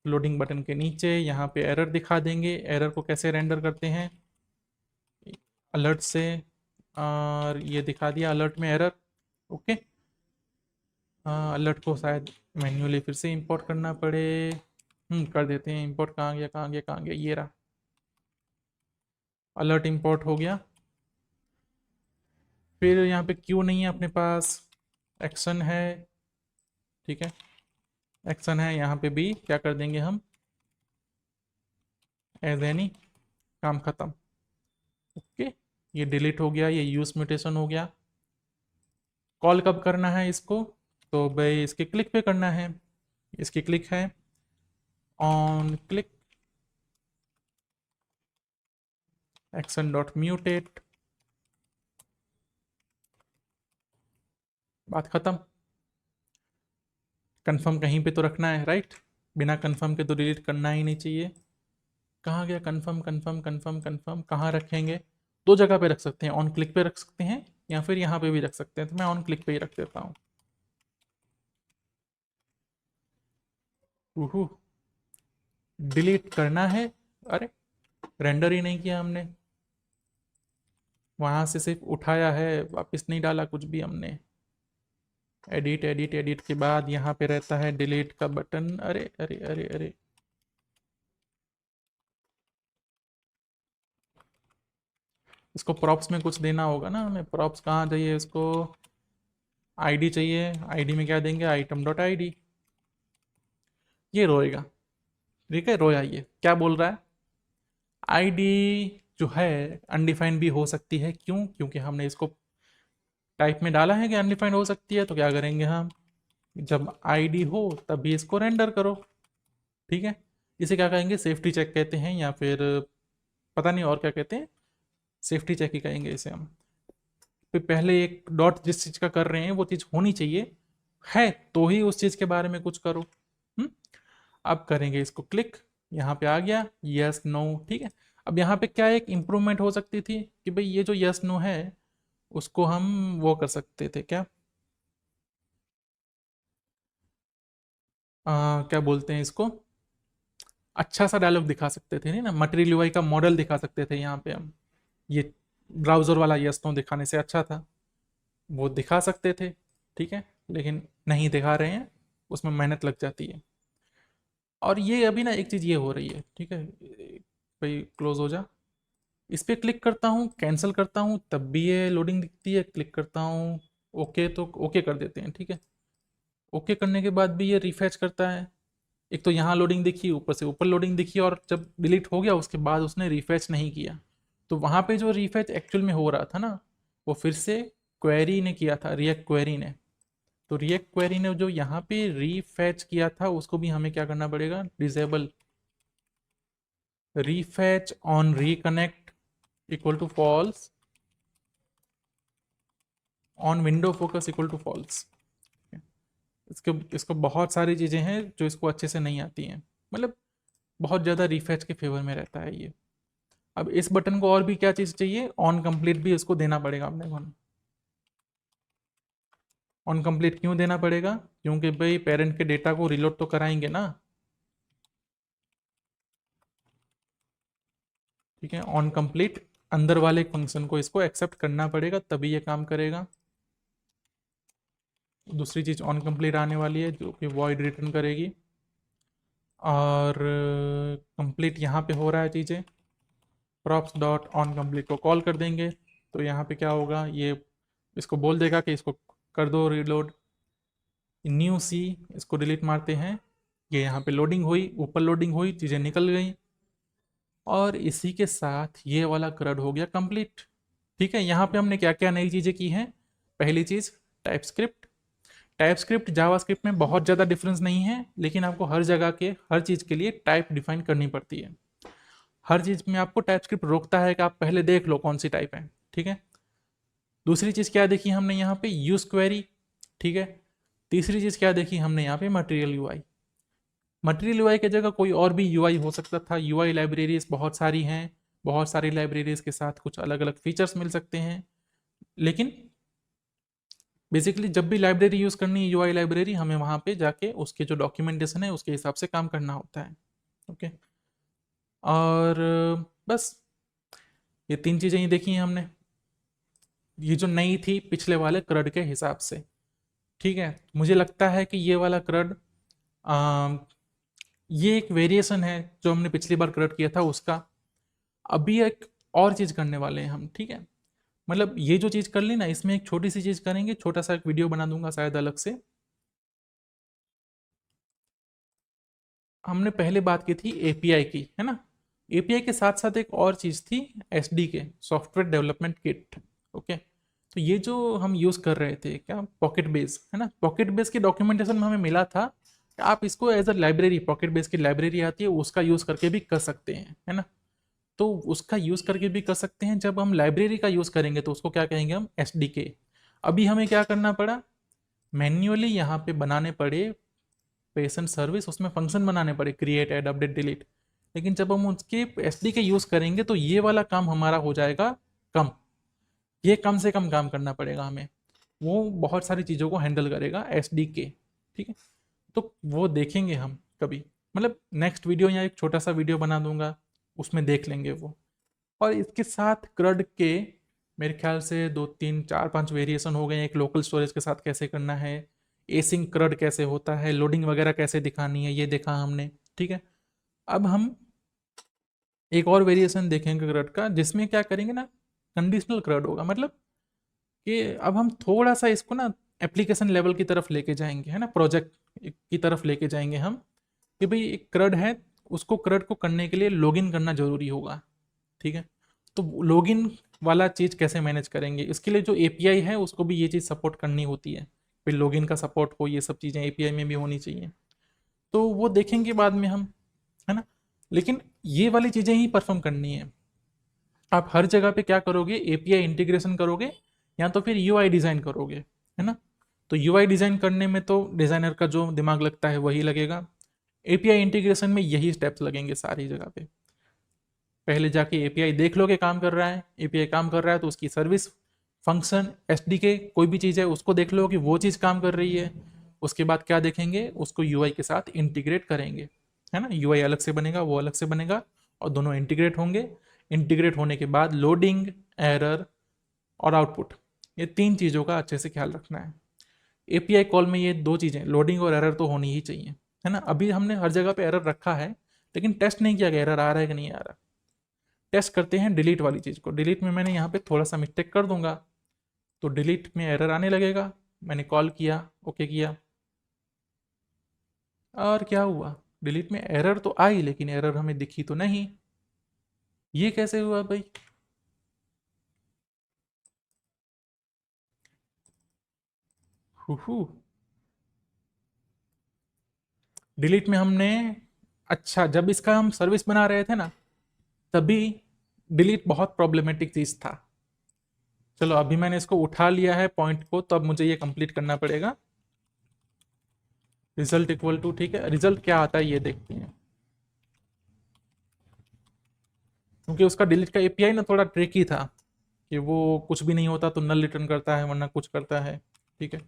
[SPEAKER 1] लोडिंग बटन के नीचे यहाँ पे एरर दिखा देंगे। एरर को कैसे रेंडर करते हैं, अलर्ट से, और ये दिखा दिया अलर्ट में एरर। ओके, अलर्ट को शायद मैन्युअली फिर से इंपोर्ट करना पड़े। कर देते हैं इंपोर्ट। कहाँ गया कहाँ गया कहाँ गया, ये रहा, अलर्ट इंपोर्ट हो गया। फिर यहाँ पे क्यों नहीं है अपने पास, एक्शन है, ठीक है, एक्शन है, यहाँ पे भी क्या कर देंगे हम, एज एनी, काम खत्म। ओके, ये डिलीट हो गया, ये यूज म्यूटेशन हो गया। कॉल कब करना है इसको, तो भाई इसके क्लिक पे करना है। इसकी क्लिक है on click action dot mutate, बात खत्म। कंफर्म कहीं पे तो रखना है, राइट, बिना कंफर्म के तो डिलीट करना ही नहीं चाहिए। कहाँ गया कंफर्म, कंफर्म कंफर्म कंफर्म, कहाँ रखेंगे, दो जगह पे रख सकते हैं, ऑन क्लिक पे रख सकते हैं या फिर यहाँ पे भी रख सकते हैं। तो मैं ऑन क्लिक पे ही रख देता हूँ। डिलीट करना है, अरे रेंडर ही नहीं किया हमने, वहां से सिर्फ उठाया है, वापस नहीं डाला कुछ भी हमने। एडिट एडिट एडिट के बाद यहाँ पे रहता है डिलीट का बटन। अरे अरे अरे अरे, इसको प्रॉप्स में कुछ देना होगा ना हमें। प्रॉप्स कहाँ चाहिए इसको, आईडी चाहिए। आईडी में क्या देंगे, आइटम डॉट आईडी। ये रोएगा, ठीक है, रोया। ये क्या बोल रहा है, आईडी जो है अनडिफाइंड भी हो सकती है। क्यों, क्योंकि हमने इसको टाइप में डाला है कि अनडिफाइंड हो सकती है। तो क्या करेंगे हम, जब आईडी हो तभी इसको रेंडर करो, ठीक है। इसे क्या कहेंगे, सेफ्टी चेक कहते हैं, या फिर पता नहीं और क्या कहते हैं, सेफ्टी चेक ही कहेंगे इसे हम। फिर पहले एक डॉट जिस चीज़ का कर रहे हैं वो चीज़ होनी चाहिए है, तो ही उस चीज़ के बारे में कुछ करो। हम्म, अब करेंगे इसको क्लिक, यहाँ पे आ गया यस नो, ठीक है। अब यहाँ पे क्या एक इम्प्रूवमेंट हो सकती थी कि भाई ये जो यस नो है उसको हम वो कर सकते थे क्या, क्या बोलते हैं इसको, अच्छा सा डायलॉग दिखा सकते थे, नहीं ना, मटेरियल यूआई का मॉडल दिखा सकते थे यहाँ पे हम। ये ब्राउज़र वाला यस नो दिखाने से अच्छा था, वो दिखा सकते थे, ठीक है, लेकिन नहीं दिखा रहे हैं, उसमें मेहनत लग जाती है। और ये अभी ना एक चीज़ ये हो रही है, ठीक है भाई, क्लोज हो जा। इस पर क्लिक करता हूँ, कैंसिल करता हूँ, तब भी ये लोडिंग दिखती है। क्लिक करता हूँ, ओके, तो ओके कर देते हैं, ठीक है। ओके करने के बाद भी ये रिफेच करता है। एक तो यहाँ लोडिंग दिखी, ऊपर से ऊपर लोडिंग दिखी, और जब डिलीट हो गया उसके बाद उसने रिफेच नहीं किया। तो वहाँ पे जो रिफेच एक्चुअल में हो रहा था ना, वो फिर से क्वेरी ने किया था, रिएक्ट क्वेरी ने। तो रिएक्ट क्वेरी ने जो यहाँ पे रीफेच किया था उसको भी हमें क्या करना पड़ेगा, disable. Refetch on reconnect equal to false, on window focus equal to false. इसको इसको बहुत सारी चीज़ें हैं जो इसको अच्छे से नहीं आती हैं, मतलब बहुत ज़्यादा रीफेच के फेवर में रहता है ये। अब इस बटन को और भी क्या चीज़ चाहिए, ऑन कंप्लीट भी इसको देना पड़ेगा अपने को। ऑन कंप्लीट क्यों देना पड़ेगा, क्योंकि भाई पेरेंट के डेटा को रिलोड तो कराएंगे ना, ठीक है। ऑन कंप्लीट अंदर वाले फंक्शन को इसको एक्सेप्ट करना पड़ेगा, तभी ये काम करेगा। दूसरी चीज़ ऑन कंप्लीट आने वाली है जो कि वॉइड रिटर्न करेगी। और कंप्लीट यहाँ पे हो रहा है चीज़ें, प्रॉप्स डॉट ऑन कंप्लीट को कॉल कर देंगे। तो यहाँ पे क्या होगा, ये इसको बोल देगा कि इसको कर दो रीलोड। न्यू सी, इसको डिलीट मारते हैं। ये यहाँ पे लोडिंग हुई, ऊपर लोडिंग हुई, चीज़ें निकल गई, और इसी के साथ ये वाला क्रड हो गया कंप्लीट, ठीक है। यहाँ पे हमने क्या क्या नई चीज़ें की हैं, पहली चीज़ टाइपस्क्रिप्ट। टाइपस्क्रिप्ट जावास्क्रिप्ट में बहुत ज़्यादा डिफरेंस नहीं है, लेकिन आपको हर जगह के हर चीज़ के लिए टाइप डिफाइन करनी पड़ती है। हर चीज़ में आपको टाइपस्क्रिप्ट रोकता है कि आप पहले देख लो कौन सी टाइप है, ठीक है। दूसरी चीज़ क्या देखी हमने यहाँ पे, यूज क्वेरी, ठीक है। तीसरी चीज़ क्या देखी हमने यहाँ पे, मटेरियल यूआई। मटेरियल यूआई की जगह कोई और भी यूआई हो सकता था। यूआई लाइब्रेरीज बहुत सारी हैं, बहुत सारी लाइब्रेरीज के साथ कुछ अलग अलग फीचर्स मिल सकते हैं, लेकिन बेसिकली जब भी लाइब्रेरी यूज़ करनी है, यूआई लाइब्रेरी, हमें वहाँ पे जाके उसके जो डॉक्यूमेंटेशन है उसके हिसाब से काम करना होता है। ओके, और बस ये 3 चीज़ें ही देखी हैं हमने, ये जो नई थी पिछले वाले क्रड के हिसाब से। ठीक है, मुझे लगता है कि ये वाला क्रड, ये एक वेरिएशन है जो हमने पिछली बार क्रड किया था उसका। अभी एक और चीज़ करने वाले हैं हम, ठीक है। मतलब ये जो चीज़ कर ली ना, इसमें एक छोटी सी चीज़ करेंगे, छोटा सा एक वीडियो बना दूंगा शायद अलग से। हमने पहले बात की थी एपीआई की, है ना। एपीआई के साथ साथ एक और चीज़ थी, SDK, software development kit. Okay, तो ये जो हम यूज़ कर रहे थे क्या, पॉकेट बेस, है ना। पॉकेट बेस के डॉक्यूमेंटेशन में हमें मिला था कि आप इसको as a library, PocketBase की लाइब्रेरी आती है उसका यूज़ करके भी कर सकते हैं, है ना। तो उसका यूज़ करके भी कर सकते हैं। जब हम लाइब्रेरी का यूज़ करेंगे तो उसको क्या कहेंगे हम, एसडीके। अभी हमें क्या करना पड़ा, मैन्युअली यहाँ पे बनाने पड़े पेशेंट सर्विस, उसमें फंक्शन बनाने पड़े, क्रिएट, ऐड, अपडेट, डिलीट। लेकिन जब हम उसके एसडीके यूज़ करेंगे तो ये वाला काम हमारा हो जाएगा कम, ये कम से कम काम करना पड़ेगा हमें, वो बहुत सारी चीज़ों को हैंडल करेगा एसडीके। ठीक है, तो वो देखेंगे हम कभी, मतलब नेक्स्ट वीडियो या एक छोटा सा वीडियो बना दूंगा, उसमें देख लेंगे वो। और इसके साथ क्रड के मेरे ख्याल से 2 3 4 5 वेरिएशन हो गए। एक लोकल स्टोरेज के साथ कैसे करना है, एसिंक क्रड कैसे होता है, लोडिंग वगैरह कैसे दिखानी है, ये देखा हमने। ठीक है, अब हम एक और वेरिएशन देखेंगे क्रड का, जिसमें क्या करेंगे ना, कंडीशनल क्रड होगा। मतलब कि अब हम थोड़ा सा इसको ना एप्लीकेशन लेवल की तरफ लेके जाएंगे, है ना, प्रोजेक्ट की तरफ लेके जाएंगे हम, कि भाई एक क्रड है, उसको क्रड को करने के लिए लॉगिन करना जरूरी होगा। ठीक है, तो लॉगिन वाला चीज़ कैसे मैनेज करेंगे, इसके लिए जो एपीआई है उसको भी ये चीज़ सपोर्ट करनी होती है, फिर लॉगिन का सपोर्ट हो, ये सब चीज़ें एपीआई में भी होनी चाहिए। तो वो देखेंगे बाद में हम, है ना। लेकिन ये वाली चीज़ें ही परफॉर्म करनी है। आप हर जगह पे क्या करोगे, एपीआई इंटीग्रेशन करोगे या तो फिर यूआई डिज़ाइन करोगे, है ना। तो यूआई डिज़ाइन करने में तो डिज़ाइनर का जो दिमाग लगता है वही लगेगा, एपीआई इंटीग्रेशन में यही स्टेप्स लगेंगे सारी जगह पे। पहले जाके एपीआई देख लो कि काम कर रहा है, एपीआई काम कर रहा है तो उसकी सर्विस, फंक्शन, एसडीके, कोई भी चीज़ है उसको देख लो कि वो चीज़ काम कर रही है। उसके बाद क्या देखेंगे, उसको यूआई के साथ इंटीग्रेट करेंगे, है ना। यूआई अलग से बनेगा, वो अलग से बनेगा, और दोनों इंटीग्रेट होंगे। इंटीग्रेट होने के बाद लोडिंग, एरर और आउटपुट, ये 3 चीज़ों का अच्छे से ख्याल रखना है। एपीआई कॉल में ये 2 चीज़ें, लोडिंग और एरर तो होनी ही चाहिए, है ना। अभी हमने हर जगह पे एरर रखा है, लेकिन टेस्ट नहीं किया गया एरर आ रहा है कि नहीं आ रहा। टेस्ट करते हैं डिलीट वाली चीज़ को। डिलीट में मैंने यहाँ पे थोड़ा सा मिस्टेक कर दूंगा तो डिलीट में एरर आने लगेगा। मैंने कॉल किया, ओके किया, और क्या हुआ, डिलीट में एरर तो आई लेकिन एरर हमें दिखी तो नहीं। ये कैसे हुआ भाई। हु, डिलीट में हमने, अच्छा जब इसका हम सर्विस बना रहे थे ना, तभी डिलीट बहुत प्रॉब्लमेटिक चीज़ था। चलो अभी मैंने इसको उठा लिया है पॉइंट को, तो अब मुझे ये कंप्लीट करना पड़ेगा। रिजल्ट इक्वल टू, ठीक है, रिजल्ट क्या आता है ये देखते हैं। क्योंकि उसका डिलीट का एपीआई ना थोड़ा ट्रिकी था, कि वो कुछ भी नहीं होता तो नल रिटर्न करता है, वरना कुछ करता है। ठीक है,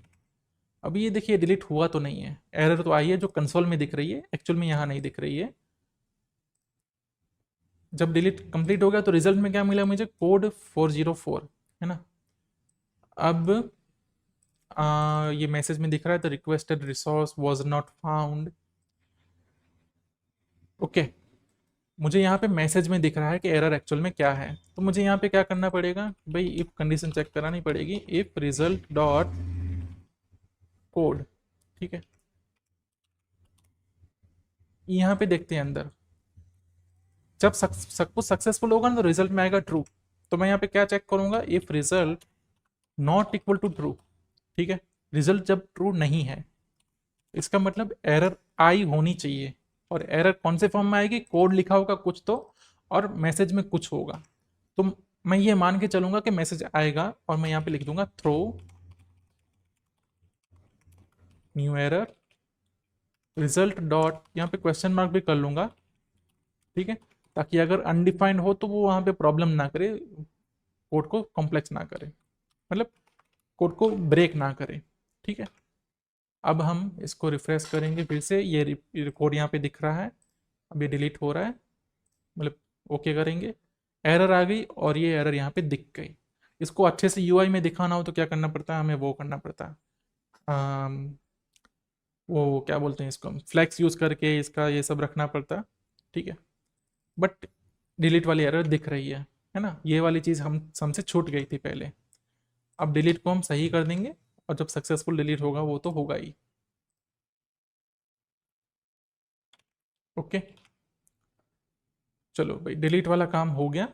[SPEAKER 1] अभी ये देखिए डिलीट हुआ तो नहीं है, एरर तो आई है जो कंसोल में दिख रही है, एक्चुअल में यहाँ नहीं दिख रही है। जब डिलीट कंप्लीट हो गया तो रिजल्ट में क्या मिला मुझे, कोड 404, है ना। अब ये मैसेज में दिख रहा है, the requested resource was not found. Okay, मुझे यहाँ पे मैसेज में दिख रहा है कि एरर एक्चुअल में क्या है। तो मुझे यहाँ पे क्या करना पड़ेगा भाई, इफ कंडीशन चेक करानी पड़ेगी, इफ रिजल्ट डॉट कोड। ठीक है, यहाँ पे देखते हैं अंदर, जब सब कुछ सक्सेसफुल होगा ना तो रिजल्ट में आएगा ट्रू। तो मैं यहाँ पे क्या चेक करूंगा, if result not equal to true. ठीक है, रिजल्ट जब ट्रू नहीं है, इसका मतलब एरर आई होनी चाहिए। और एरर कौन से फॉर्म में आएगी, कोड लिखा होगा कुछ तो, और मैसेज में कुछ होगा। तो मैं ये मान के चलूंगा कि मैसेज आएगा, और मैं यहाँ पे लिख दूंगा throw new error result dot, यहाँ पे क्वेश्चन मार्क भी कर लूँगा, ठीक है, ताकि अगर अनडिफाइंड हो तो वो वहाँ पे प्रॉब्लम ना करे, कोड को कॉम्प्लेक्स ना करे, मतलब कोड को ब्रेक ना करे, ठीक है। अब हम इसको रिफ्रेश करेंगे फिर से, ये कोड यहाँ पे दिख रहा है, अब ये डिलीट हो रहा है, मतलब ओके करेंगे, एरर आ गई और ये एरर यहाँ पे दिख गई। इसको अच्छे से यूआई में दिखाना हो तो क्या करना पड़ता है, हमें वो करना पड़ता है, वो क्या बोलते हैं इसको, फ्लैक्स यूज़ करके इसका ये सब रखना पड़ता है, ठीक है। बट डिलीट वाली एरर दिख रही है ना, ये वाली चीज़ हमसे छूट गई थी पहले। अब डिलीट को हम सही कर देंगे और जब सक्सेसफुल डिलीट होगा वो तो होगा ही। ओके, चलो भाई डिलीट वाला काम हो गया।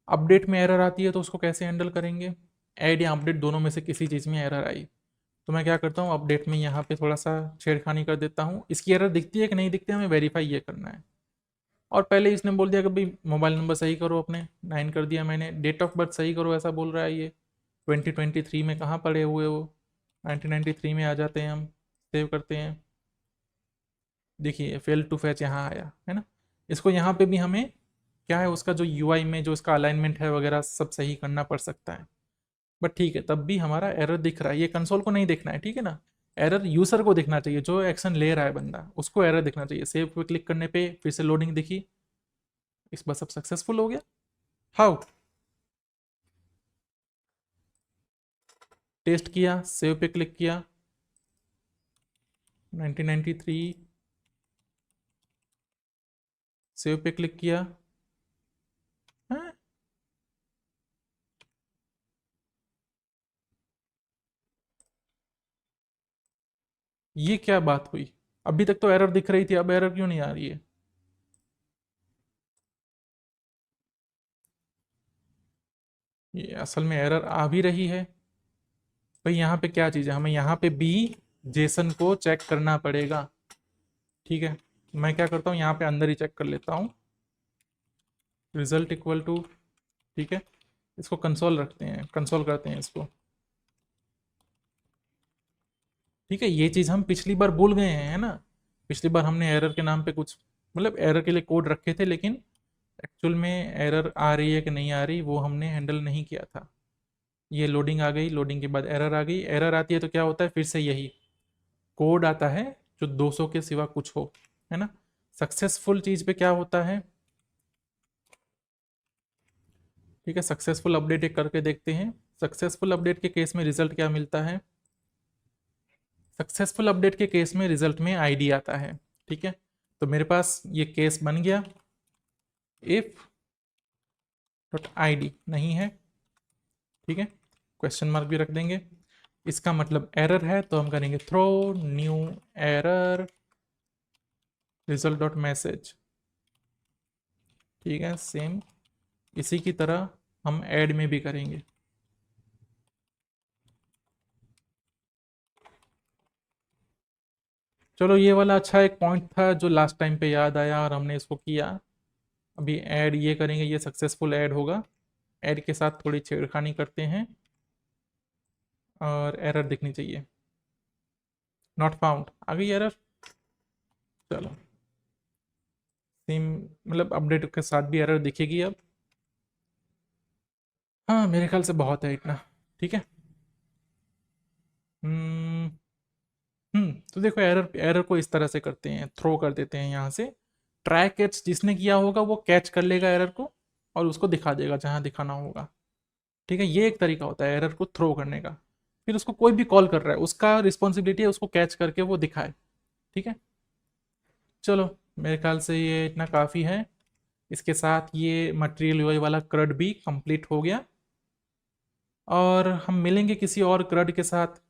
[SPEAKER 1] अपडेट में एरर आती है तो उसको कैसे हैंडल करेंगे, ऐड या अपडेट दोनों में से किसी चीज़ में एरर आई तो मैं क्या करता हूँ, अपडेट में यहाँ पे थोड़ा सा छेड़खानी कर देता हूँ, इसकी एरर दिखती है कि नहीं दिखती है हमें वेरीफाई ये करना है। और पहले इसने बोल दिया कि भाई मोबाइल नंबर सही करो, अपने 9 कर दिया मैंने, डेट ऑफ बर्थ सही करो ऐसा बोल रहा है ये, 2023 में कहाँ पड़े हुए वो, 1993 में आ जाते हैं हम, सेव करते हैं, देखिए फेल टू फैच यहाँ आया है ना। इसको यहाँ पे भी हमें क्या है, उसका जो यूआई में जो इसका अलाइनमेंट है वगैरह सब सही करना पड़ सकता है, बट ठीक है तब भी हमारा एरर दिख रहा है, ये कंसोल को नहीं देखना है, ठीक है ना, एरर यूजर को दिखना चाहिए, जो एक्शन ले रहा है बंदा उसको एरर दिखना चाहिए। सेव पे क्लिक करने पे फिर से लोडिंग दिखी, इस बार सब सक्सेसफुल हो गया। हाउ, टेस्ट किया, सेव पे क्लिक किया, 1993, सेव पे क्लिक किया, हाँ? ये क्या बात हुई, अभी तक तो एरर दिख रही थी, अब एरर क्यों नहीं आ रही है। ये असल में एरर आ भी रही है भाई, यहाँ पे क्या चीज़ है, हमें यहाँ पे बी जेसन को चेक करना पड़ेगा, ठीक है। मैं क्या करता हूँ यहाँ पे अंदर ही चेक कर लेता हूँ, रिजल्ट इक्वल टू, ठीक है, इसको कंसोल रखते हैं, कंसोल करते हैं इसको, ठीक है। ये चीज़ हम पिछली बार भूल गए हैं, है ना, पिछली बार हमने एरर के नाम पे कुछ, मतलब एरर के लिए कोड रखे थे, लेकिन एक्चुअल में एरर आ रही है कि नहीं आ रही वो हमने हैंडल नहीं किया था। ये लोडिंग आ गई, लोडिंग के बाद एरर आ गई, एरर आती है तो क्या होता है, फिर से यही कोड आता है जो 200 के सिवा कुछ हो, है ना। सक्सेसफुल चीज़ पे क्या होता है, ठीक है, सक्सेसफुल अपडेट एक करके देखते हैं। सक्सेसफुल अपडेट के केस में रिजल्ट क्या मिलता है, सक्सेसफुल अपडेट के केस में रिजल्ट में आईडी आता है, ठीक है। तो मेरे पास ये केस बन गया, इफ डॉट आईडी नहीं है, ठीक है, क्वेश्चन मार्क भी रख देंगे, इसका मतलब एरर है, तो हम करेंगे throw new error result dot message, ठीक है। सेम इसी की तरह हम ऐड में भी करेंगे, चलो ये वाला अच्छा एक पॉइंट था जो लास्ट टाइम पे याद आया और हमने इसको किया। अभी ऐड ये करेंगे, ये सक्सेसफुल ऐड होगा, ऐड के साथ थोड़ी छेड़खानी करते हैं और एरर दिखनी चाहिए, नॉट फाउंड आ गई एरर, चलो सेम, मतलब अपडेट के साथ भी एरर दिखेगी अब, हाँ मेरे ख्याल से बहुत है इतना, ठीक है। हम्म तो देखो एरर एरर को इस तरह से करते हैं, थ्रो कर देते हैं यहाँ से, ट्राई कैच जिसने किया होगा वो कैच कर लेगा एरर को और उसको दिखा देगा जहाँ दिखाना होगा, ठीक है। ये एक तरीका होता है एरर को थ्रो करने का, फिर उसको कोई भी कॉल कर रहा है उसका रिस्पॉन्सिबिलिटी है उसको कैच करके वो दिखाए, ठीक है। चलो मेरे ख्याल से ये इतना काफ़ी है, इसके साथ ये मटेरियल यूआई वाला क्रड भी कंप्लीट हो गया, और हम मिलेंगे किसी और क्रड के साथ,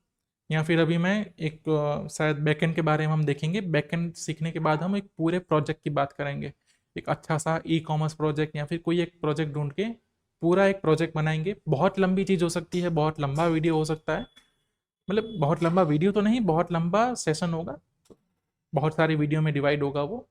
[SPEAKER 1] या फिर अभी मैं एक शायद बैकएंड के बारे में हम देखेंगे, बैकएंड सीखने के बाद हम एक पूरे प्रोजेक्ट की बात करेंगे, एक अच्छा सा ई कॉमर्स प्रोजेक्ट या फिर कोई एक प्रोजेक्ट ढूंढ के पूरा एक प्रोजेक्ट बनाएंगे। बहुत लंबी चीज़ हो सकती है, बहुत लंबा वीडियो हो सकता है, मतलब बहुत लंबा वीडियो तो नहीं, बहुत लंबा सेशन होगा, बहुत सारी वीडियो में डिवाइड होगा वो,